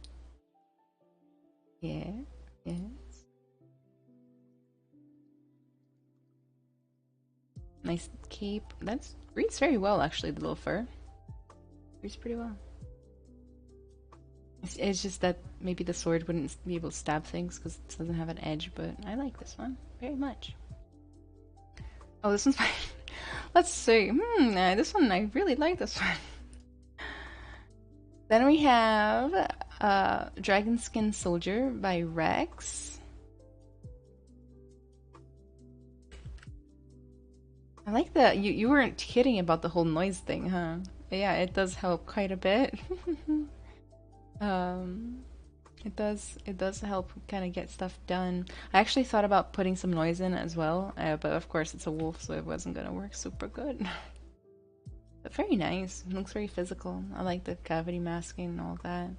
Yeah, yes. Nice cape. That's reads very well actually. The little fur reads pretty well. It's just that maybe the sword wouldn't be able to stab things because it doesn't have an edge, but I like this one very much. Oh, this one's fine. Let's see. This one, I really like this one. Then we have Dragon Skin Soldier by Rex. I like that. You weren't kidding about the whole noise thing, huh? But yeah, it does help quite a bit. It does help kind of get stuff done. I actually thought about putting some noise in as well, but of course it's a wolf, so it wasn't gonna work super good. But very nice. It looks very physical. I like the cavity masking and all that.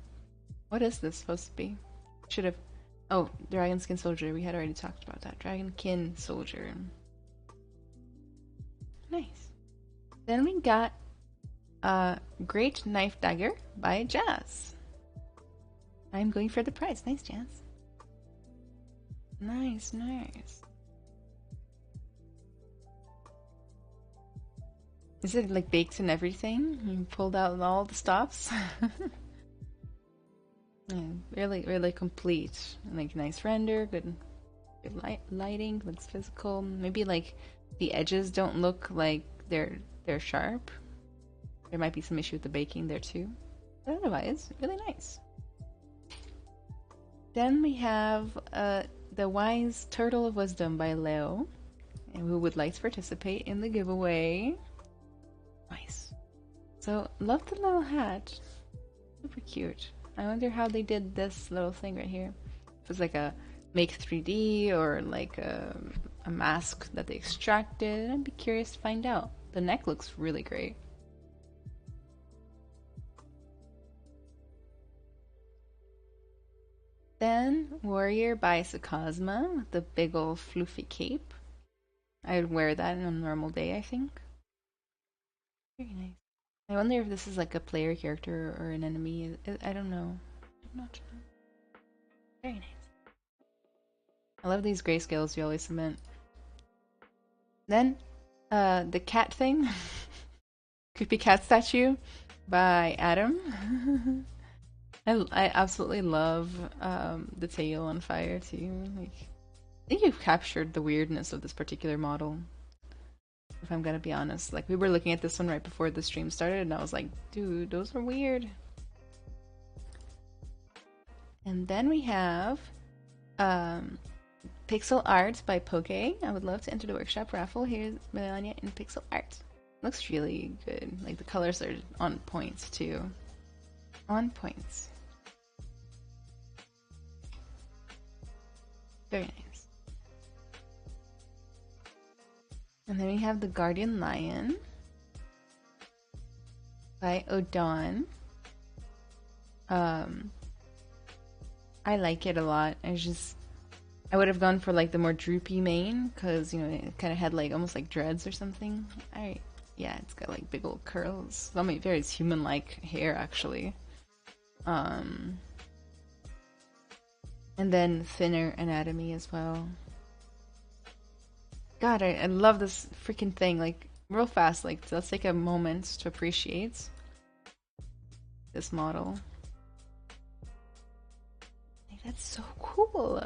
What is this supposed to be? Should have... Oh, Dragon Skin Soldier. We had already talked about that. Dragonkin Soldier. Nice. Then we got Great Knife Dagger by Jazz. I'm going for the prize. Nice, Jazz. Nice, nice. Is it like baked and everything? You pulled out all the stops? Yeah, really, really complete. Like nice render, good lighting, looks physical. Maybe like the edges don't look like they're sharp. There might be some issue with the baking there too. But otherwise, really nice. Then we have The Wise Turtle of Wisdom by Leo, and who would like to participate in the giveaway. Nice. So, love the little hat. Super cute. I wonder how they did this little thing right here. If it's like a make 3D or like a mask that they extracted. I'd be curious to find out. The neck looks really great. Then Warrior by Sakazma with the big old floofy cape. I would wear that on a normal day, I think. Very nice. I wonder if this is like a player character or an enemy. I don't know. I'm not sure. Very nice. I love these grayscales you always submit. Then, the cat thing. Creepy cat statue by Adam. I absolutely love the tail on fire too. Like, I think you've captured the weirdness of this particular model. If I'm gonna be honest, like we were looking at this one right before the stream started, and I was like, dude, those are weird. And then we have pixel art by Poke. I would love to enter the workshop raffle. Here's Melania in pixel art. Looks really good. Like the colors are on point too. On points. Very nice. And then we have the Guardian Lion by Odon. I like it a lot. I would have gone for like the more droopy mane because you know it kind of had like almost like dreads or something. Yeah, it's got like big old curls. I mean, very human-like hair actually. Um, and then thinner anatomy as well. God, I love this freaking thing. Like, real fast, like, let's take a moment to appreciate this model. Like, that's so cool.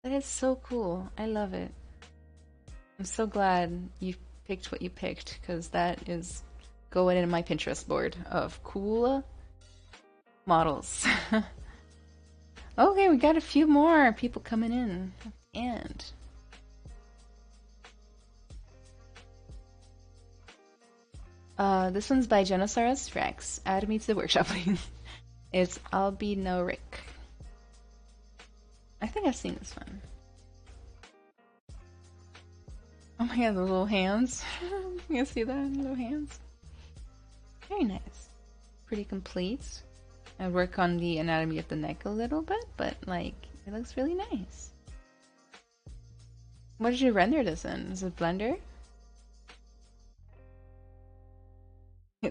That is so cool. I love it. I'm so glad you picked what you picked, because that is going in my Pinterest board of cool models. Okay, we got a few more people coming in. And this one's by Genosaurus Rex. Add me to the workshop, please. It's Albino Rick. I think I've seen this one. Oh my god, the little hands. You can see that? Little hands. Very nice. Pretty complete. I work on the anatomy of the neck a little bit, but like, it looks really nice. What did you render this in? Is it Blender?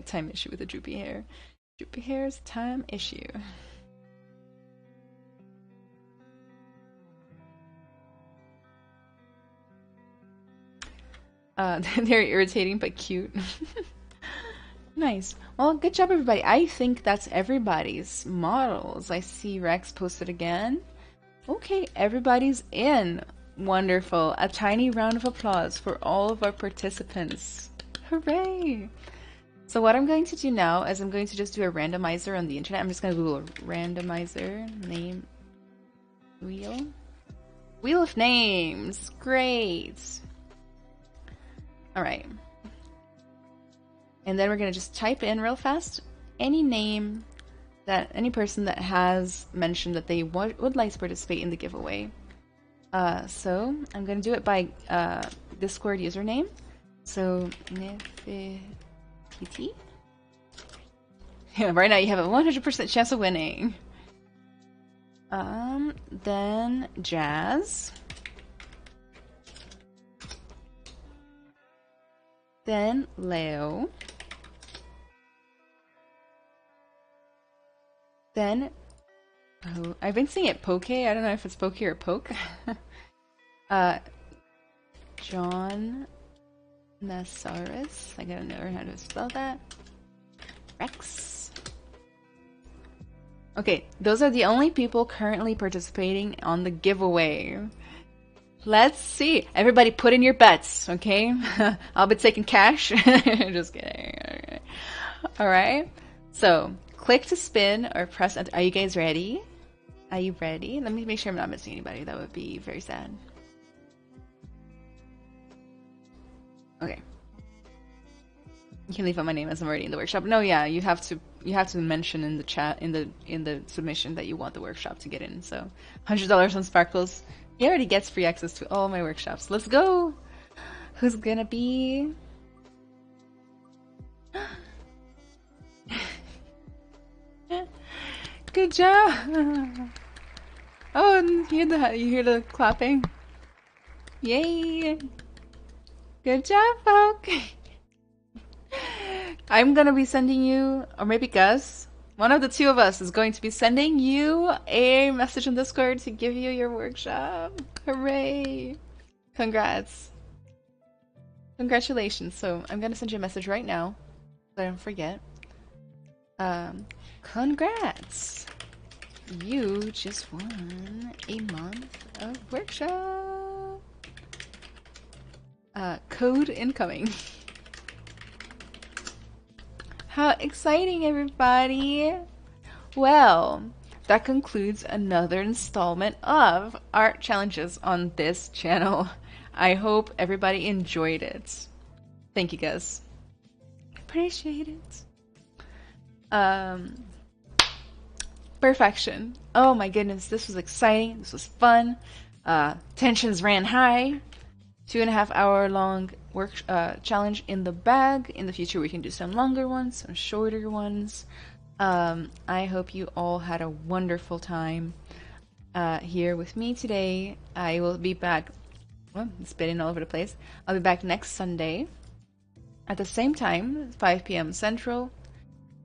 Time issue with the droopy hair. Droopy hair's time issue. They're irritating but cute. Nice. Well, good job, everybody. I think that's everybody's models. I see Rex posted again. Okay, everybody's in. Wonderful. A tiny round of applause for all of our participants. Hooray! So what I'm going to do now is I'm going to just do a randomizer on the internet. I'm just going to Google randomizer name wheel. Wheel of names. Great. All right. And then we're going to just type in real fast any name that any person that has mentioned that they would like to participate in the giveaway. So I'm going to do it by Discord username. So Nefertiti. Yeah, right now you have a 100% chance of winning. Then Jazz. Then Leo. Then, oh, I've been seeing it Poke. I don't know if it's Poke or Poke. John Nasaurus. I gotta know how to spell that. Rex. Okay, those are the only people currently participating on the giveaway. Let's see. Everybody put in your bets, okay? I'll be taking cash. Just kidding. Okay. All right. So, click to spin or press enter. Are you guys ready? Are you ready? Let me make sure I'm not missing anybody. That would be very sad. Okay. You can leave out my name as I'm already in the workshop. No, yeah, you have to mention in the chat in the submission that you want the workshop to get in. So, $100 on Sparkles. He already gets free access to all my workshops. Let's go! Who's gonna be? Good job! Oh, and you hear the clapping? Yay! Good job, folk! I'm gonna be sending you, or maybe Gus, one of the two of us is going to be sending you a message on Discord to give you your workshop. Hooray! Congrats. Congratulations. So I'm gonna send you a message right now, so I don't forget. Congrats! You just won a month of workshop. Code incoming. How exciting, everybody! Well, that concludes another installment of art challenges on this channel. I hope everybody enjoyed it. Thank you, guys. Appreciate it. Perfection. Oh my goodness, this was exciting. This was fun. Tensions ran high. 2.5 hour long work challenge in the bag. In the future, we can do some longer ones, some shorter ones. I hope you all had a wonderful time here with me today. I will be back. Well, I'm spitting all over the place. I'll be back next Sunday at the same time, 5 p.m. Central,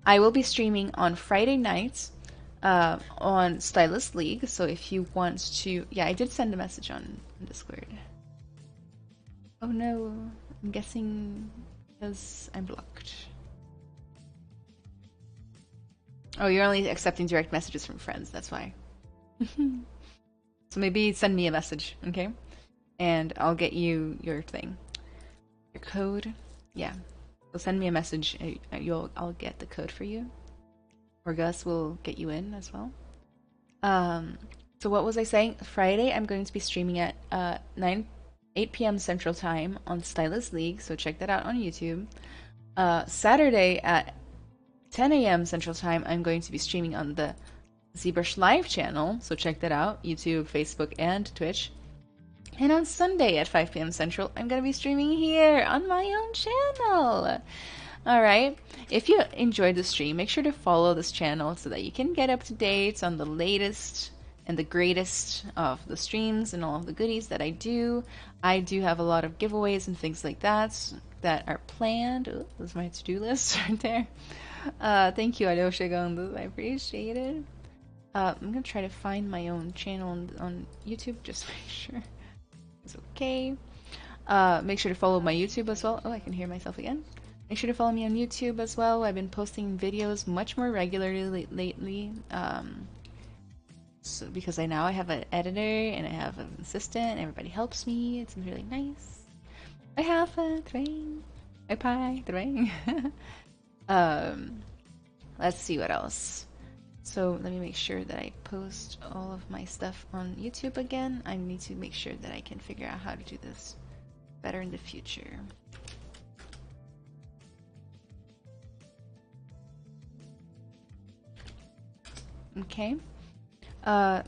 I will be streaming on Friday nights on Stylist League. So if you want to, yeah, I did send a message on Discord. Oh no, I'm guessing because I'm blocked. Oh, you're only accepting direct messages from friends, that's why. So maybe send me a message, okay? And I'll get you your thing. Your code. Yeah. So send me a message. I'll get the code for you. Or Gus will get you in as well. Um, so what was I saying? Friday I'm going to be streaming at 8 p.m. Central Time on Stylist League, so check that out on YouTube. Saturday at 10 a.m. Central Time I'm going to be streaming on the ZBrush Live channel, so check that out, YouTube, Facebook, and Twitch. And on Sunday at 5 p.m. Central, I'm going to be streaming here on my own channel. Alright, if you enjoyed the stream, make sure to follow this channel so that you can get up to date on the latest and the greatest of the streams and all of the goodies that I do. I do have a lot of giveaways and things like that that are planned. Ooh, that's my to-do list right there. Thank you, Alyosha Gondas. I appreciate it. I'm gonna try to find my own channel on YouTube just to make sure it's okay. Make sure to follow my YouTube as well. Oh, I can hear myself again. Make sure to follow me on YouTube as well. I've been posting videos much more regularly lately. So because I have an editor and I have an assistant, everybody helps me. It's really nice. I have a train. I pie the ring. Let's see what else. So let me make sure that I post all of my stuff on YouTube again. I need to make sure that I can figure out how to do this better in the future. Okay.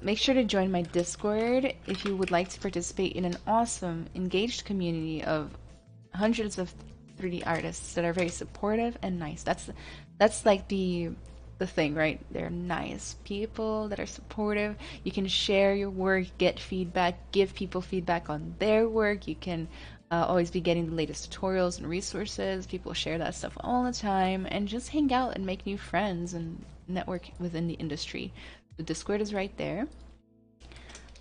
Make sure to join my Discord if you would like to participate in an awesome, engaged community of hundreds of 3D artists that are very supportive and nice. That's like the thing, right? They're nice people that are supportive. You can share your work, get feedback, give people feedback on their work. You can always be getting the latest tutorials and resources. People share that stuff all the time, and just hang out and make new friends and network within the industry. The Discord is right there.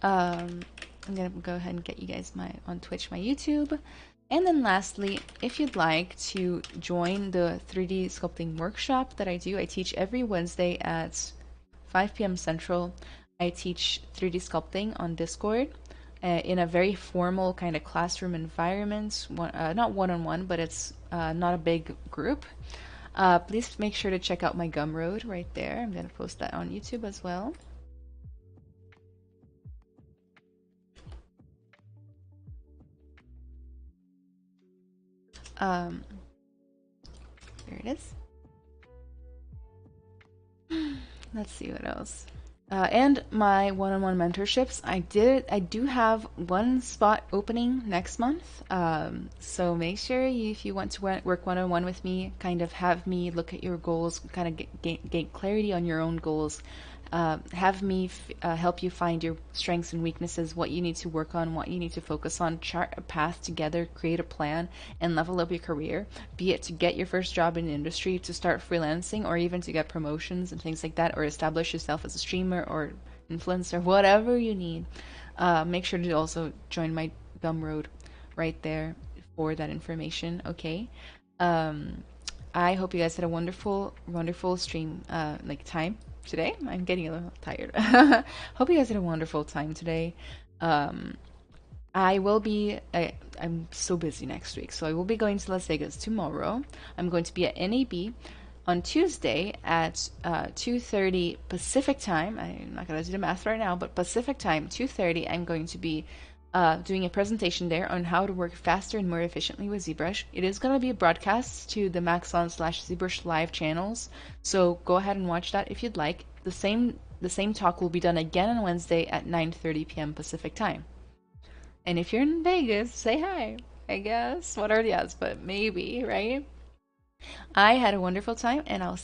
I'm gonna go ahead and get you guys on Twitch, my YouTube. And then lastly, if you'd like to join the 3D sculpting workshop that I do, I teach every Wednesday at 5 p.m. Central. I teach 3D sculpting on Discord in a very formal kind of classroom environment, not one-on-one, but it's not a big group. Please make sure to check out my Gumroad right there. I'm going to post that on YouTube as well. There it is. Let's see what else. And my one-on-one mentorships. I do have one spot opening next month. So make sure if you want to work one-on-one with me, kind of have me look at your goals, kind of gain clarity on your own goals. Have me help you find your strengths and weaknesses, what you need to work on, what you need to focus on, chart a path together, create a plan, and level up your career, be it to get your first job in the industry, to start freelancing, or even to get promotions and things like that, or establish yourself as a streamer or influencer, whatever you need. Make sure to also join my Gumroad right there for that information, okay? I hope you guys had a wonderful, wonderful stream, time today. I'm getting a little tired. Hope you guys had a wonderful time today. I'm so busy next week, so I will be going to Las Vegas tomorrow. I'm going to be at NAB on Tuesday at 2:30 Pacific time. I'm not going to do the math right now, but Pacific time, 2:30, I'm going to be doing a presentation there on how to work faster and more efficiently with ZBrush. It is going to be a broadcast to the Maxon/ZBrush live channels, so go ahead and watch that if you'd like. The same talk will be done again on Wednesday at 9:30 p.m. Pacific time. And if you're in Vegas, say hi. I guess. What are the odds? But maybe, right? I had a wonderful time, and I'll